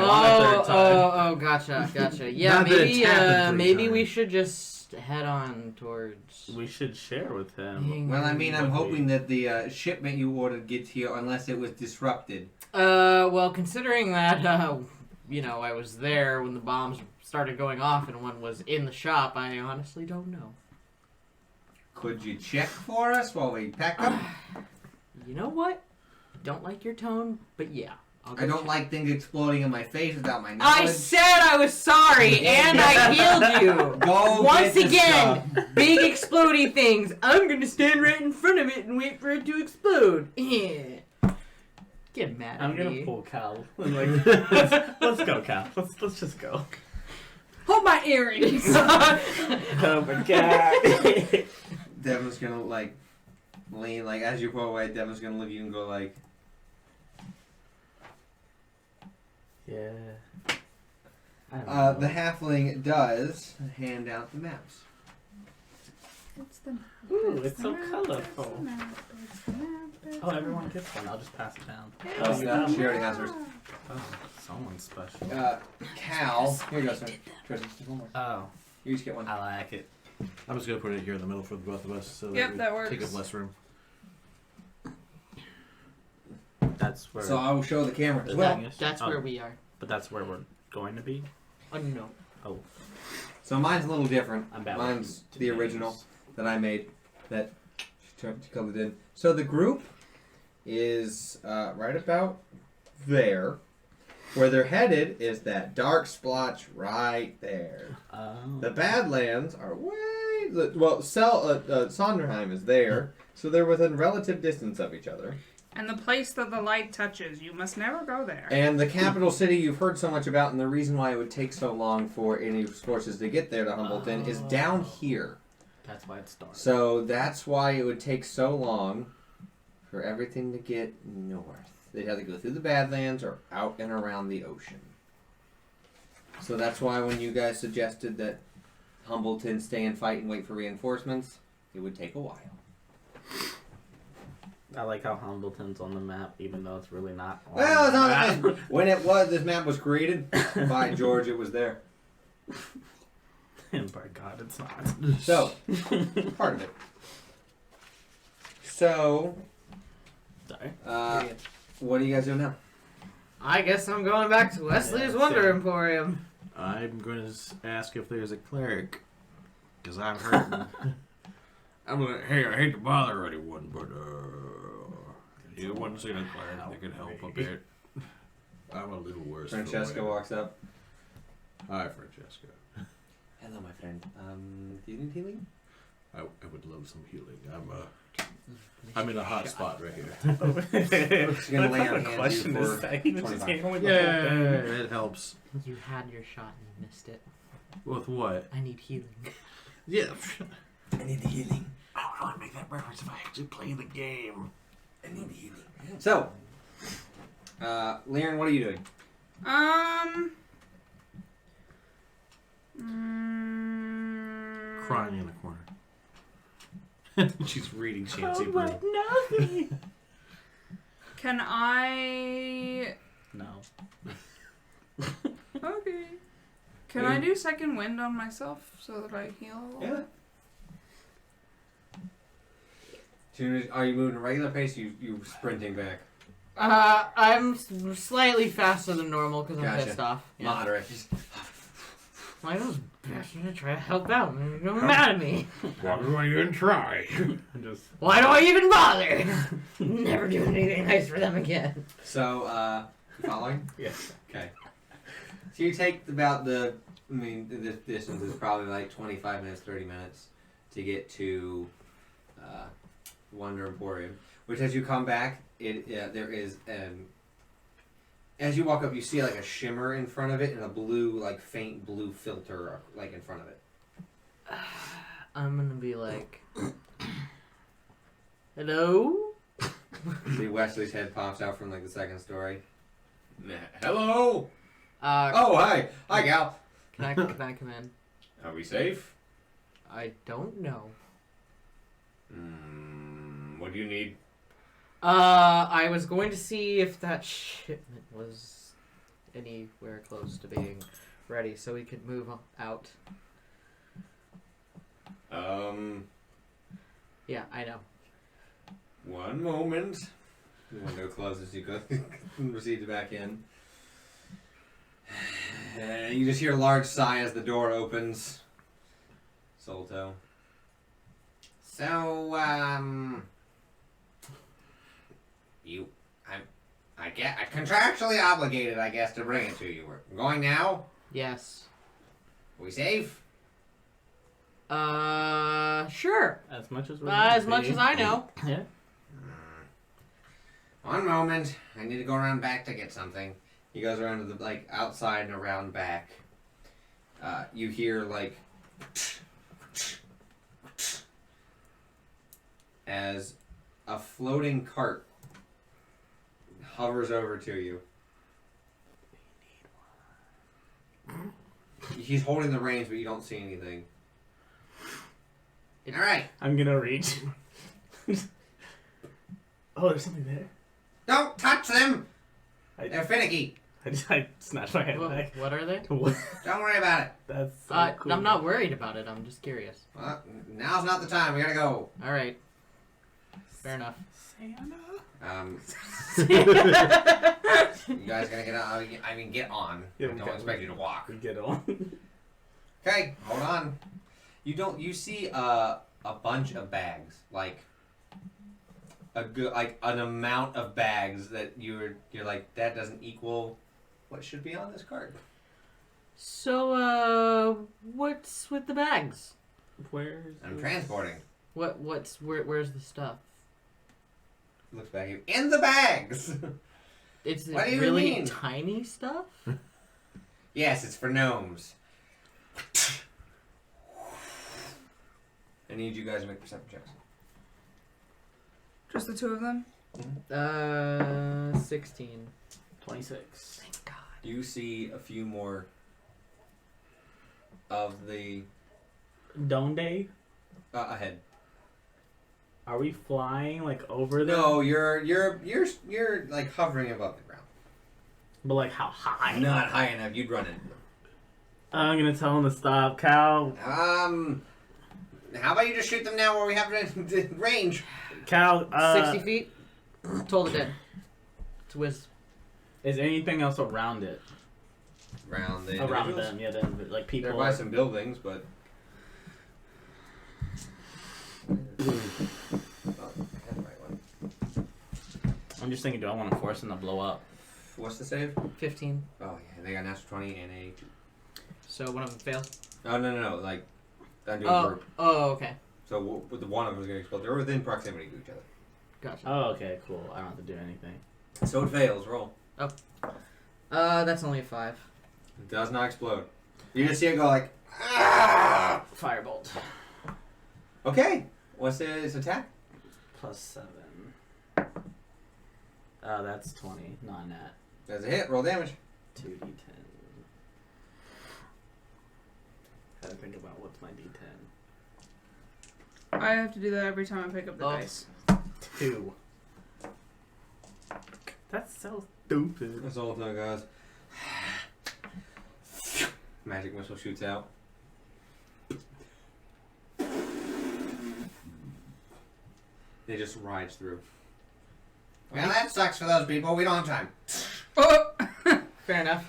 Gotcha. Yeah, maybe we should just head on towards. We should share with him. Well, I mean, I'm hoping that the shipment you ordered gets here unless it was disrupted. Well, considering that, I was there when the bombs started going off and one was in the shop, I honestly don't know. Could you check for us while we pack up? You know what? Don't like your tone, but yeah. I don't like things exploding in my face without my knowledge. I said I was sorry, and I healed you. Go Once get again, big explodey things. I'm gonna stand right in front of it and wait for it to explode. Get mad at I'm me. gonna pull Cal. Let's go, Cal. Let's just go. Hold my earrings. Oh my god. Devin's gonna lean as you pull away. Devin's gonna look at you and go like. Yeah. The halfling does hand out the maps. It's the map. Ooh, it's so map, colorful. It's the map. It's the map. Oh, everyone gets one. I'll just pass it down. Oh, no, she already has hers. Oh, someone's special. Cal. Here you go, sir. Tristan, just one more. Oh, You each get one. I like it. I'm just gonna put it here in the middle for the both of us, so Yep, that works. take up less room. That's where. So I will show the camera as the well. thing is- That's oh, where we are. But that's where we're going to be. Oh no. Oh, So mine's a little different. I'm bad. Mine's with the names. original that I made that she colored in. So the group is right about there. Where they're headed is that dark splotch right there. Oh. The Badlands are Sonderheim is there, so they're within relative distance of each other. And the place that the light touches, you must never go there. And the capital city you've heard so much about, and the reason why it would take so long for any forces to get there to Humbleton is down here. That's why it's dark. So that's why it would take so long for everything to get north. They'd have to go through the Badlands or out and around the ocean. So that's why when you guys suggested that Humbleton stay and fight and wait for reinforcements, it would take a while. I like how Humbleton's on the map, even though it's really not. On Well, it's the not map. when this map was created, by George, it was there. And by God, it's not. So, part of it. So, Sorry. what do you guys do now? I guess I'm going back to Wesley's Yeah, Wonder same. Emporium. I'm going to ask if there's a cleric, because I've heard. Hey, I hate to bother anyone, but you wouldn't see a cleric that could help a bit. I'm a little worse. for Francesca wear. walks up. Hi, Francesca. Hello, my friend. Do you need healing? I would love some healing. I'm in a hot spot right here. She's gonna lay on hands you for He was just 25. handing me the Yeah, whole thing. it helps. You had your shot and missed it. With what? I need healing. Yeah. I need the healing. I would only make that reference if I actually play the game. So, Liren, what are you doing? Crying in the corner. She's reading Chancy Brew. Nothing. Can I... No. Okay. Can I do second wind on myself so that I heal a little bit? Are you moving at a regular pace? You sprinting back? I'm slightly faster than normal because I'm pissed off. Yeah. Moderate. Why those bastards try to help out? They're mad at me. Why do I even try? Why do I even bother? Never do anything nice for them again. So, you following? Yes. Okay. So you take about this distance is probably like 25 minutes, 30 minutes to get to Wonder Emporium. Which, as you come back, there is as you walk up, you see like a shimmer in front of it and a blue, like faint blue filter, like in front of it. I'm gonna be like, hello? See Wesley's head pops out from like the second story. Hello. Oh, hi, gal. Can I come in? Are we safe? I don't know. What do you need? I was going to see if that shipment was anywhere close to being ready so we could move out. Yeah, I know. One moment. The window closes, you go proceed to back in. You just hear a large sigh as the door opens. Solto. So, I'm contractually obligated, I guess, to bring it to you. We're going now? Yes. Are we safe? Sure. As much as I know. Yeah. One moment. I need to go around back to get something. He goes around to the outside and around back. You hear as a floating cart hovers over to you. He's holding the reins, but you don't see anything. All right. I'm gonna reach. Oh, there's something there. Don't touch them. They're finicky. I snatched my hand back. What are they? What? Don't worry about it. That's so cool. I'm not worried about it. I'm just curious. Well, now's not the time. We gotta go. All right. Fair enough. Santa. You guys gonna get on? I mean, get on. Yeah, I don't expect you to walk. We get on. Okay, hold on. You see a bunch of bags, like an amount of bags that you're like, that doesn't equal what should be on this cart. So what's with the bags? I'm transporting. Where's the stuff? Looks back at you. In the bags. It's what do you really mean? Tiny stuff? Yes, it's for gnomes. I need you guys to make perception checks. Just the two of them? 16. 26. Thank God. You see a few more of the Donde? ahead. Are we flying over them? No, you're like hovering above the ground. But how high? Not high enough. You'd run into them. I'm gonna tell them to stop, Cal. How about you just shoot them now where we have range? Cal, 60 feet? Told it dead. It's whiz. Is anything else around it? Around them, yeah, people. There are some buildings, but... I'm just thinking, do I want to force them to blow up? What's the save? 15. Oh, yeah, they got a natural 20 and a 2. So one of them failed? Oh, no, like, I'm doing group. Oh, okay. So with the one of them is going to explode. They're within proximity to each other. Gotcha. Oh, okay, cool. I don't have to do anything. So it fails. Roll. Oh. That's only a 5. It does not explode. You just see it go like, ah! Firebolt. Okay. What's his attack? +7. That's 20, non-nat. That's a hit. Roll damage. 2d10. Gotta think about what's my d10. I have to do that every time I pick up the dice. 2. That's so stupid. That's all it goes. Magic missile shoots out. It just rides through. Well, that sucks for those people. We don't have time. Oh! Fair enough.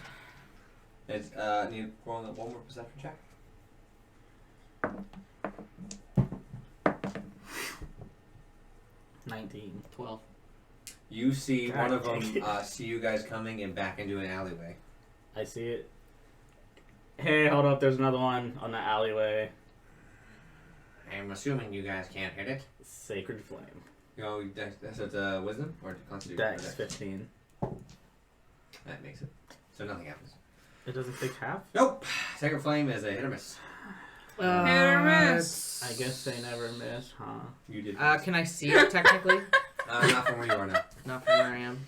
It's need roll one more perception check. 19. 12. You see God one of dang them see you guys coming and back into an alleyway. I see it. Hey, hold up. There's another one on the alleyway. I'm assuming you guys can't hit it. Sacred Flame. That's wisdom or constitution? Dex 15. That makes it. So nothing happens. It doesn't take half? Nope. Sacred Flame is a hit or miss. Hit or miss. I guess they never miss, huh? You did. Can I see it technically? Not from where you are now. Not from where I am.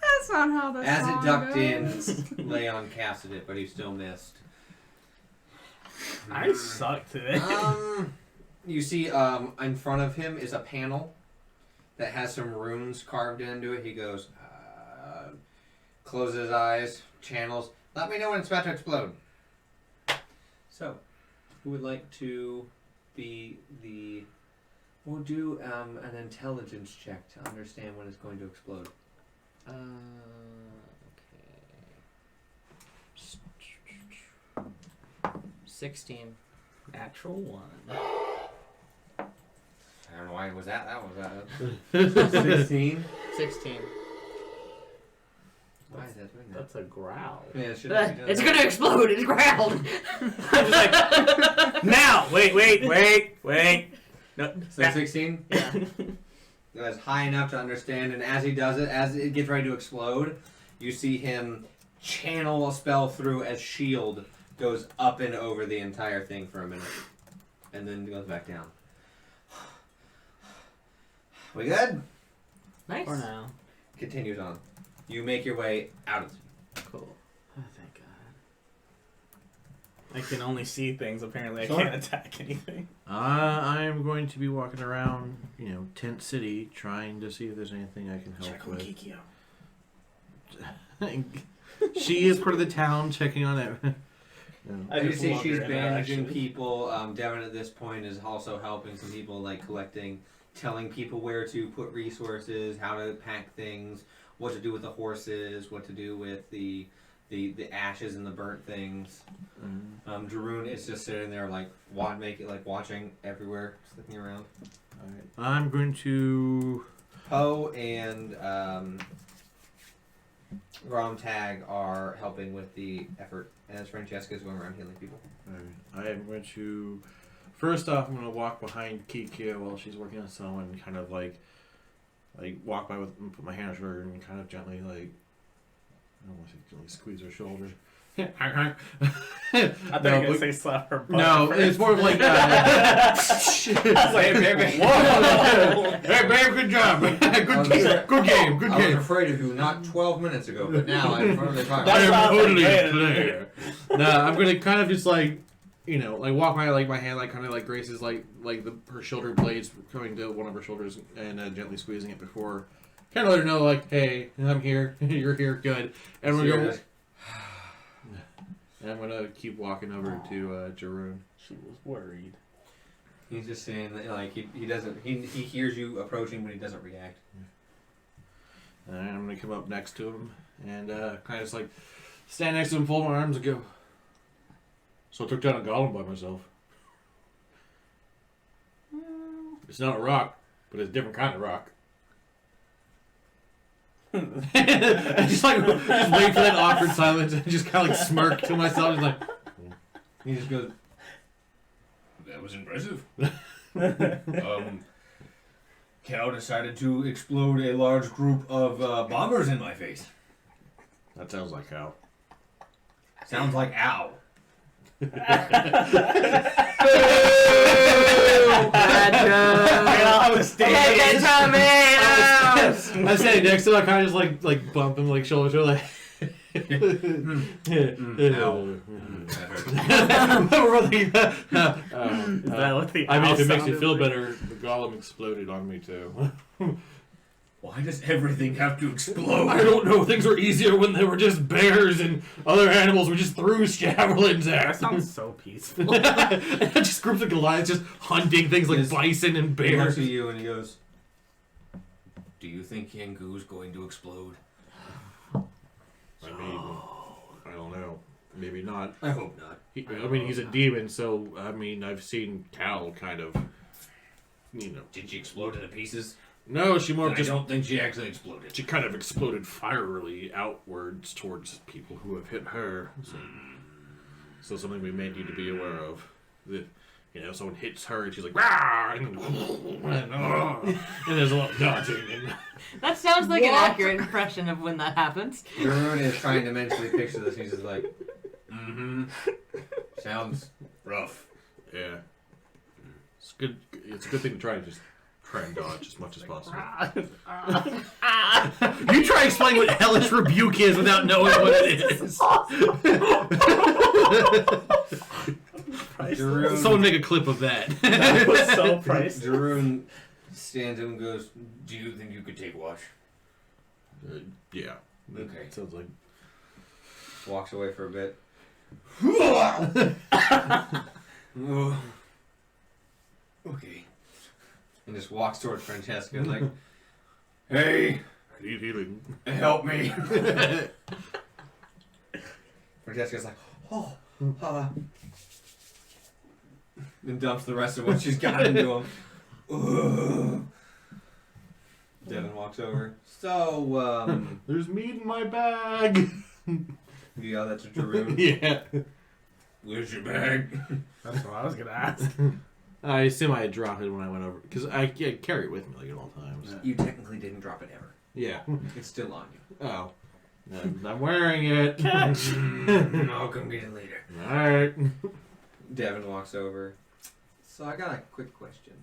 That's not how the As song it ducked goes. in, Leon casted it, but he still missed. I suck today. You see, in front of him is a panel that has some runes carved into it. He goes, closes his eyes, channels. Let me know when it's about to explode. So, who would like to be the... We'll do an intelligence check to understand when it's going to explode. Okay. 16. Natural 1. I don't know why it was that. That was 16. 16. Why is that doing that? That's a growl. Yeah, it should It's gonna explode! It's ground! I'm just like, now! Wait. No. So 16? Yeah. That's high enough to understand, and as he does it, as it gets ready to explode, you see him channel a spell through as shield goes up and over the entire thing for a minute, and then goes back down. We good? Nice. For now. Continues on. You make your way out of it. Cool. Oh, thank God. I can only see things, apparently. Sure. I can't attack anything. I am going to be walking around, Tent City, trying to see if there's anything I can help Check on with. Kikyo. She is part of the town, checking on it. I just see love she's your bandaging interaction. people. Devin at this point is also helping some people, like collecting, telling people where to put resources, how to pack things, what to do with the horses, what to do with the ashes and the burnt things. Daroon is just sitting there watching everywhere, just looking around. All right. I'm going to... Poe and Gromtag are helping with the effort, as Francesca is going around healing people. All right. I am going to... First off, I'm going to walk behind Kikyo while she's working on someone and kind of like walk by with, put my hand on her and kind of gently I don't want to say gently squeeze her shoulder. I thought you were going to say slap her butt. No, it's more of like I was like, hey, baby. Whoa! Hey, babe, good job. Good game. I was afraid of you not 12 minutes ago, but now I'm in front of the car. I am That's totally what I was clear. No, I'm going to kind of just walk by my hand kind of graces her shoulder blades coming to one of her shoulders and gently squeezing it before kind of let her know hey, I'm here, you're here, good. And we're going. And I'm gonna keep walking over to Jaroon. She was worried. He's just saying that he doesn't he hears you approaching but he doesn't react. And I'm gonna come up next to him and kind of just stand next to him, fold my arms and go. So I took down a golem by myself. It's not a rock, but it's a different kind of rock. I just wait for that awkward silence and just kind of smirk to myself, just He just goes, "That was impressive." Cal decided to explode a large group of bombers in my face. That sounds like Cal. Sounds like ow. Bad joke. I'm standing next to him. I kind of just like bump him like shoulder to like. Is that what the I mean, if it makes you sounded feel like? better, the golem exploded on me too. Why does everything have to explode? I don't know. Things were easier when they were just bears and other animals. We just threw javelins That at. sounds so peaceful. Just groups of Goliaths just hunting things like bison and He looks bears. at you and he goes, "Do you think Yangu's going to explode?" I mean, I don't know. Maybe not. I hope not. I mean, he's a demon, so I mean, I've seen Cal kind of, Did she explode into pieces? No, she more I just. don't think she actually exploded. She kind of exploded fierily outwards towards people who have hit her. So something we may need to be aware of. That, someone hits her and she's like, "Rah!" and there's a lot of dodging. And That sounds like an accurate impression of when that happens. Jeroen is trying to mentally picture this and he's just like, sounds rough. yeah, it's good. It's a good thing to try and dodge as much as possible. You try to explain what hellish rebuke is without knowing what it is. Jeroen, Someone make a clip of that. That was so priceless. Jeroen stands up and goes, "Do you think you could take watch?" Yeah. Okay. Sounds like. Walks away for a bit. Okay. And just walks towards Francesca and like, "Hey, I need healing. help me." Francesca's like, "Oh, and dumps the rest of what she's got into him. Ugh. Devin walks over. So, There's meat in my bag. you yell that to Jeroen. Yeah. Where's your bag? That's what I was gonna ask. I assume I had dropped it when I went over because I carry it with me like at all times. You technically didn't drop it ever. Yeah. It's still on you. Oh. I'm wearing it. I'll come get it later. Alright. Devin walks over. So I got a quick question.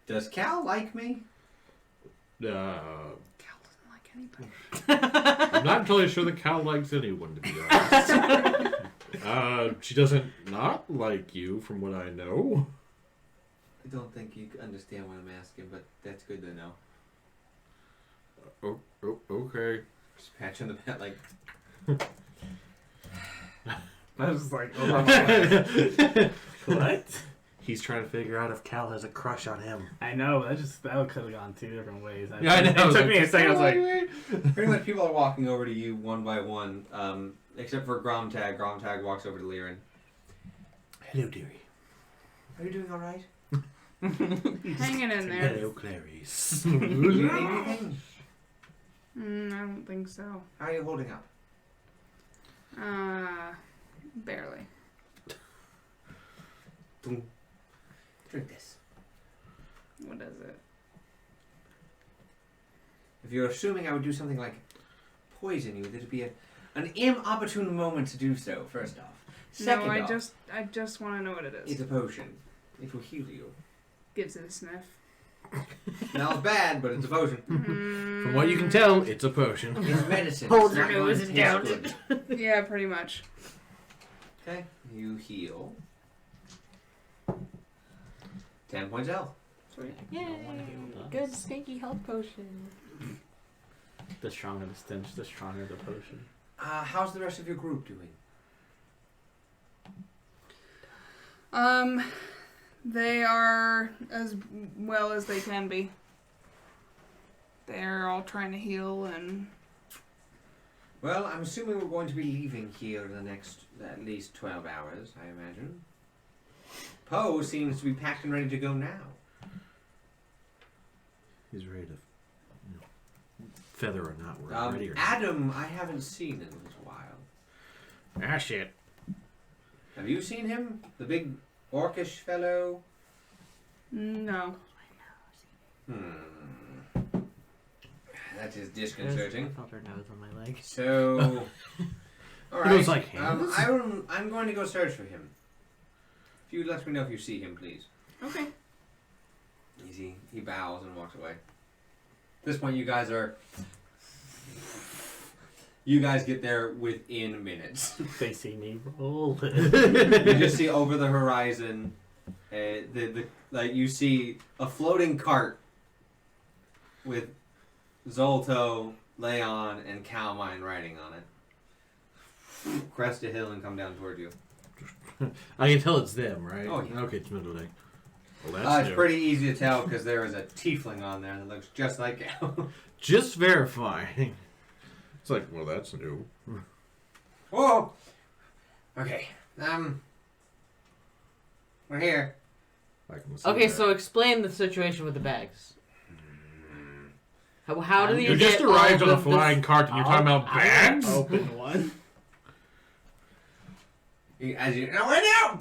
Does Cal like me? Cal doesn't like anybody. I'm not entirely sure that Cal likes anyone, to be honest. She doesn't not like you, from what I know. I don't think you understand what I'm asking, but that's good to know. Okay. Just patch on the back, like, I was just like, what? He's trying to figure out if Cal has a crush on him. I know. That could have gone 2 different ways. Yeah, I know. It took me a second. I was like, pretty much people are walking over to you one by one, except for Gromtag. Gromtag walks over to Liren. Hello, dearie. Are you doing all right? Hanging in there. Hello, Clarice. Do you need anything? I don't think so. How are you holding up? Barely. Drink this. What is it? If you're assuming I would do something like poison you, that'd be an inopportune moment to do so, first off. Second no, off, I just want to know what it is. it's a potion. It will heal you. Gives it a sniff. Smells bad, but it's a potion. From what you can tell, it's a potion. It's medicine. Hold It's your not going nose to and taste down. good. Yeah, pretty much. Okay, you heal. 10 points health. Sweet. Yay! Good stinky health potion. the stronger the stench, the stronger the potion. How's the rest of your group doing? They are as well as they can be. They're all trying to heal and... Well, I'm assuming we're going to be leaving here in the next at least 12 hours, I imagine. Poe seems to be packed and ready to go now. He's ready to, feather or not, we're ready or not. Adam, I haven't seen in a while. Ah, shit. Have you seen him? The big orcish fellow? No. That is disconcerting. I felt her nose on my leg. So, all He right. looks like him. I'm going to go search for him. If you let me know if you see him, please. Okay. He bows and walks away. At this point, you guys get there within minutes. They see me roll. You just see over the horizon, you see a floating cart with Zolto, Leon, and Calmine riding on it. Crest a hill and come down toward you. I can tell it's them, right? Oh, yeah. Okay, it's middle day. Well, that's It's pretty easy to tell because there is a tiefling on there that looks just like you. Just verifying. It's like, well, that's new. Whoa! Okay, we're here. I can see Okay, that. so explain the situation with the bags. How do You just arrived on a flying cart and you're talking about bags? Open one. As you know, we're now.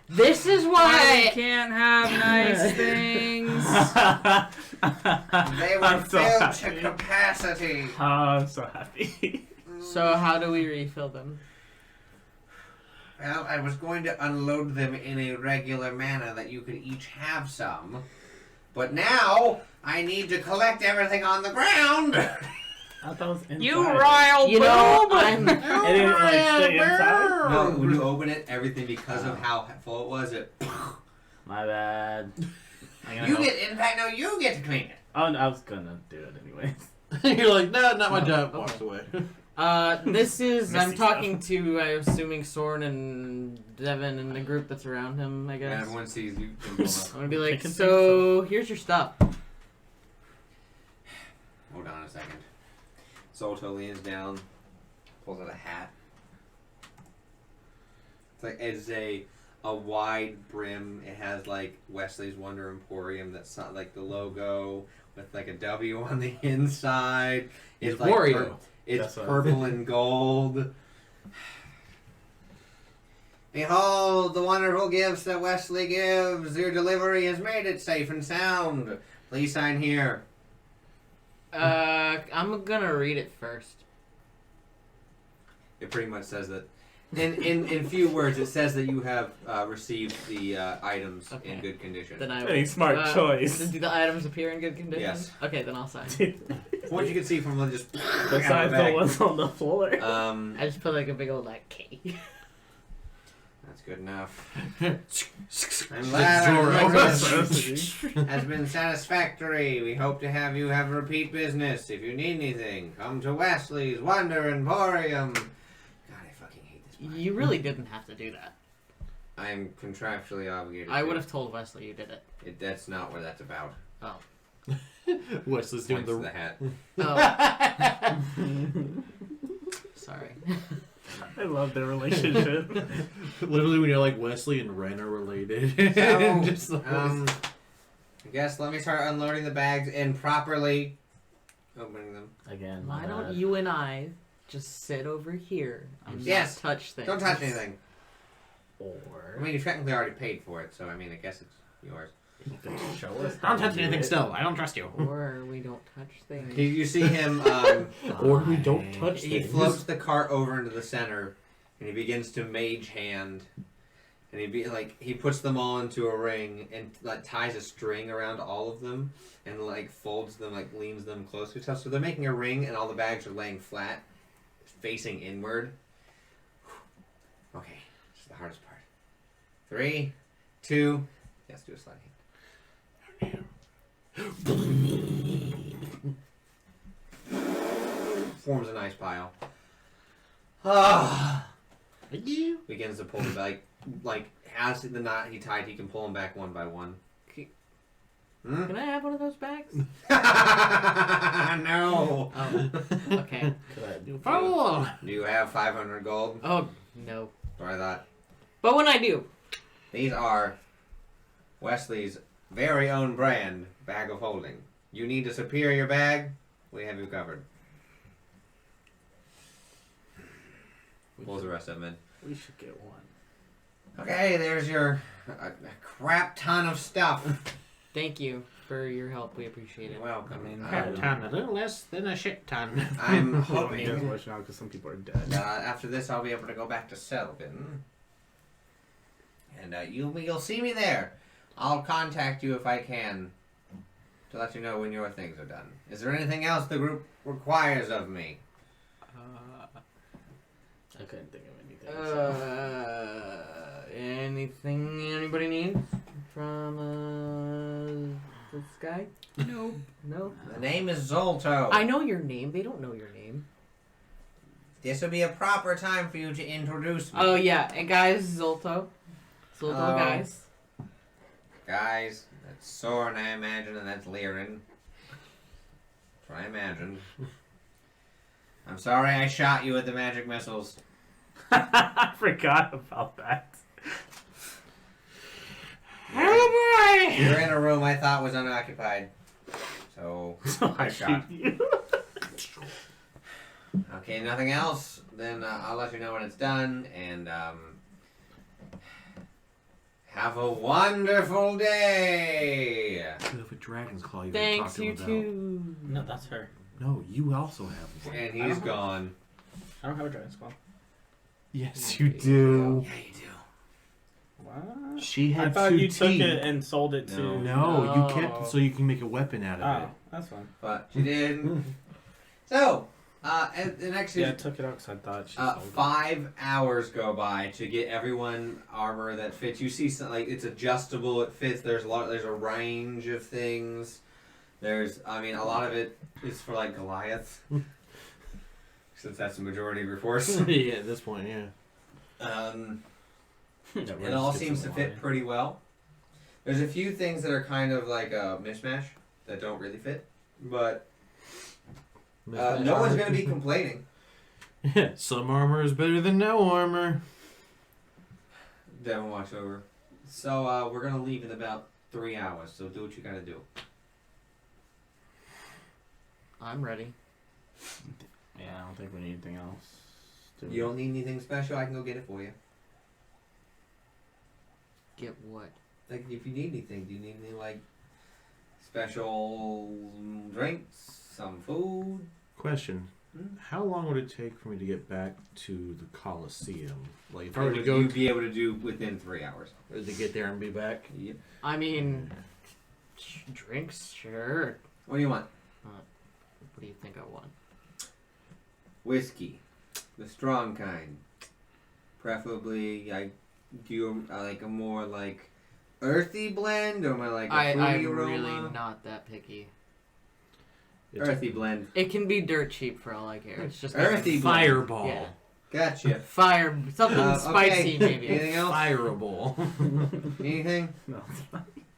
This is I why. can't have nice things. They were I'm so filled happy. to capacity. Oh, I'm so happy. So how do we refill them? Well, I was going to unload them in a regular manner that you could each have some. But now, I need to collect everything on the ground. I thought it was inside. You royal You know, boob! I'm. It didn't like stay inside. No, when you open it, everything, because of how full it was, My bad. you get to clean it. Oh, no, I was gonna do it anyways. You're like, no, not my job. okay. Walks away. This is. I'm Misty talking to. I'm assuming Soren and Devin and the group that's around him. I And guess. everyone sees you. I'm gonna be like, Chicken so here's your stuff. Hold on a second. Zolto leans down, pulls out a hat. It's a wide brim. It has like Wesley's Wonder Emporium. That's not like the logo with like a W on the inside. It's like Wario. It's That's what- purple and gold. Behold the wonderful gifts that Wesley gives. Your delivery has made it safe and sound. Please sign here. I'm gonna read it first. It pretty much says that. In few words, it says that you have received the items in Okay. good condition. Then I. Any smart choice. Do the items appear in good condition? Yes. Okay, then I'll sign. From what you can see from just Besides the ones on the floor. I just put like a big old like K. That's good enough. I'm I'm glad our Zorro. business has been satisfactory. We hope to have you have repeat business. If you need anything, come to Wesley's Wonder Emporium. God, I fucking hate this part. You really didn't have to do that. I am contractually obligated. I to. would have told Wesley you did it. That's not what that's about. Oh. Wesley's doing Points to the. the hat. Oh. Sorry. I love their relationship. Literally, when you're like Wesley and Ren are related. So, Just the I guess let me start unloading the bags and properly opening them. Again, Why my don't bad. you and I just sit over here and Yes. not touch things? Don't touch anything. Or I mean, you technically already paid for it, so I mean, I guess it's yours. you could show us. Don't touch anything still. I don't trust you. Or we don't touch things. You see him. Or we don't touch He things. floats the cart over into the center, and he begins to mage hand, and he puts them all into a ring and like ties a string around all of them, and like folds them, like leans them close to each other. So they're making a ring, and all the bags are laying flat, facing inward. Okay, this is the hardest part. 3, 2. Let's do a slide hand. Forms a nice pile. Begins to pull them back. Like as the knot he tied, he can pull them back one by one. Hmm? Can I have one of those bags? No. Oh. Okay. Oh! Do you have 500 gold? Oh no. Or I thought But when I do, these are Wesley's very own brand bag of holding. You need a superior bag, we have you covered. Pulls the rest of them in. We should get one. Okay, there's your a crap ton of stuff. thank you for your help. We appreciate it. You're welcome. Crap ton, a little less than a shit ton. I'm Just hoping watch now because some people are dead. after this I'll be able to go back to Selvin And you'll see me there. I'll contact you if I can to let you know when your things are done. Is there anything else the group requires of me? I couldn't think of anything. Anything anybody needs from this guy? Nope. No. The name is Zolto. I know your name. They don't know your name. This will be a proper time for you to introduce me. Oh yeah, and guys, Zolto. Zolto, guys. Guys, that's Soren, I imagine, and that's Liren. That's what I imagined. I'm sorry I shot you with the magic missiles. I forgot about that. Oh boy! You're in a room I thought was unoccupied. So I shot you. Okay, nothing else? Then I'll let you know when it's done, and have a wonderful day! If a dragon's claw you Thanks, you too. No, that's her. No, you also have one. And he's gone. I don't have a dragon's claw. Yes, you do. Yeah, you do. What? She had I thought two you took teeth. it and sold it to. No, you kept it so you can make a weapon out of Oh, it. that's fine. But she did. So, the next Yeah, I took it out because I thought she sold 5 hours go by to get everyone armor that fits. You see, some, like it's adjustable. It fits. There's a range of things. A lot of it is for like Goliath, since that's the majority of your force. Yeah, at this point, yeah. It all seems to fit pretty well. There's a few things that are kind of like a mishmash that don't really fit, but no one's going to be complaining. Yeah, some armor is better than no armor. Devin watch over. So we're going to leave in about 3 hours, so do what you got to do. I'm ready. Yeah, I don't think we need anything else. You don't need anything special, I can go get it for you. Get what? Like, if you need anything, do you need any, like, special drinks, some food? Question. Hmm? How long would it take for me to get back to the Coliseum? Like, if I were to Would go you be able to do within 3 hours? to get there and be back? Yep. I mean, drinks, sure. What do you want? What do you think I want? Whiskey. The strong kind. Preferably, do you like a more, like, earthy blend, or am I like a fruity I'm aroma? really not that picky. Earthy blend. It can be dirt cheap for all I care. It's just Earthy blend. Fireball. Yeah. Gotcha. Fire, something spicy okay. maybe. Anything else? Fireball. Anything? No.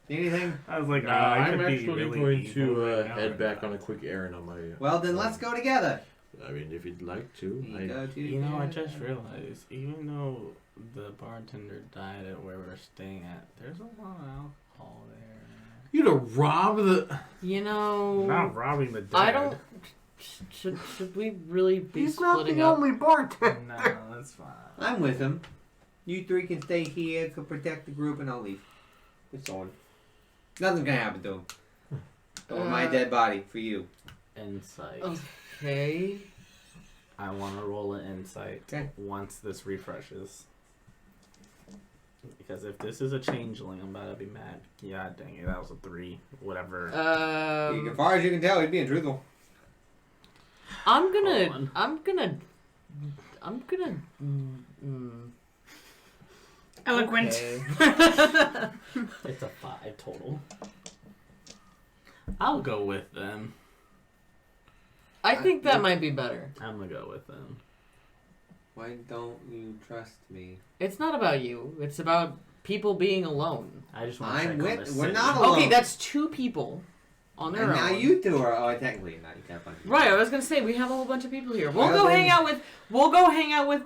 Anything? I was like, I'm could be actually really going evil to right now head or back not. on a quick errand on my... Well, then let's go together. I mean, if you'd like to. You go You know, I together. just realized, even though the bartender died at where we're staying at, there's a lot of alcohol there. You'd have robbed the... You know, Not robbing the dead. I don't. Should we really be He's not splitting the up? only bartender. No, that's fine. I'm with him. You three can stay here to protect the group, and I'll leave. It's on. Nothing's gonna happen to him. Or my dead body for you. Insight. Okay. I want to roll an insight Okay. once this refreshes. Because if this is a changeling, I'm about to be mad. Yeah, dang it, that was a 3. Whatever. As far as you can tell, he's being truthful. I'm Hold gonna. on. I'm gonna. Eloquent. Okay. It's a 5 total. I'll go with them. I think that might be better. I'm gonna go with them. Why don't you trust me? It's not about you. It's about people being alone. I just want to I'm check on with. the We're city. not alone. Okay, that's 2 people on their And own. now you two are. Oh, technically not. You can't find. Right, I was gonna say we have a whole bunch of people here. We'll Well, go then- hang out with. We'll go hang out with.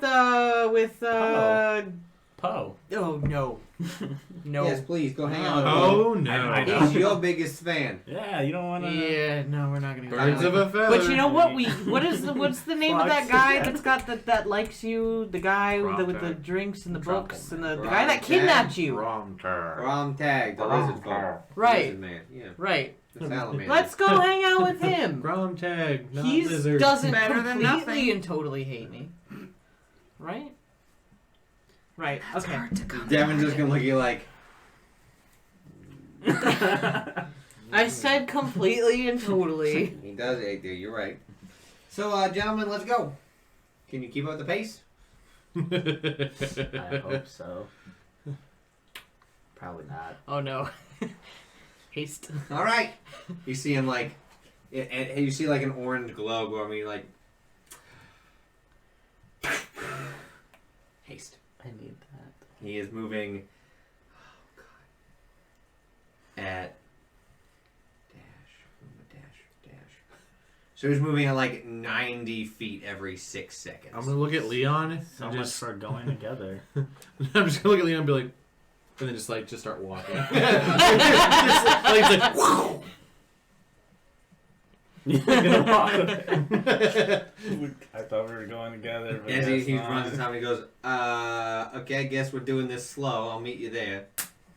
Poe. Oh no, no. Yes, please go hang out. with him. Oh, no. I know. He's your biggest fan. Yeah, you don't want to. Yeah, no, we're not gonna go. Birds hang of out. a feather. But you know what? What's the name of that Fox. guy that's got that likes you? The guy with the Cromtag. drinks and the Trouble books and man. the guy that Cromtag. kidnapped you. Rom Tag, the lizard folk. Right. Lizard man. Yeah. Right. The salamander. Let's go hang out with him. Grom tag, not He lizard. doesn't Better than completely nothing. and totally hate me. Right? Right. Okay. Devin's just gonna look at you like. I said completely and totally. He does. You're right. So, gentlemen, let's go. Can you keep up the pace? I hope so. Probably not. Oh no. Haste. All right. You see him like, and you see like an orange glow going. I mean, like, haste. I need that. He is moving. Oh God. At dash. So he's moving at like 90 feet every 6 seconds. I'm gonna look at Leon. So much for going together. I'm just gonna look at Leon and be like, and then just start walking. He's like, whoa. I thought we were going together. But As he runs the time, he goes, okay, I guess we're doing this slow. I'll meet you there.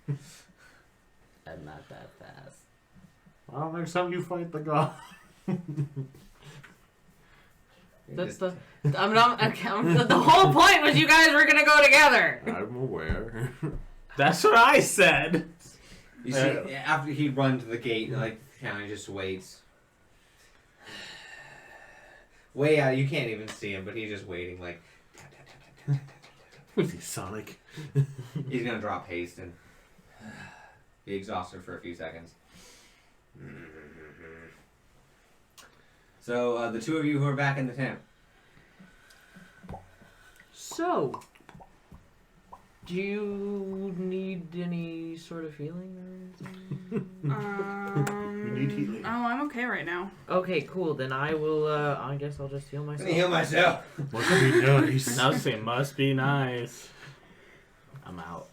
I'm not that fast. Well, next time you fight the god. That's the. The whole point was you guys were gonna go together. I'm aware. That's what I said. You see, after he runs to the gate, like, he just waits. Way out, you can't even see him, but he's just waiting, like. Who's he, Sonic? He's gonna drop haste and be exhausted for a few seconds. So, the two of you who are back in the tent. So, do you need any sort of healing or anything? You need healing. Oh, I'm okay right now. Okay, cool. Then I will. I guess I'll just heal I'm myself. gonna heal myself. Must be nice. I was saying, must be nice. I'm out.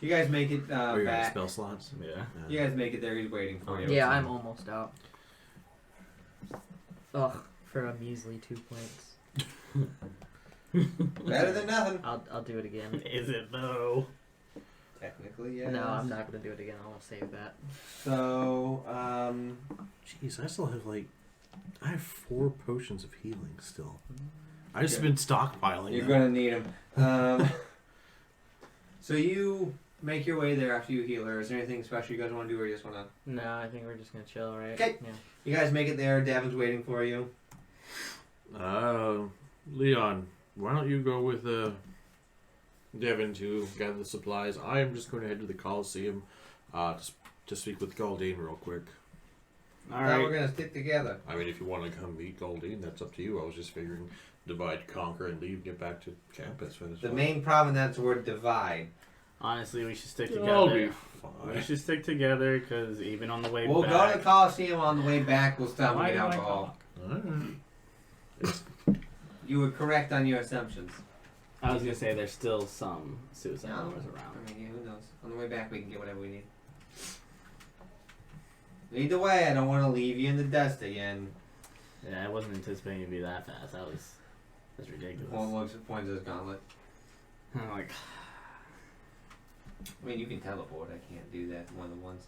You guys make it Are you out of back. spell slots? Yeah. You guys make it there. He's waiting for you. Yeah, I'm almost out. Ugh, for a measly 2 points. Better than nothing. I'll do it again. Is it though? Technically, yeah. No, I'm not gonna do it again. I'll save that. So, Jeez, I still have I have 4 potions of healing still. I just been stockpiling. you're them. gonna need him. So you make your way there after you heal her. Is there anything special you guys want to do, or you just want to? No, I think we're just gonna chill, right? Okay. Yeah. You guys make it there. Davin's waiting for you. Leon, why don't you go with Devin to gather the supplies? I am just going to head to the Coliseum to speak with Galdine real quick. All Now we're right. gonna stick together. I mean, if you want to come meet Galdine, that's up to you. I was just figuring divide, conquer, and leave, get back to campus. The main problem that's the word divide. Honestly, we should stick I'll be together. We fine. should stick together because even on the way We'll back. go to the Coliseum on the way back. We'll stop and Why get do I alcohol. talk? You were correct on your assumptions. I was gonna say there's still some suicide bombers around. I mean, yeah, who knows? On the way back, we can get whatever we need. Either way, I don't want to leave you in the dust again. Yeah, I wasn't anticipating it to be that fast. That's ridiculous. One looks at points of his gauntlet. I'm like, I mean, you can teleport. I can't do that more than once.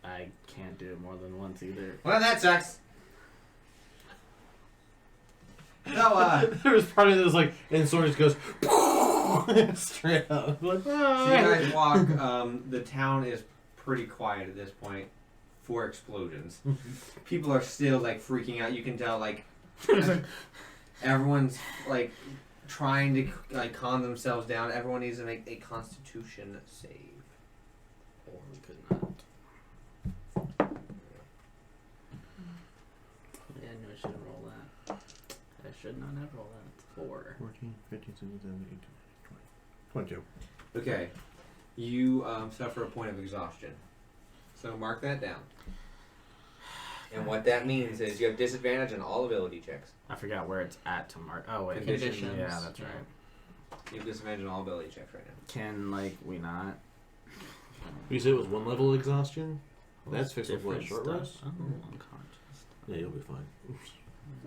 I can't do it more than once either. Well, that sucks. So, There was part of this and Sora just goes straight up. so you guys walk. The town is pretty quiet at this point. 4 explosions. People are still freaking out. You can tell everyone's trying to calm themselves down. Everyone needs to make a Constitution save. Or we could not. Yeah, I knew I shouldn't roll that. I should not have rolled that. 4. 14, 15, 16, 17, 18, 20, 22. Okay. You suffer a point of exhaustion. So mark that down. And what that means is you have disadvantage on all ability checks. I forgot where it's at to mark. Oh, wait. Conditions. Yeah, that's right. You have disadvantage on all ability checks right now. Can, we not? You said it was 1 level exhaustion? That's fixed with Different short stuff. rest? Oh, unconscious. Yeah, you'll be fine.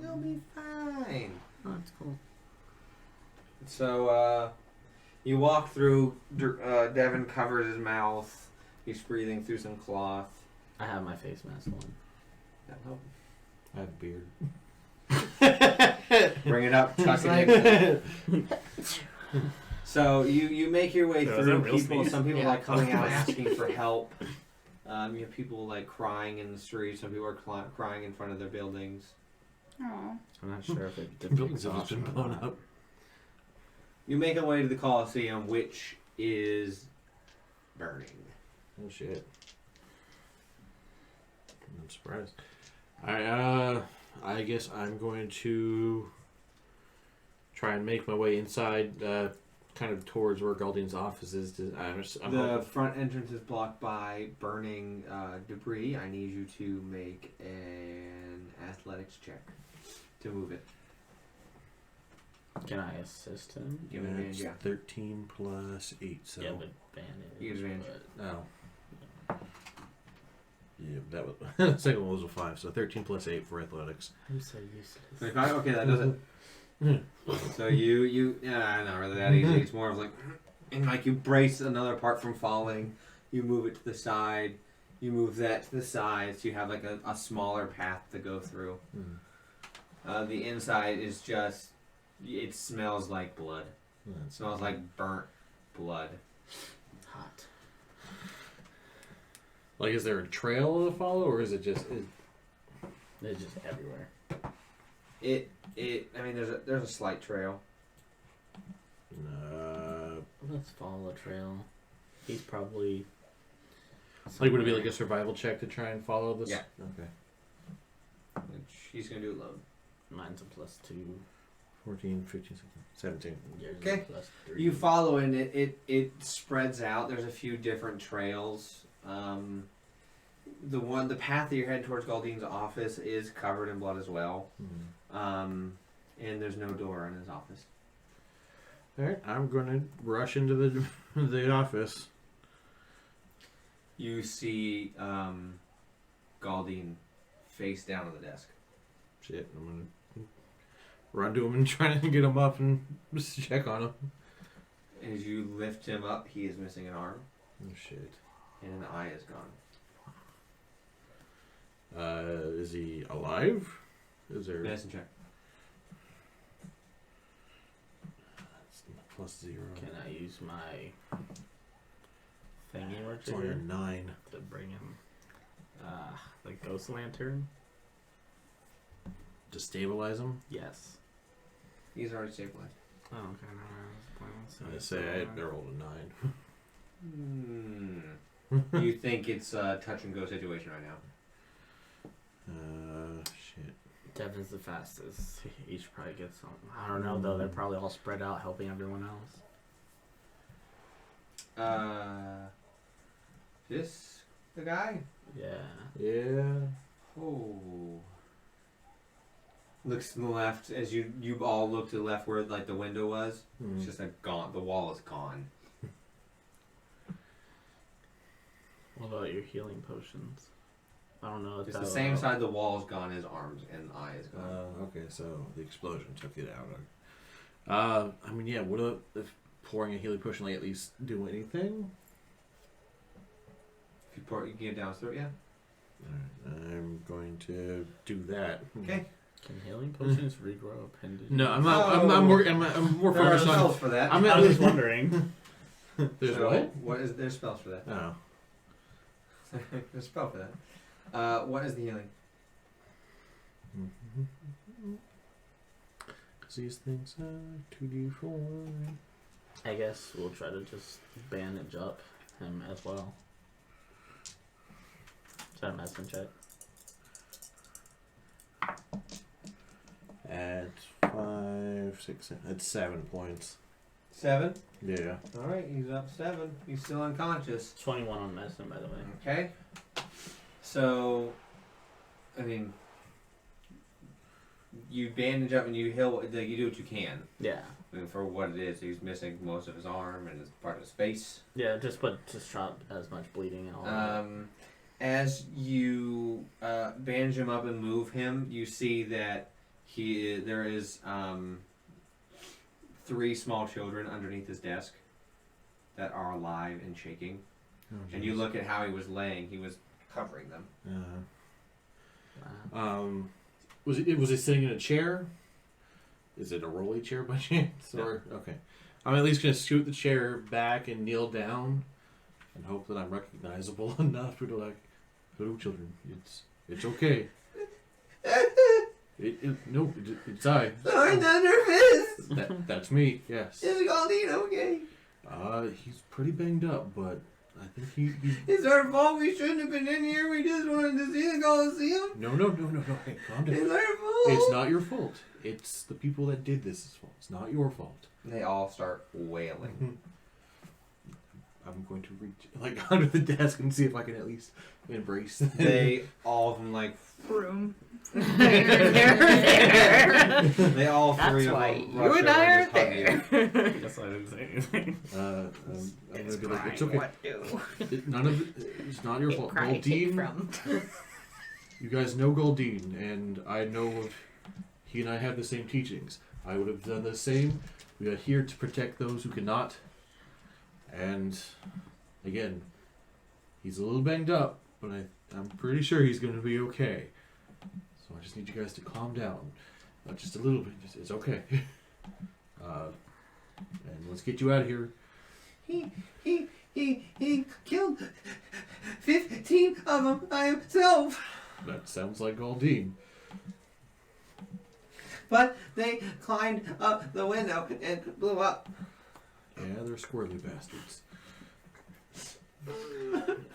You'll be fine. Oh, that's cool. So, you walk through. Devin covers his mouth. He's breathing through some cloth. I have my face mask on. That'll help. I have a beard. Bring it up, tuck it in. So you make your way So through. real People, sneeze? some people Yeah. like coming out asking for help. You have people like crying in the street. Some people are crying in front of their buildings. Oh. I'm not sure if it The did buildings have just been blown up. You make your way to the Coliseum, which is burning. Oh shit! I'm surprised. I guess I'm going to try and make my way inside, kind of towards where Galdine's office is. I'm The hoping- front entrance is blocked by burning debris. I need you to make an athletics check to move it. Can I assist him? Give me advantage, yeah. 13 plus 8, so... Yeah, but bandage. You get advantage. Oh. Yeah, that was... the second one was a 5, so 13 plus 8 for athletics. I'm so useless. 25? Okay, that does it. So you not really that easy. It's more of like, and like you brace another part from falling. You move it to the side. You move that to the side, so you have like a smaller path to go through. The inside is just, it smells like blood. It smells like burnt blood. Hot. Like, is there a trail to follow, or is it just... It's just everywhere. I mean, there's a slight trail. Let's follow the trail. He's probably... Like, would it be like a survival check to try and follow this? Yeah. Okay. Which he's gonna do it alone. Mine's a +2. 14, 15, 16, 17. Yours is Okay. +3. You follow and it spreads out. There's a few different trails. The path that you're heading towards Galdine's office is covered in blood as well. And there's no door in his office. Alright, I'm going to rush into the office. You see Galdine face down on the desk. Shit, I'm going to run to him and try to get him up and just check on him. As you lift him up, he is missing an arm. Oh shit. And an eye is gone. Is he alive? Is there... Medicine check. That's +0. Can I use my thingy It's only a work 9. to bring him the ghost lantern? To stabilize him? Yes. He's already stabilized. Oh, okay. I say I rolled a 9. You think it's a touch and go situation right now? Shit. Devin's the fastest. He should probably get some. I don't know though. They're probably all spread out helping everyone else. This the guy? Yeah. Yeah. Oh. Looks to the left as you all look to the left where like the window was. It's just gone. The wall is gone. What about your healing potions? I don't know. If It's that the same side the wall is gone. His arms and eye is gone. Okay, so the explosion took it out. I mean, yeah, would if pouring a healing potion like at least do anything? If you pour, you can get down his throat, yeah. Alright, I'm going to do that. Okay. Can healing potions regrow appendages? No, I'm not. I'm more There are focused on. spells for that. I'm I at was least just wondering. There's So, what? there's spells for that. Oh. There's a spell for that. What is the healing? Because these things are 2d4. I guess we'll try to just bandage up him as well. Is that a medicine check? At 5, 6, 7. That's 7 points. 7. Yeah. All right, he's up 7. He's still unconscious. 21 on medicine, by the way. Okay. So, I mean, you bandage up and you heal. Like, you do what you can. Yeah. I mean, for what it is, he's missing most of his arm and part of his face. Yeah, just stop as much bleeding and all that. As you bandage him up and move him, you see that there is 3 small children underneath his desk that are alive and shaking. Oh, and you look at how he was laying; he was covering them. Wow. Was he sitting in a chair? Is it a rolly chair by chance? No. Or okay. I'm at least going to scoot the chair back and kneel down and hope that I'm recognizable enough to be like, hello, children. It's okay. It's I. Sorry, nervous. That's me. Yes. Is Goldine okay? He's pretty banged up, but I think he. It's our fault. We shouldn't have been in here. We just wanted to see the Coliseum. No. Hey, calm down. It's our fault. It's not your fault. It's the people that did this' fault. It's not your fault. They all start wailing. I'm going to reach under the desk and see if I can at least embrace them. They all of them Room. They all three That's of why them you rush and over I and are just hug you. Guess I didn't say anything. I'm going to be like, it's okay. It's not your fault. Crying Goldine, you guys know Goldine, and I know he and I have the same teachings. I would have done the same. We are here to protect those who cannot. And again, he's a little banged up, but I'm pretty sure he's going to be okay. So I just need you guys to calm down. Just a little bit. It's okay. And let's get you out of here. He killed 15 of them by himself. That sounds like Goldine. But they climbed up the window and blew up. Yeah, they're squirrely bastards.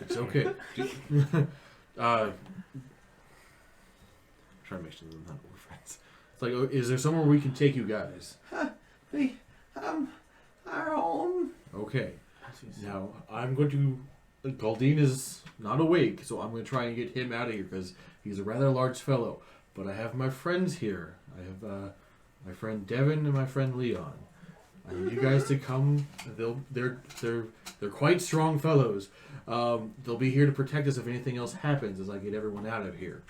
It's okay. Try to make sure they're not more friends. It's like, is there somewhere we can take you guys? We our home. Okay. Now, I'm going to... Goldine is not awake, so I'm going to try and get him out of here, because he's a rather large fellow. But I have my friends here. I have my friend Devin and my friend Leon. I need you guys to come. They're quite strong fellows. They'll be here to protect us if anything else happens as I get everyone out of here.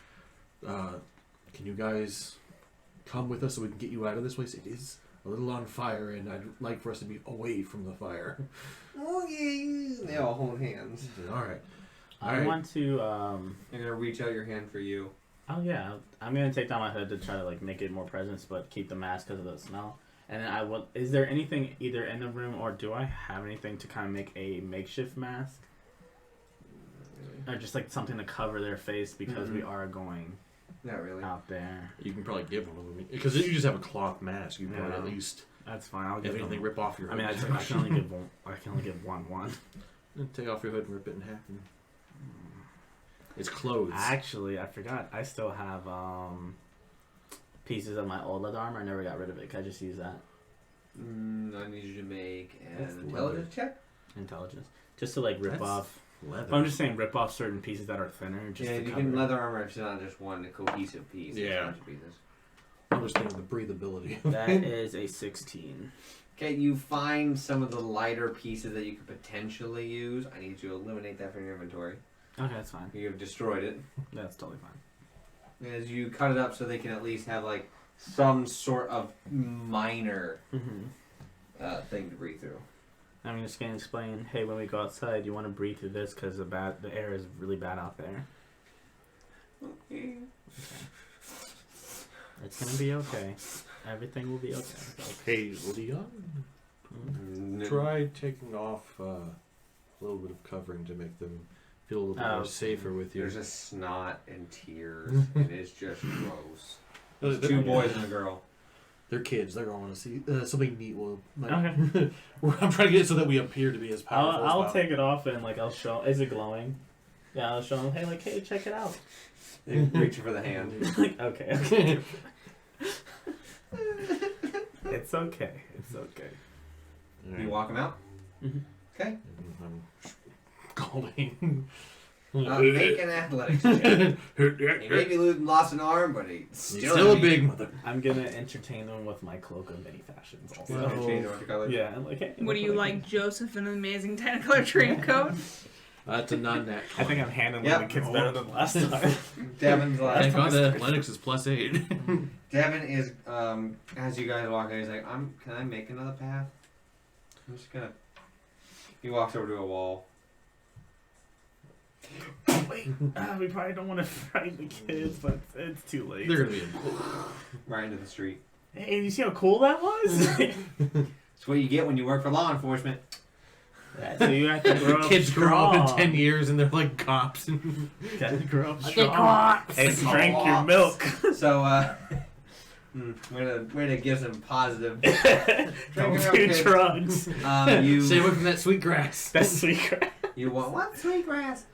Can you guys come with us so we can get you out of this place? It is a little on fire, and I'd like for us to be away from the fire. Okay. They all hold hands. All right. I want to. They're gonna reach out your hand for you. Oh yeah, I'm gonna take down my hood to try to make it more presence, but keep the mask because of the smell. And then I will. Is there anything either in the room, or do I have anything to kind of make a makeshift mask, or just something to cover their face because we are going Not really. out there? You can probably give one of them because you just have a cloth mask. You can probably at least. That's fine. I'll give If anything, them. rip off your hood. I mean, I can only give one. I can only give one. Take off your hood and rip it in half. And... It's clothes. Actually, I forgot. I still have pieces of my old leather armor. I never got rid of it. Can I just use that? I need you to make an intelligence check. Intelligence. Just to rip That's off. leather. But I'm just saying rip off certain pieces that are thinner. Just Yeah, to you cover can it. leather armor if it's not just one cohesive piece. It's Yeah. a bunch of pieces. I'm just thinking the breathability. That is a 16. Okay, you find some of the lighter pieces that you could potentially use. I need you to eliminate that from your inventory. Okay, that's fine. You have destroyed it. That's totally fine. As you cut it up so they can at least have some sort of minor thing to breathe through. I'm just going to explain, hey, when we go outside, you want to breathe through this because the air is really bad out there. Okay. It's going to be okay. Everything will be okay. Hey, Leon, try taking off a little bit of covering to make them feel a little bit more safer with you. There's just snot and tears, and it's just gross. There's two boys and a girl. They're kids. They're going to want to see something neat. Okay. I'm trying to get it so that we appear to be as powerful as I'll possible. take it off and I'll show. Is it glowing? Yeah, I'll show them. Hey, check it out. They reach for the hand. Okay. It's okay. It's okay. You walk them out. Okay. I'm calling. Make an athletics check. He maybe lost an arm, but he's still a big mother. I'm gonna entertain them with my cloak of many fashions. Also. You're gonna change it to color? Yeah, I'm hey, What do you like, Joseph in an amazing Technicolor Dreamcoat? That's a non-nat. I think I'm handling Yep. the kids better than last time. Devin's Thank God the athletics is +8. Devin is as you guys walk in, he's like, can I make another path? I'm just gonna. He walks over to a wall. Wait, we probably don't want to frighten the kids, but it's too late. They're gonna be Right into the street. Hey, you see how cool that was? It's what you get when you work for law enforcement. So you have to grow up Kids grow up in strong. 10 years and they're like cops. Gotta grow up Okay, strong. cops. And drink your milk. So, way to give some positive. Don't do drugs. You Stay away from that sweet grass. That's sweet. you want what sweetgrass?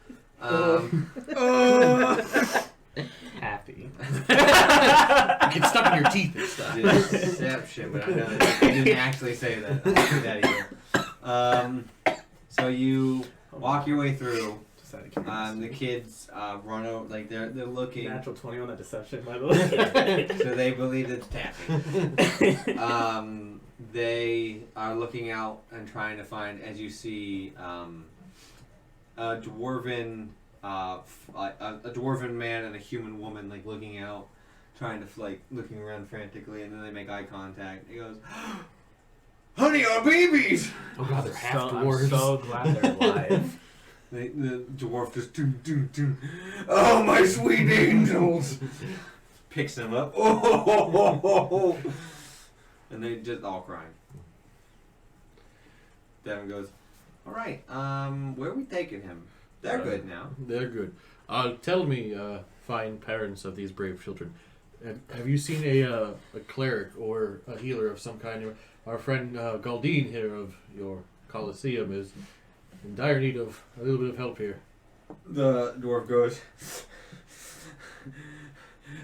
Happy. Get stuck in your teeth and stuff. Deception, but I know that you didn't actually say that. I didn't do that either. So you walk your way through. The kids run over, like they're looking. Natural 20 on that deception, by the way. So they believe it's tapping. They are looking out and trying to find, as you see, a dwarven man and a human woman like looking out, trying to looking around frantically, and then they make eye contact. He goes, "Honey, our babies!" Oh god, they're half I'm dwarves. so glad they're alive. The dwarf just oh my sweet angels, picks them up. Oh, and they just all crying. Devin goes, "All right, where are we taking him? They're good now." They're good. Tell me, fine parents of these brave children, have you seen a cleric or a healer of some kind? Our friend Galdine here of your Colosseum is in dire need of a little bit of help here. The dwarf goes,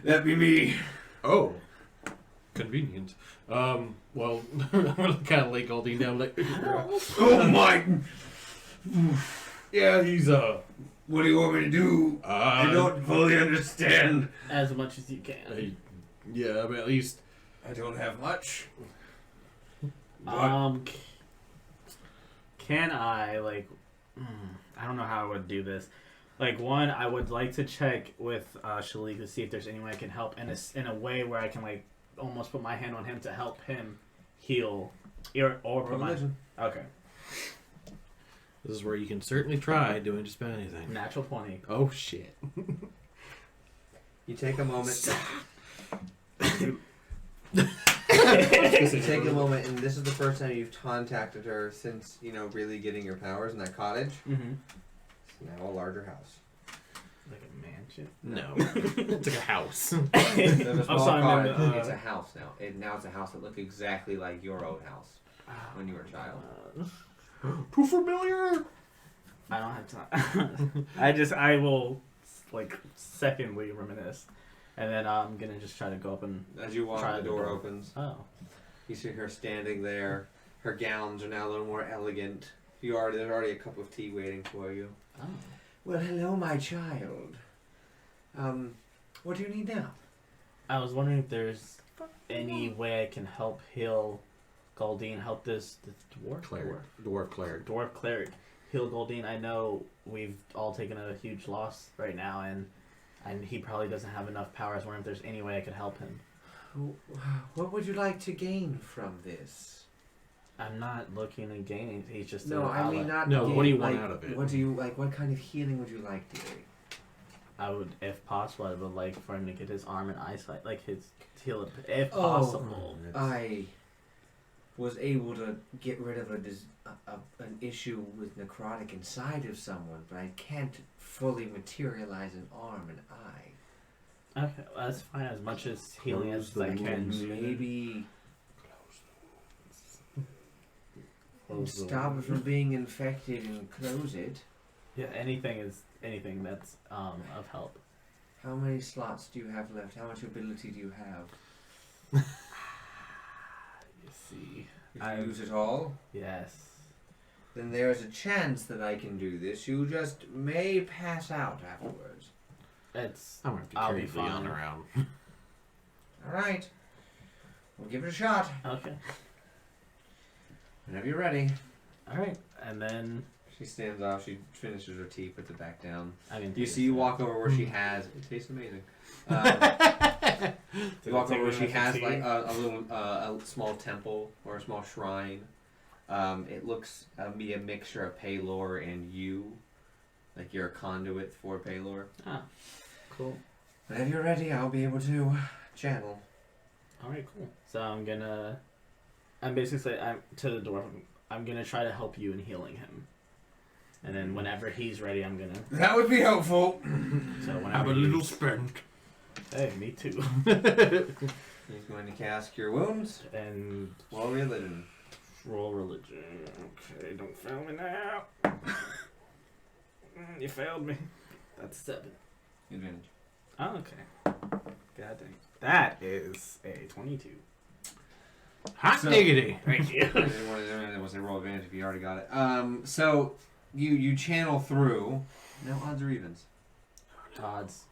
"That be me." Oh, convenient. Well, I'm gonna kind of lay Galdine down, like, Oh my! yeah, he's What do you want me to do? I don't fully understand. As much as you can. Yeah, but at least I don't have much. Can I, I don't know how I would do this. One, I would like to check with Shalik to see if there's any way I can help in a way where I can, almost put my hand on him to help him heal. Or put my... Religion. Okay. this is where you can certainly try doing just about anything. Natural 20. Oh, shit. You take a moment. You take a moment, and this is the first time you've contacted her since, really getting your powers in that cottage. Mm-hmm. It's now a larger house. Like a mansion? No. It's like a house. Instead of a small sorry, cottage, man, it's a house now. Now it's a house that looked exactly like your old house when you were a child. Too familiar. I don't have time. I will, secondly reminisce. And then I'm going to just try to go up and... As you walk, try the door opens. Oh. You see her standing there. Her gowns are now a little more elegant. There's already a cup of tea waiting for you. Oh. Well, hello, my child. What do you need now? I was wondering if there's any way I can help heal Galdine, help this dwarf cleric heal Galdine. I know we've all taken a huge loss right now, and he probably doesn't have enough power. I was wondering if there's any way I could help him. What would you like to gain from this? I'm not looking to gain anything. He's just No, I mean not. No, gain, what do you want out of it? What do you like? What kind of healing would you like, dearie? I would, if possible, I would like for him to get his arm and eyesight, heal it, if possible. I was able to get rid of an issue with necrotic inside of someone, but I can't fully materialize an arm and eye. Okay, well, that's fine. As much as healing as I can. Maybe stop it from being infected and close it. Yeah, anything that's of help. How many slots do you have left? How much ability do you have? You see, If you use it all, yes. then there is a chance that I can do this. You just may pass out afterwards. I'm gonna I'll be be carefully fine. on around. All right, we'll give it a shot. Okay. Whenever you're ready. All right, and then She stands off. She finishes her tea, puts it back down. I can. You walk over where she has. It tastes amazing. You walk over where she has a little a small temple or a small shrine. It looks be a mixture of Paylor and you, like you're a conduit for Paylor. Ah, cool. Whenever you're ready, I'll be able to channel. All right, cool. So I'm gonna I'm basically I'm to the dwarf. I'm gonna try to help you in healing him, and then whenever he's ready, I'm gonna. That would be helpful. So whenever Have a little spend. Hey, me too. He's going to cast Cure Wounds And roll religion. roll religion. Okay, don't fail me now. You failed me. That's 7. Advantage. Oh, okay. God dang. That is a 22. Hot So- diggity. Thank you. I didn't want to roll advantage if you already got it. So you channel through. No odds or evens. Odds.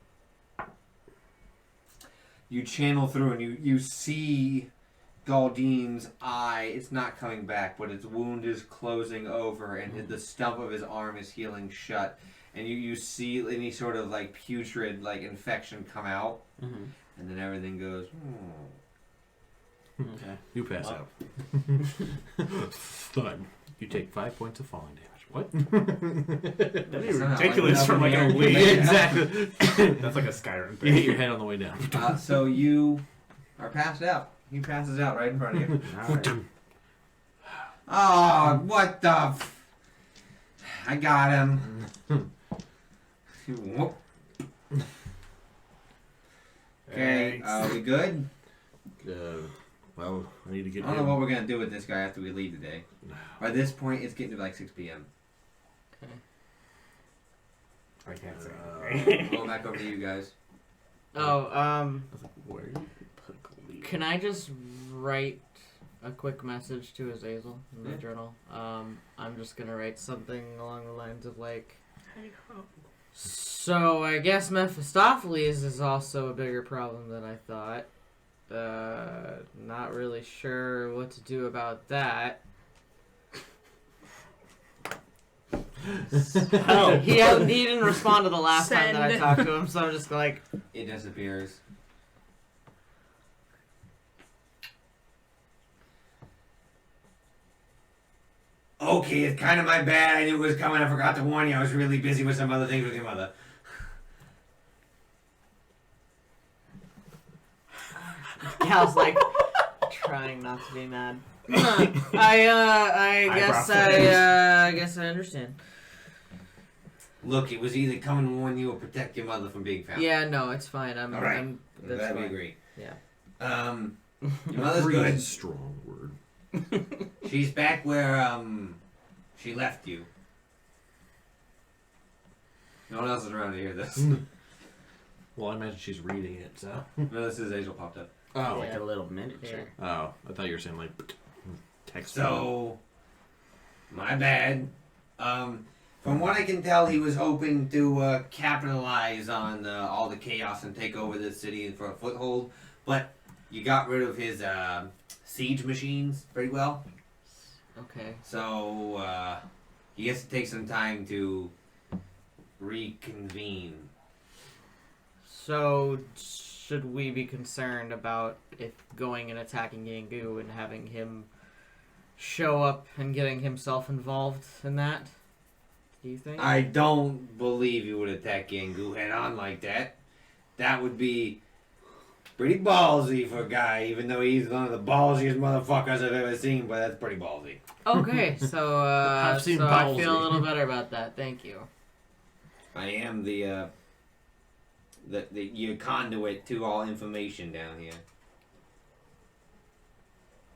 You channel through and you see Galdine's eye. It's not coming back, but its wound is closing over, and the stump of his arm is healing shut. And you see any sort of like putrid like infection come out, Mm-hmm. and then everything goes. Okay. You pass out. Thud. You take 5 points of falling damage. What? That'd be Somehow ridiculous ended from up like in a here. week. Exactly. That's like a Skyrim You hit thing. your head on the way down. So you are passed out. He passes out right in front of you. Alright. Oh, what the? I got him. Whoop. Okay, Thanks. we good? Well, I need to get I don't him. know what we're gonna do with this guy after we leave today. By this point, it's getting to like 6 p.m. I can't say. Roll back over to you guys. Oh, Where you put Goldie? can I just write a quick message to Azazel in the journal? I'm just gonna write something along the lines of like, so I guess Mephistopheles is also a bigger problem than I thought. Not really sure what to do about that. Oh. He didn't respond to the last time that I Send. talked to him, so I'm just like, It disappears. Okay, it's kind of my bad. I knew it was coming. I forgot to warn you. I was really busy with some other things with your mother. Cal's like trying not to be mad. I guess I understand. Look, it was either come and warn you or protect your mother from being found. Yeah, no, it's fine. All right. I'm I'm that's glad we fine. agree. Yeah. Your mother's Agree is good. a strong word. She's back where she left you. No one else is around to hear this. Well, I imagine she's reading it, so. No, this is Azel popped up. Oh. Like a little miniature. Oh, I thought you were saying like text. So, my bad. From what I can tell, he was hoping to capitalize on all the chaos and take over this city for a foothold, but you got rid of his siege machines pretty well. Okay. So, he has to take some time to reconvene. So should we be concerned about if going and attacking Yangu and having him show up and getting himself involved in that? Do you think? I don't believe he would attack Yangu head on like that. That would be pretty ballsy for a guy, even though he's one of the ballsiest motherfuckers I've ever seen, but that's pretty ballsy. Okay, so I've seen so I feel a ballsy. little better about that. Thank you. I am the your conduit to all information down here.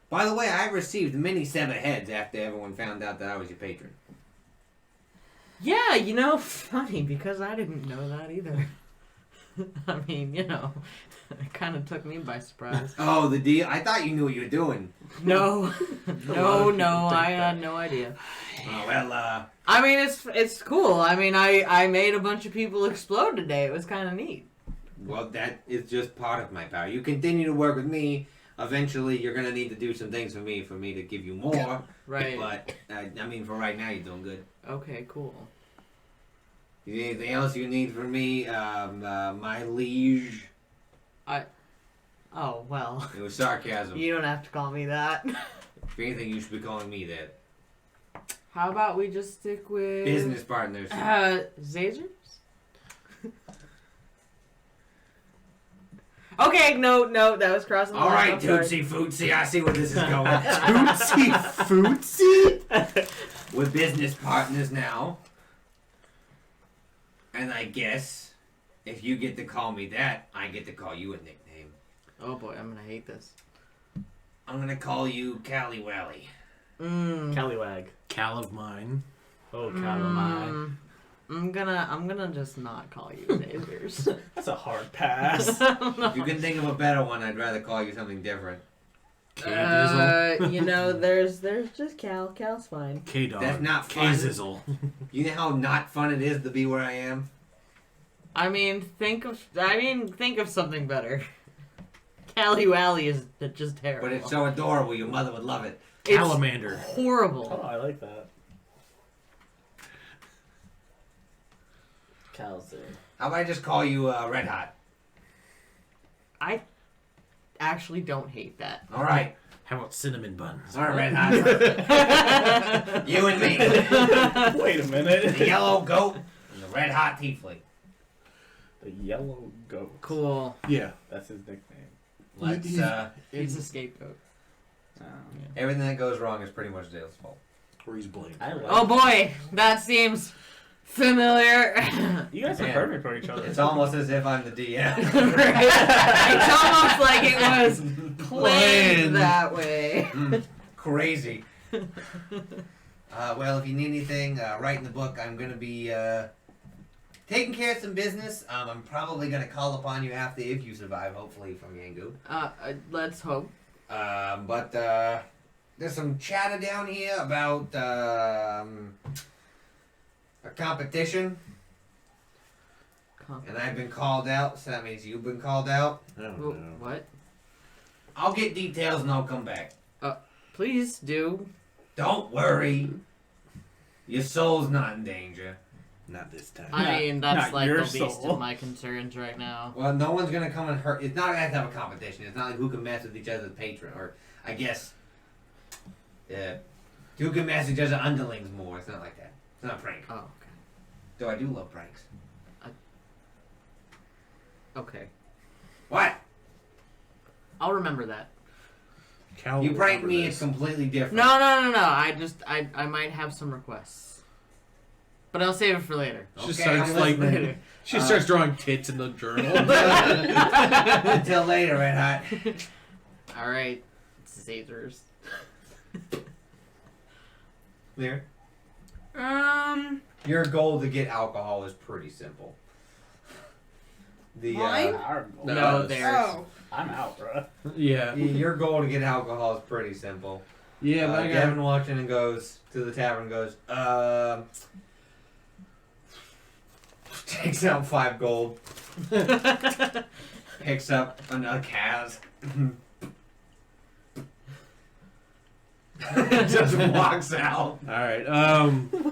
By the way, I received many severed heads after everyone found out that I was your patron. Yeah, funny because I didn't know that either. I mean, it kind of took me by surprise. Oh, the deal? I thought you knew what you were doing. No, no, I think had no idea. Oh, well, I mean, it's cool. I mean, I made a bunch of people explode today. It was kind of neat. well, that is just part of my power. You continue to work with me. Eventually, you're gonna need to do some things for me to give you more. Right. But I mean, for right now, you're doing good. Okay, cool. You need anything else you need from me, my liege? Oh, well. It was sarcasm. You don't have to call me that. If anything, you should be calling me that. How about we just stick with... Business partners. Zazers? Okay, no, that was crossing the line. All right, I'm sorry. Tootsie Footsie, I see where this is going. Tootsie Footsie? We're business partners now. And I guess if you get to call me that, I get to call you a nickname. Oh boy, I'm gonna hate this. I'm gonna call you Cali Wally. Callywag. Cal of mine. Oh, Calamine. I'm gonna just not call you Tasers. That's a hard pass. If you can think of a better one, I'd rather call you something different. K-Dizzle. There's just Cal. Cal's fine. K-Dog. That's not fun. K-Zizzle. You know how not fun it is to be where I am? I mean, think of something better. Callie Wally is just terrible. But it's so adorable, your mother would love it. It's Calamander. horrible. Oh, I like that. Calzir. How about I just call you Red Hot? I actually don't hate that. All right. How about cinnamon buns? All right, Red Hot. You and me. Wait a minute. The yellow goat and the red hot tiefling. The yellow goat. Cool. Yeah. That's his nickname. Let's, He's a scapegoat. Oh. everything that goes wrong is pretty much Dale's fault. Or he's blamed. I like Oh boy, that seems familiar. You guys are Man. perfect for each other. It's almost as if I'm the DM. It's almost like it was planned that way. Crazy. Well, if you need anything, write in the book. I'm going to be taking care of some business. I'm probably going to call upon you after if you survive, hopefully, from Yangu. Let's hope. But there's some chatter down here about a competition, and I've been called out, so that means you've been called out. I don't know. What? I'll get details and I'll come back. Please do. Don't worry. Your soul's not in danger. Not this time. I mean, that's not like the your least soul. of my concerns right now. Well, no one's gonna come and hurt. It's not gonna have a competition. It's not like who can mess with each other's patron, or I guess, who can mess with each other's underlings more. It's not like that. It's not a prank. Oh, okay. Though I do love pranks. Okay. What? I'll remember that. Cal You will prank remember me, this. it's completely different. No. I might have some requests. But I'll save it for later. She Okay, starts I'm like listening. she starts drawing tits in the journal. Until later, Red Hot. Alright. Zazers. Lear? Your goal to get alcohol is pretty simple. Mine? No, there's. Oh. I'm out, bro. Yeah. Your goal to get alcohol is pretty simple. Yeah, but I got Gavin walks in and goes to the tavern and goes, takes out 5 gold, picks up another cask, just walks out. Alright,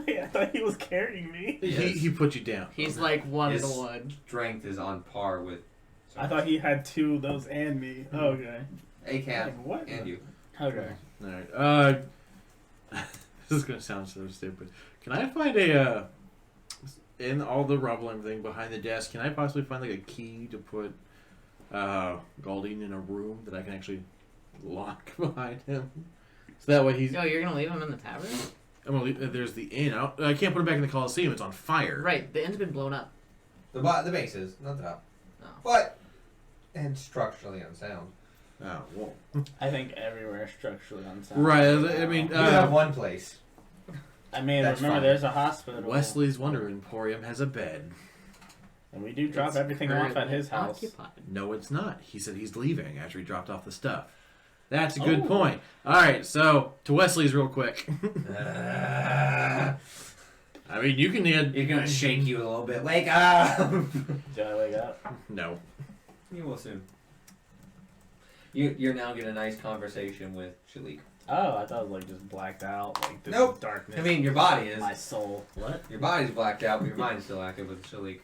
Wait, I thought he was carrying me. he put you down. He's like 1 His to 1. strength is on par with I thought he had 2 of those and me. Oh, okay. a cat Like, what? and you. Okay. Alright, this is gonna sound so stupid. Can I find a, in all the rubble and everything behind the desk, can I possibly find like a key to put Galdine in a room that I can actually lock behind him? So that way he's. No, you're gonna leave him in the tavern? I'm gonna leave, there's the inn. I can't put him back in the Coliseum. It's on fire. Right, the inn's been blown up. The base is, not the top. Oh. But, and structurally unsound. Oh well. I think everywhere structurally unsound. Right. I mean, You have one place. I mean, That's remember fine. there's a hospital. Wesley's Wonder Emporium has a bed. And we do drop It's everything off at currently his house. Occupied. No, it's not. He said he's leaving after he dropped off the stuff. That's a good Oh. point. All right, so to Wesley's real quick. I I mean, you can add. He's gonna shake you a little bit. Wake up! Do I wake up? No. You will soon. You're now getting a nice conversation with Shalik. Oh, I thought it was like just blacked out, like this Nope. darkness. I mean, your body is. my soul. What? Your body's blacked out, but your mind's still active with Shalik.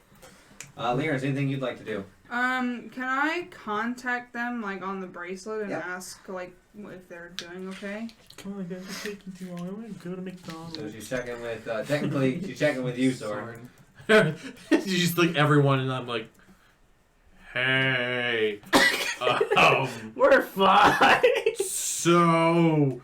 Lyra, anything you'd like to do? Can I contact them like on the bracelet and Yep. ask like if they're doing okay? Come on, guys, it's taking too long. I want to go to McDonald's. So she's checking with, technically, she's checking with you, Soren. You just like everyone, and I'm like, Hey. We're fine. So,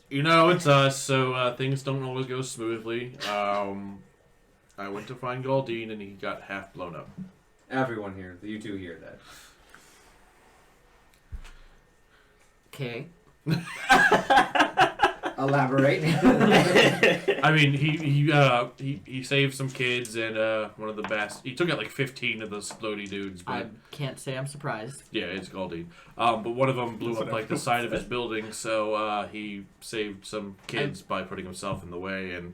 it's us, so things don't always go smoothly. I went to find Galdine, and he got half blown up. Everyone here, you two hear that. Okay. Elaborate. I mean, he saved some kids, and one of the best. He took out like 15 of those floaty dudes. But, I can't say I'm surprised. yeah, it's Galdine. But one of them blew up like the side of his building, so he saved some kids by putting himself in the way, and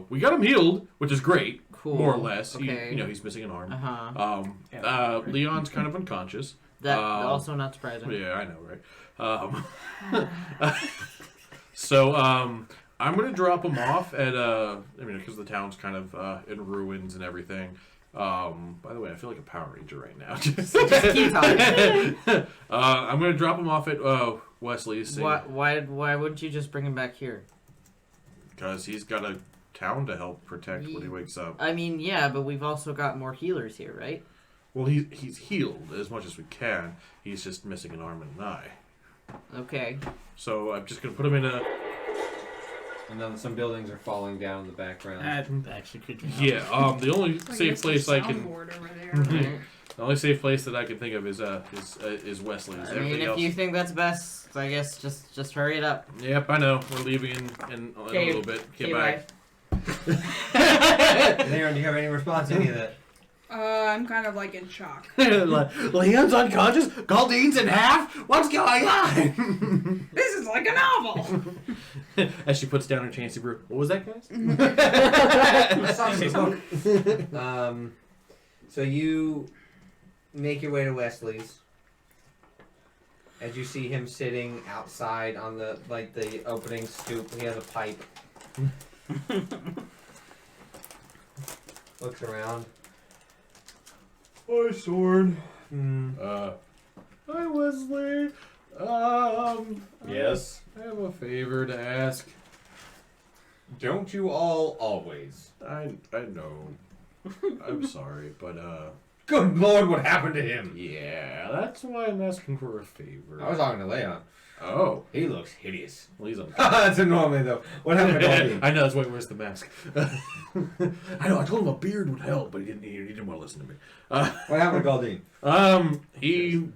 we got him healed, which is great. Cool. More or less. Okay. He's missing an arm. Uh-huh. Leon's kind of unconscious. That also not surprising. Yeah, I know, right? So, I'm going to drop him off at, because the town's kind of in ruins and everything. By the way, I feel like a Power Ranger right now. Just keep talking. I'm going to drop him off at Wesley's. Why wouldn't you just bring him back here? Because he's got a town to help protect when he wakes up. I mean, yeah, but we've also got more healers here, right? Well, he's healed as much as we can. He's just missing an arm and an eye. Okay. So I'm just going to put him in a... And then some buildings are falling down in the background. That actually could be. Yeah, the only safe place I can... Over there. The only safe place that I can think of is Wesley's. I mean, if you think that's best, I guess just hurry it up. Yep, I know. We're leaving in a little bit. Get back. Aaron, do you have any response to any of that? I'm kind of like in shock. Leon's unconscious? Galdine's in half? What's going on? This is like a novel! As she puts down her Chancy brew. What was that, guys? So you make your way to Wesley's. As you see him sitting outside on the opening stoop, he has a pipe. Looks around. Hi, Sword. Hi, Wesley. Yes. I have a favor to ask. Don't you all always? I know. I'm sorry, but Good Lord, what happened to him? yeah, that's why I'm asking for a favor. I was talking to Leon. Oh, He looks hideous. well, he's on. That's normally though. What happened to Goldie? I know that's why he wears the mask. I know. I told him a beard would help, but he didn't want to listen to me. What happened to Goldie? He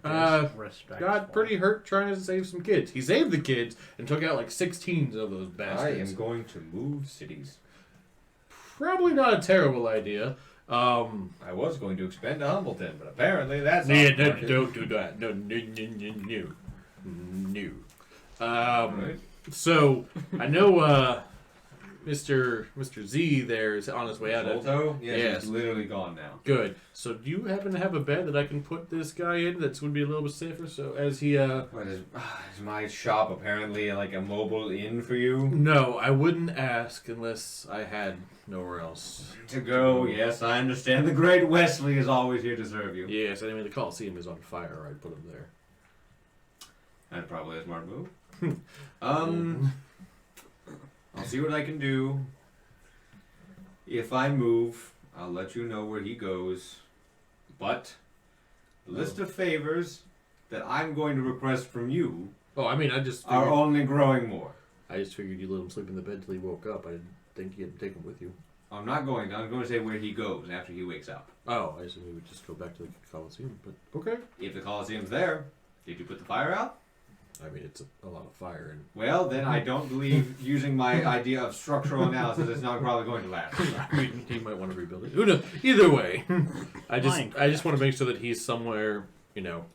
Respect. got pretty hurt trying to save some kids. He saved the kids and took out like 16 of those I bastards. am going to move cities. Probably not a terrible idea. I was going to expand to Humbleton, but apparently that's Yeah, not the market. don't do that. No. Right. So I know Mr. Z there is on his way out. Sholto? Yes, Yes. he's literally gone now. Good. So do you happen to have a bed that I can put this guy in that's would be a little bit safer? So as he What is my shop apparently like a mobile inn for you? No, I wouldn't ask unless I had nowhere else To go, yes, I understand. The great Wesley is always here to serve you. Yes, I mean the Coliseum is on fire. I'd put him there. That's probably a smart move. I'll see what I can do. If I move, I'll let you know where he goes. But the list of favors that I'm going to request from you Oh, I mean, I just are figured, only growing more. I just figured you let him sleep in the bed till he woke up. I didn't think you had to take him with you. I'm not going to. I'm going to say where he goes after he wakes up. Oh, I assume we would just go back to the Coliseum. But okay. If the Coliseum's there, did you put the fire out? I mean, it's a lot of fire and. Well, then I don't believe using my idea of structural analysis is not probably going to last. He might want to rebuild it. Who knows? Either way, I just want to make sure that he's somewhere,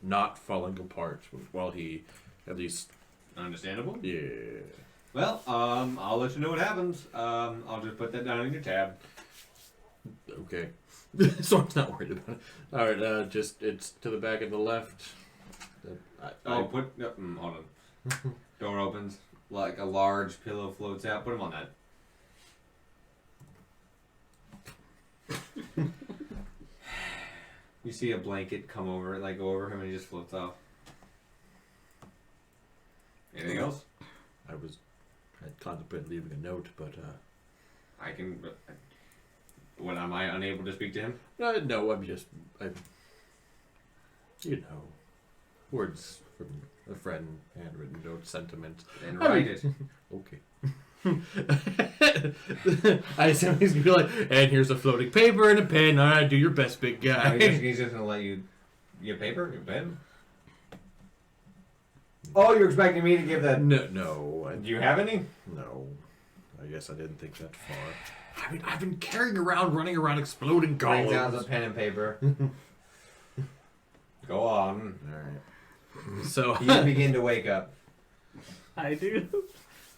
not falling apart while he, at least. Understandable? Yeah. Well, I'll let you know what happens. I'll just put that down in your tab. Okay. So I'm not worried about it. All right. It's to the back of the left. Hold on. Door opens. Like a large pillow floats out. Put him on that. You see a blanket come over, go over him, and he just floats off. Anything else? I contemplated leaving a note, but I can. When am I unable to speak to him? No, words from a friend, handwritten note, sentiment. Then write it. Okay. I assume he's gonna be like, and here's a floating paper and a pen. All right, do your best, big guy. He's just gonna let you get paper, your pen. Oh, you're expecting me to give that? No. Do you have any? No. I guess I didn't think that far. I've been running around, exploding golems. Brings out the pen and paper. Go on. All right. So you begin to wake up. I do.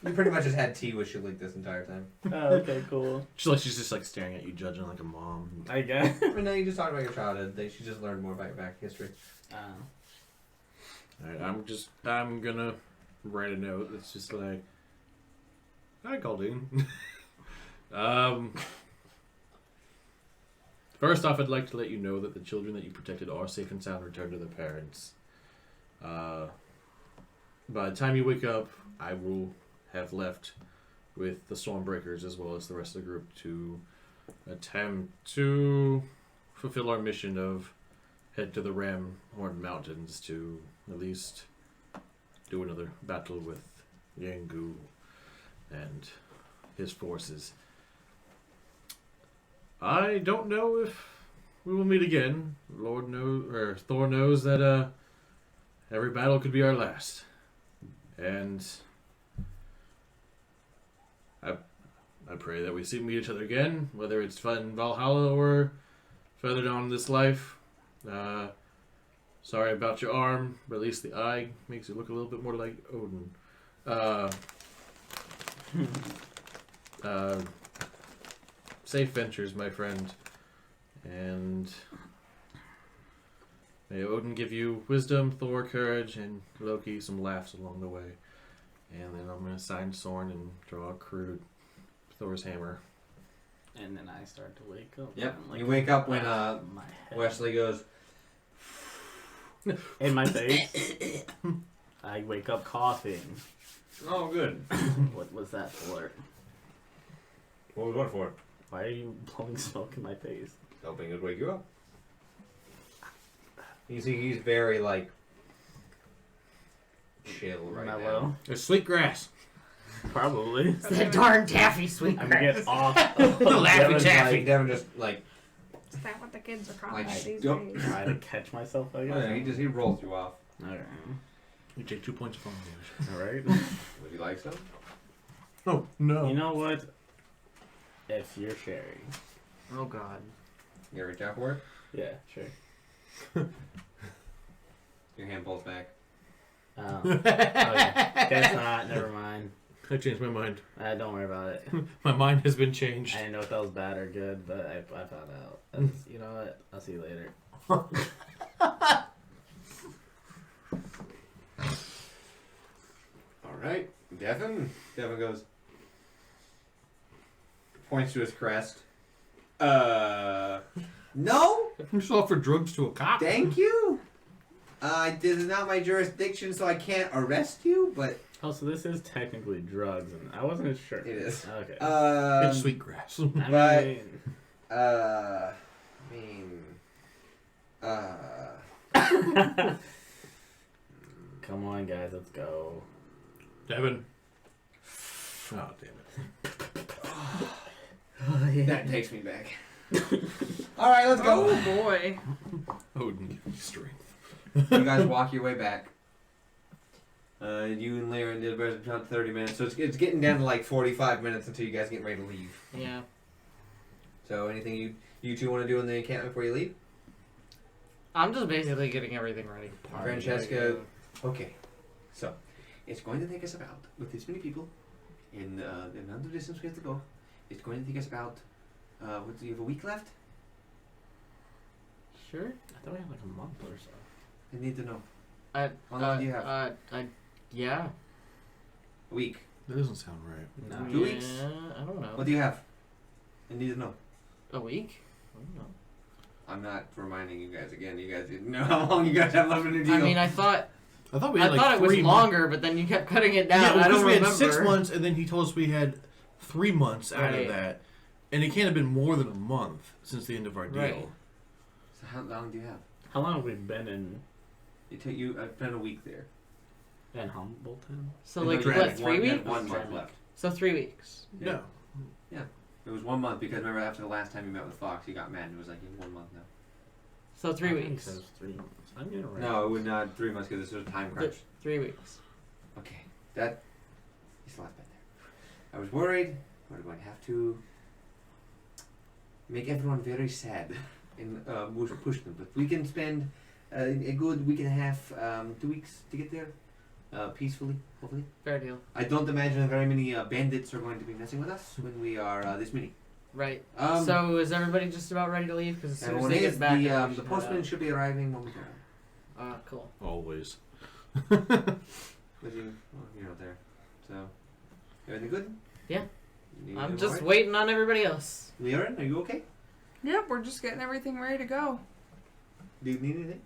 You pretty much just had tea with Shalik this entire time. Oh, okay, cool. She's just like staring at you, judging like a mom. I guess. But no, you just talked about your childhood. She just learned more about your back history. Alright, I'm gonna write a note that's just like, hi, Goldine. First off, I'd like to let you know that the children that you protected are safe and sound returned to their parents. By the time you wake up, I will have left with the Stormbreakers as well as the rest of the group to attempt to fulfill our mission of head to the Ramhorn Mountains to at least do another battle with Yangu and his forces. I don't know if we will meet again. Thor knows that every battle could be our last. And I pray that we meet each other again, whether it's fun Valhalla or further down in this life. Sorry about your arm, but at least the eye makes it look a little bit more like Odin. Safe ventures, my friend. And may Odin give you wisdom, Thor courage, and Loki some laughs along the way. And then I'm going to sign Soren and draw a crude Thor's hammer. And then I start to wake up. Yep. Like, you wake up when my head. Wesley goes in my face. I wake up coughing. Oh, good. What was that for? What was what for? Why are you blowing smoke in my face? Hoping it would wake you up. You see, he's very, like, chill right Mellow. now. It's sweet grass. Probably. It's that darn taffy sweet I'm gonna get off. Laffy Taffy. Devin just, like, Is that what the kids are calling Like, it these don't- days? Try to catch myself, I oh, guess. yeah, he rolls you off. Alright. You take 2 points of fun damage. Alright. Would you like some? Oh, no. You know what? If you're sharing. Oh god. You gonna reach out for it? Yeah, sure. Your hand pulls back. Oh yeah. Guess not. Never mind. I changed my mind. Don't worry about it. My mind has been changed. I didn't know if that was bad or good, but I found out. You know what? I'll see you later. Alright. Devin goes, points to his crest. No? You still offer drugs to a cop? Thank you? This is not my jurisdiction, so I can't arrest you, but Oh, so this is technically drugs, and I wasn't sure. it is. Okay. It's sweet grass. I mean, Come on, guys, let's go. Devin. Oh, damn it. that takes me back. Alright, let's go. Oh boy. Odin, give me strength. You guys walk your way back. You and Lyra did about 30 minutes, so it's getting down to like 45 minutes until you guys get ready to leave. Yeah. So anything you two want to do in the encampment before you leave? I'm just basically getting everything ready. Francesca, okay. So, it's going to take us about, with this many people, in the amount of distance we have to go, it's going to take us about, what do you have, a week left? Sure. I thought we had like a month or so. I need to know. How long do you have? Yeah. A week. That doesn't sound right. No. 2 weeks? I don't know. What do you have? I need to know. A week? I don't know. I'm not reminding you guys again. You guys didn't know how long you guys have left in the deal. I mean, I thought we had it was longer, but then you kept cutting it down. Yeah, I don't we remember. had 6 months, and then he told us we had 3 months out Right. of that. And it can't have been more than a month since the end of our deal. Right. So how long do you have? How long have we been in It took you. I've been a week there. Hamilton? So And like then what? 3 you had weeks? 1 month left. So 3 weeks. No. It was 1 month because remember after the last time you met with Fox, you got mad and it was like in 1 month now. So 3 I think weeks. it says 3 months. I'm gonna write. No, it would not 3 months because this was a time crunch. 3 weeks. Okay, that you still have been there. I was worried we're going to have to make everyone very sad and push them, but we can spend a good week and a half, 2 weeks to get there peacefully, hopefully. Fair deal. I don't imagine that very many bandits are going to be messing with us when we are this many. Right. So So is everybody just about ready to leave? Because as soon as everyone they is. get back, The postman should be arriving momentarily. Cool. Always. But you're not there, so everything good? Yeah. You I'm doing just alright? waiting on everybody else. Leorin, are you okay? Yep, we're just getting everything ready to go. Do you need anything?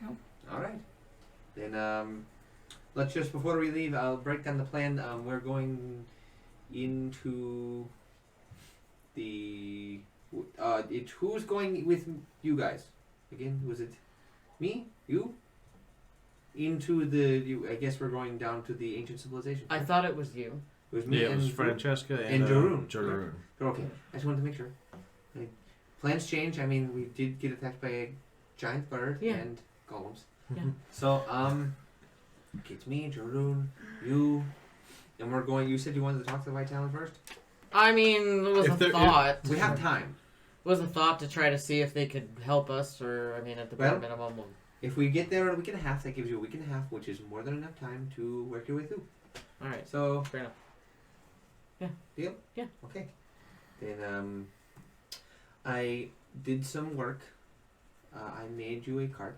No. All right. Then let's just before we leave, I'll break down the plan. We're going into the who's going with you guys? Again, was it me? You? Into I guess we're going down to the ancient civilization. I thought it was you. It was me Yeah, it and was Francesca and Jaroon. Jaroon. You're okay. I just wanted to make sure. Plans change. I mean, we did get attacked by a giant bird Yeah. and golems. Yeah. So, it's me, Jaroon, you, and we're going. You said you wanted to talk to the White Talon first. I mean, it was If a there- thought. We have time. It was a thought to try to see if they could help us, or I mean, at the bare Well, minimum. If we get there in a week and a half, that gives you a week and a half, which is more than enough time to work your way through. All right. So, Fair enough. Yeah. Deal? Yeah. Okay. Then, I did some work. I made you a cart.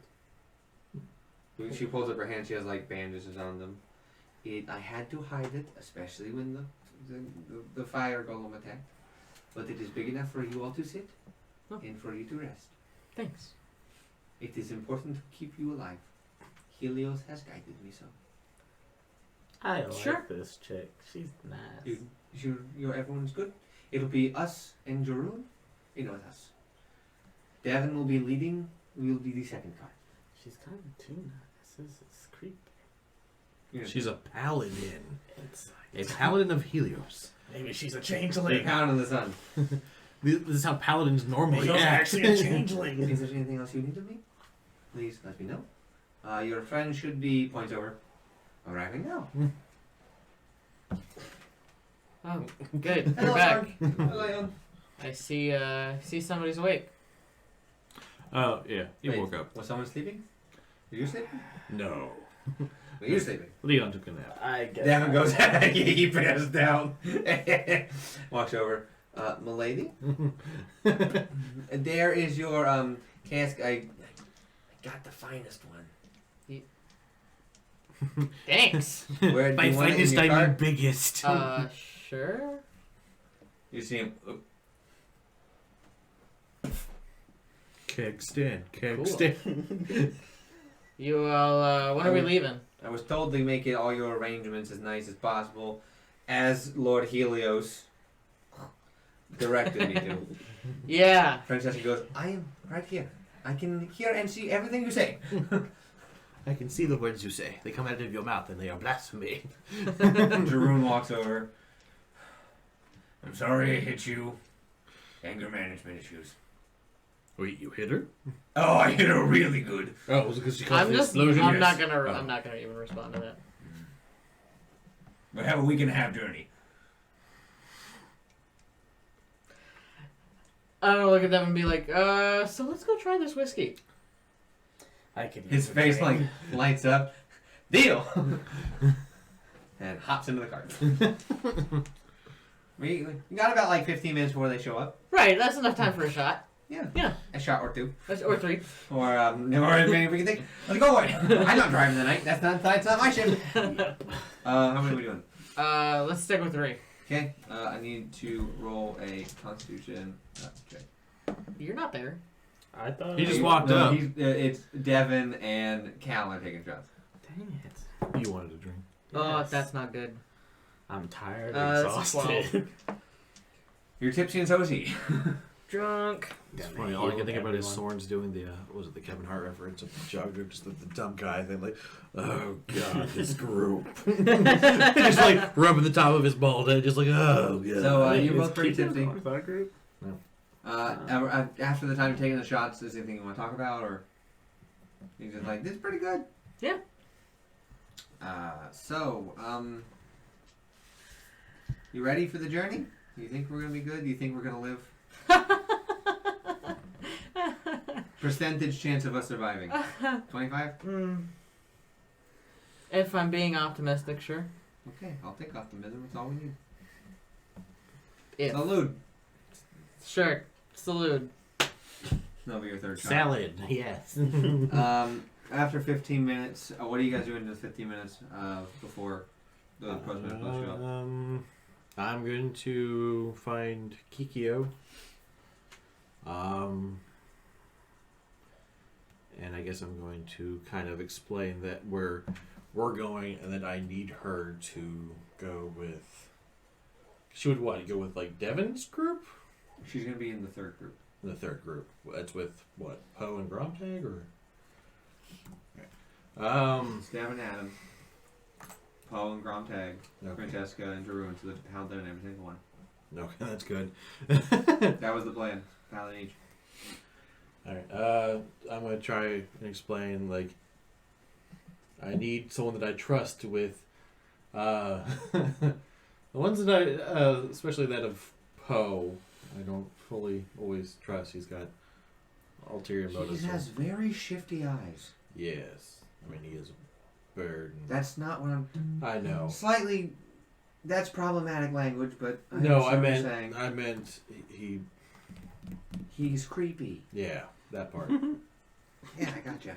She pulls up her hand. She has like bandages on them. I had to hide it, especially when the fire golem attacked. But it is big enough for you all to sit Oh. and for you to rest. Thanks. It is important to keep you alive. Helios has guided me so. I like Sure. this chick. She's nice. Everyone's good. It'll be us and Jaroon. It's us. Davin will be leading. We'll be the second card. She's kind of too nice. It's creepy. She's a paladin. It's A paladin of Helios. maybe she's a The changeling. pound in the sun. This is how paladins normally She's act. actually a changeling. Is there anything else you need of me? Please let me know. Your friend should be, points over, arriving now. Oh, good. You're Hello, back. Hello. I see somebody's awake. Oh, yeah. He Wait, woke up. Was someone sleeping? Are you sleeping? No. Were you sleeping? Leon took a nap. I guess. Davin goes, he passed down. Walks over. Milady? There is your cask. I got the finest one. Thanks. Where do My you want it in finest, your I mean cart? biggest. Sure. You see him. Keg stand. Keg Cool. stand. You all, when are we leaving? I was told to make it all your arrangements as nice as possible, as Lord Helios directed me to. Yeah. Francesca goes, I am right here. I can hear and see everything you say. I can see the words you say. They come out of your mouth and they are blasphemy. Jaroon walks over. I'm sorry I hit you. Anger management issues. Wait, you hit her? Oh, I hit her really good. Oh, was it because she caused I'm the just. explosion? I'm Yes. not gonna. Oh. I'm not gonna even respond to that. We have a week and a half journey. I don't look at them and be like, so let's go try this whiskey. I could. His use a face drink. like lights up. Deal. And hops into the cart. We got about like 15 minutes before they show up. Right. That's enough time for a shot. Yeah. Yeah. A shot or two. Or 3. Or as many as we can think. Let's go away. I'm not driving tonight. That's not my shift. How many are we doing? Let's stick with 3. Okay. I need to roll a Constitution check. You're not there. I thought. He just walked up. It's Devin and Cal are taking shots. Dang it. You wanted a drink. Oh, Yes. that's not good. I'm tired. That's a Exhausted. You're tipsy and toasty. Drunk. It's funny. All I can think about is Sorn's doing the what was it, the Kevin Hart reference of the jogger, just the dumb guy thing, like, oh god, this group, just like rubbing the top of his bald head, just like, oh god. So you're both pretty tipsy. That group? After the time you're taking the shots, is there anything you want to talk about, or you just like, this is pretty good? Yeah. You ready for the journey? Do you think we're gonna be good? Do you think we're gonna live? Percentage chance of us surviving? 25? If I'm being optimistic, sure. Okay, I'll take optimism. That's all we need. If. Salute. Sure. Salute. That'll be your third shot. Salad, yes. After 15 minutes, what are you guys doing in the 15 minutes before the postman will show up? I'm going to find Kikyo. And I guess I'm going to kind of explain that we're going, and that I need her to go with. She would what? Go with like Devin's group? She's gonna be in the third group. In the third group. That's with what? Poe and Gromtag, or? It's Devin, Adam, Poe and Gromtag, Okay. Francesca and Drew, and so the paladin and every single one. Okay, that's good. That was the plan. Paladin each. Alright, I'm gonna try and explain, like, I need someone that I trust with, the ones that especially that of Poe, I don't fully always trust. He's got ulterior motives. He has very shifty eyes. Yes. I mean, he is a bird. That's not what I'm... I know. Slightly... That's problematic language, but... I meant he... He's creepy. Yeah, that part. Yeah, I gotcha.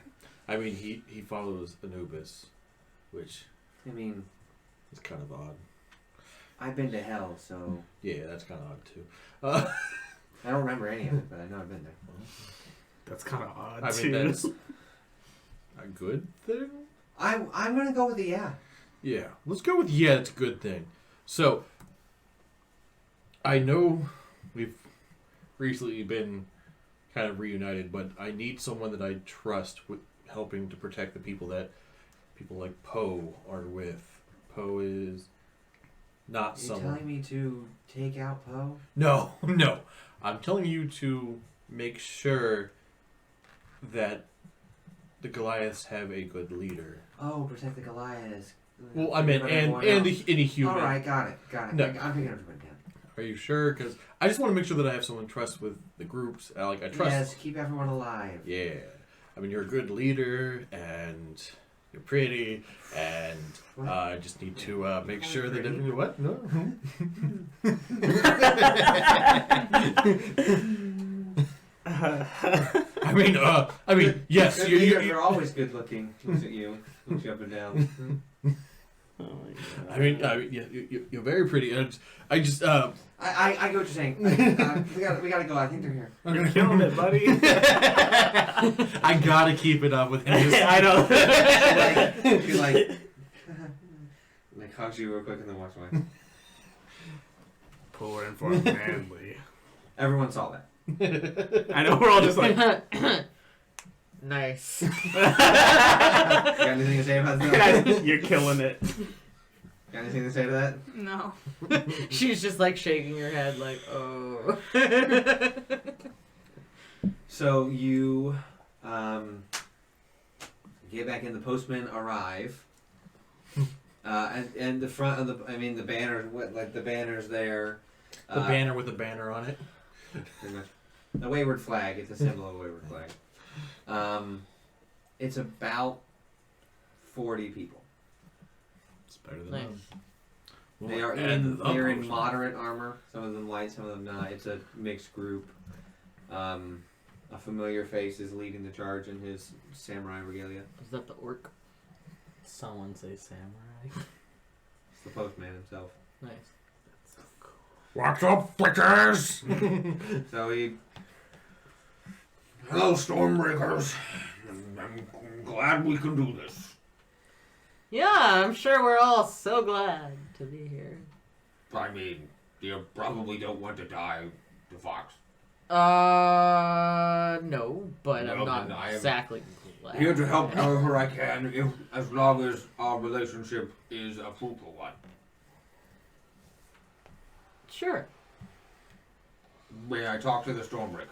I mean, he follows Anubis, which... I mean... is kind of odd. I've been to hell, so... Yeah, that's kind of odd, too. I don't remember any of it, but I know I've been there. That's kind of odd, I too. mean, that's a good thing? I'm gonna go with the yeah. Yeah, let's go with yeah, it's a good thing. So, I know we've recently been kind of reunited, but I need someone that I trust with helping to protect the people that people like Poe are with. Poe is not You someone... telling me to take out Poe? No. I'm telling you to make sure that the Goliaths have a good leader. Oh, protect the Goliaths. Well, I meant and any human. All right, got it. No. I'm picking everyone down. Are you sure? Because I just want to make sure that I have someone to trust with the groups. I trust. Yes, keep everyone alive. Yeah, I mean you're a good leader and you're pretty, and I just need to make sure that everyone. What? No. I mean, yes. Good leaders are always good looking. Looks at you. Looks you up and down. Oh my God. I mean, yeah, you're very pretty. I just. I get what you're saying. We gotta go. I think they're here. You're killing it, buddy. I gotta keep it up with him. I know. She like hugs you real quick and then walks away. Pull her in for a manly. Everyone saw that. I know, we're all just like... Nice. Got anything to say about that? You're killing it. Got anything to say to that? No. She's just like shaking her head like, oh. So you get back in, the postmen arrive. And the front of the banners, the banners there. The banner with the banner on it. Pretty much. The wayward flag. It's a symbol of a wayward flag. It's about 40 people. It's better than Nice. They're in moderate armor. Some of them light, some of them not. It's a mixed group. A familiar face is leading the charge in his samurai regalia. Is that the orc? Someone say samurai. It's the postman himself. Nice. That's so cool. What's up, flickers? So he... Hello, Stormbreakers. I'm glad we can do this. Yeah, I'm sure we're all so glad to be here. I mean, You probably don't want to die, the fox. No, but Well, I'm not then I am exactly glad. Here to help however I can, as long as our relationship is a fruitful one. Sure. May I talk to the Stormbreakers?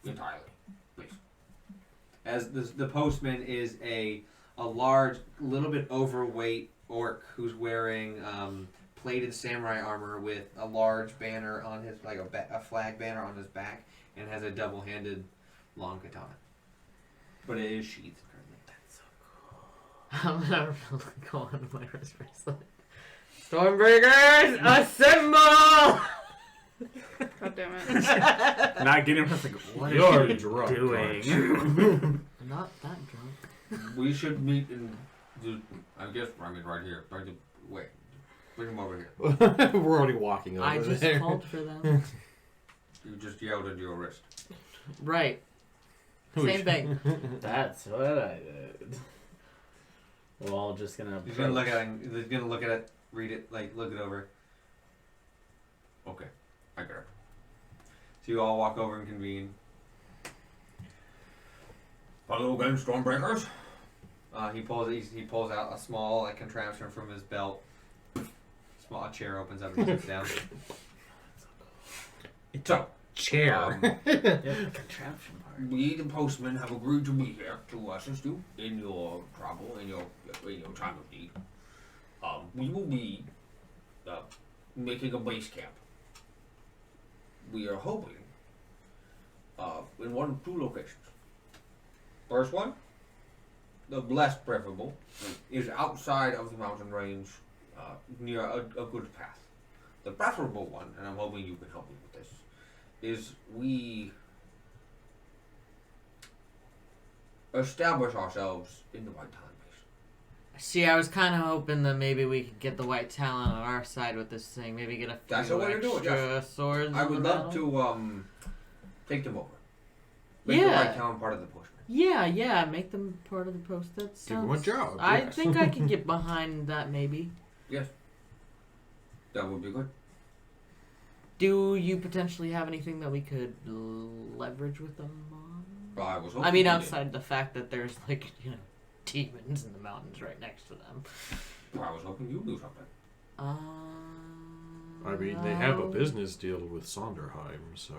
Entirely, please. As the postman is a large, little bit overweight orc who's wearing plated samurai armor with a large banner on his, like a flag banner on his back, and has a double-handed long katana. But it is sheathed currently. I'm gonna go on my wrist bracelet. Stormbreakers, assemble! God damn it. Not getting her like, what You're are you drunk, doing? I'm not that drunk. We should meet in I guess right here. Wait. Bring him over here. We're already walking over I just there. called for them. You just yelled into your wrist. Right. Same thing. That's what I did. We're all just gonna. He's gonna look at it. He's gonna look at it, read it, like look it over. Okay, I got it. So you all walk over and convene. Hello again, Stormbreakers. He pulls out a small contraption from his belt. Small chair opens up and sits down. It's a chair. Contraption part. We, the postmen, have agreed to be here to assist you in your trouble, in your time of need. We will be making a base camp. We are hoping in one of two locations. First one, the less preferable, is outside of the mountain range, near a good path. The preferable one, and I'm hoping you can help me with this, is we establish ourselves in the White Talon base. See, I was kind of hoping that maybe we could get the white talent on our side with this thing. Maybe get a few That's the way to do it, extra yes. swords. I in would the love battle. to take them over. Make the Yeah. White Talon part of the pushman. Yeah, make them part of the post. That Give them a sounds. job. I yes. think I can get behind that. Maybe. Yes. That would be good. Do you potentially have anything that we could leverage with them on? I was hoping I mean, you did. outside the fact that there's demons in the mountains right next to them. I was hoping you'd do something. I mean, they have a business deal with Sonderheim, so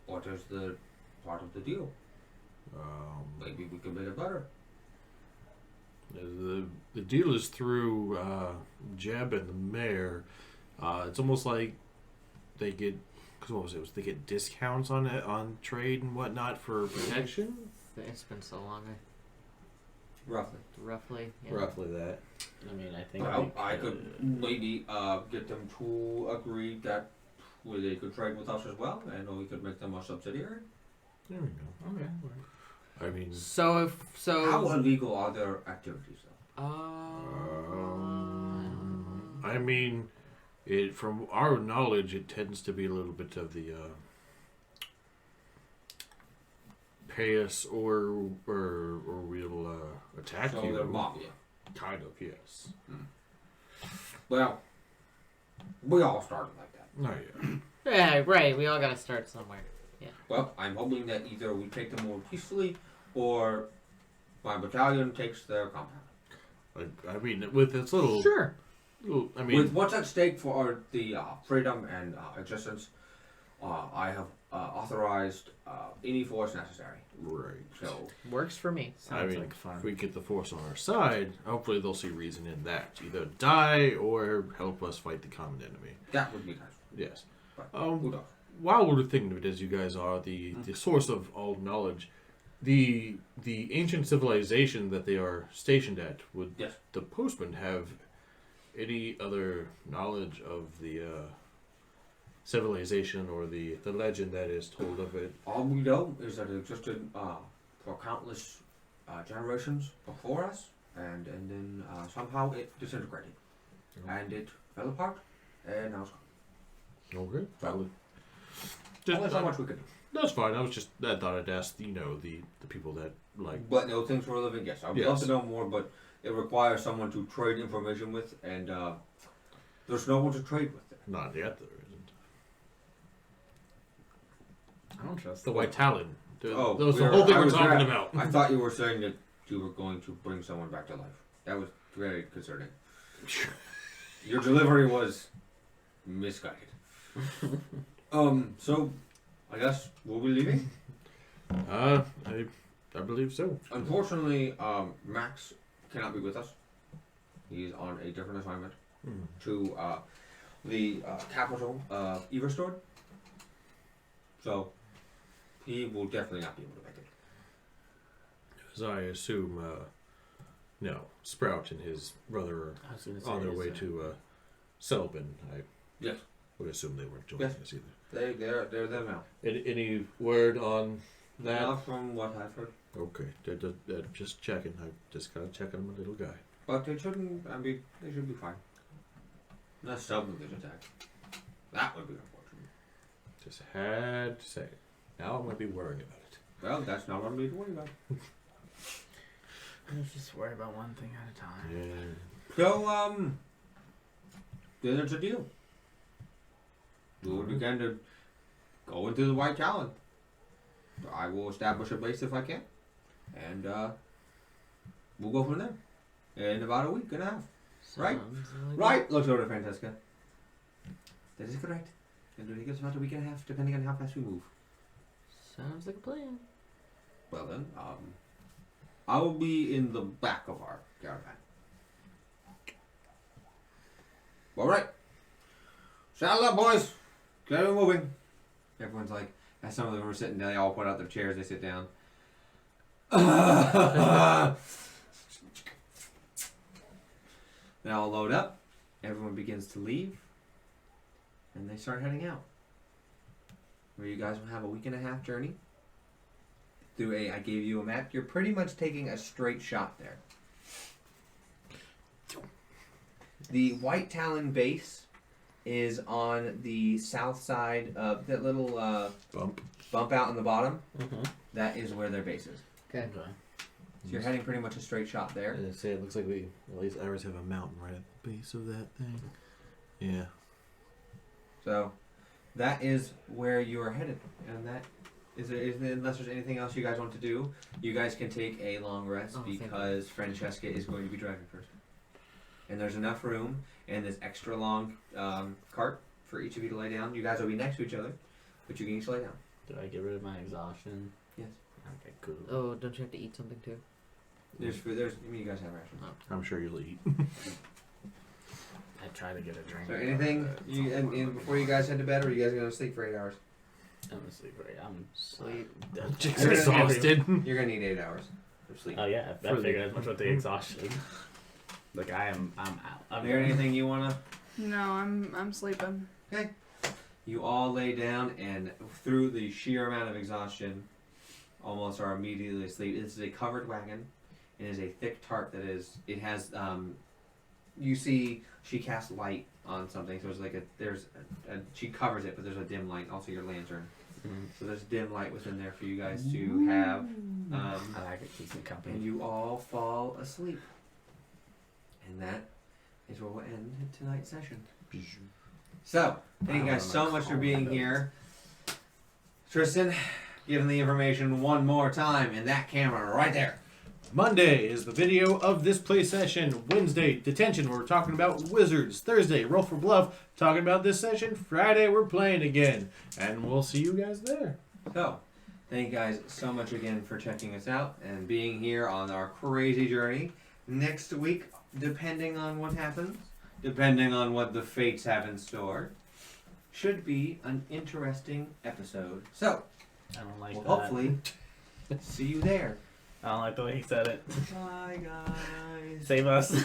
What is the part of the deal? Maybe we can make it better. the deal is through Jeb and the mayor. It's almost like they get, cause what was it? They get discounts on trade and whatnot for protection. It's been so long. Roughly. Roughly. Yeah. Roughly that. I mean, I think. Well, I could maybe get them to agree that they could trade with us as well, and we could make them a subsidiary. There we go. Okay. I mean, So How illegal are their activities, though? I mean, from our knowledge, it tends to be a little bit of the pay us or we'll attack So you. they're mafia. Kind of, yes. Well, we all started like that. Oh yeah. yeah, right. We all gotta start somewhere. Well, I'm hoping that either we take them more peacefully, or my battalion takes their compound. I mean, with this little, Sure. I mean, With what's at stake for the freedom and existence, I have authorized any force necessary. right. So, Works for me. I mean, like fun. if we get the force on our side, hopefully they'll see reason in that. Either die or help us fight the common enemy. that would be nice. Yes. But who knows? While we're thinking of it, as you guys are the source of all knowledge, the ancient civilization that they are stationed at, would Yes. the postman have any other knowledge of the civilization or the legend that is told of it? All we know is that it existed for countless generations before us, and then somehow it disintegrated, and it fell apart, and now it's gone. Okay. So, Just, only so much we could do. that's fine. I thought I'd ask, the people that like. But no, things for a living, yes. I would love Yes. to know more, but it requires someone to trade information with, and There's no one to trade with there. Not yet, there isn't. I don't trust The White Talon. Oh, that was the whole thing we're talking about. I thought you were saying that you were going to bring someone back to life. That was very concerning. Your delivery was misguided. So I guess we'll be leaving. I believe so. Unfortunately, Max cannot be with us. He's on a different assignment to the capital of Everstored. So he will definitely not be able to make it. As I assume, Sprout and his brother are on their way to Selbin. Yes. Would assume they weren't joining us either. They're there now. Any word on that? Not from what I've heard. Okay, just checking. I just gotta check on my little guy. But they shouldn't. I mean, they should be fine. Unless Selbin gets attacked. That would be unfortunate. Just had to say it. Now I'm gonna be worrying about it. Well, that's not what I'm going to worry about. Let's just worry about one thing at a time. Yeah. So, then it's a deal. We will begin to go into the White Talon. I will establish a base if I can. And, we'll go from there. In about a week and a half. Right? Right? Looks over to Francesca. That is correct. And it'll take us about a week and a half, depending on how fast we move. Sounds like a plan. Well then, I will be in the back of our caravan. All right. Saddle up, boys. Get it moving. Everyone's like, as some of them are sitting down, they all put out their chairs, they sit down. They all load up. Everyone begins to leave. And they start heading out. Where you guys will have a week and a half journey. I gave you a map. You're pretty much taking a straight shot there. The White Talon base is on the south side of that little bump out on the bottom. Mm-hmm. That is where their base is. Okay. So you're heading pretty much a straight shot there. I say it looks like at least ours have a mountain right at the base of that thing. Yeah. So that is where you are headed, and that is unless there's anything else you guys want to do, you guys can take a long rest because Francesca is going to be driving first. And there's enough room in this extra long cart for each of you to lay down. You guys will be next to each other, but you can each lay down. Did I get rid of my exhaustion? Yes. Okay, cool. Oh, don't you have to eat something too? There's you guys have rations. Oh. I'm sure you'll eat. I try to get a drink. So anything and before you guys head to bed, or are you guys going to sleep for 8 hours? I'm gonna sleep right. I'm Sleep. Just exhausted. You're going to need 8 hours of sleep. Oh yeah, I figured as much with the exhaustion. Like I'm out. Is there anything you want to? No, I'm sleeping. Okay. You all lay down, and through the sheer amount of exhaustion, almost are immediately asleep. This is a covered wagon. It is a thick tarp that is. It has. You see, she casts light on something. So it's like she covers it, but there's a dim light. Also, your lantern. Mm-hmm. So there's dim light within there for you guys to have. I like it. Keeps me company. And you all fall asleep. And that is where we'll end tonight's session. So, thank you guys so much for being here. Tristan, giving the information one more time in that camera right there. Monday is the video of this play session. Wednesday, detention, where we're talking about wizards. Thursday, roll for bluff, talking about this session. Friday, we're playing again. And we'll see you guys there. So, thank you guys so much again for checking us out and being here on our crazy journey. Next week, depending on what happens, depending on what the fates have in store, should be an interesting episode. So, I don't like we'll that. hopefully see you there. I don't like the way he said it. Bye, guys. Save us.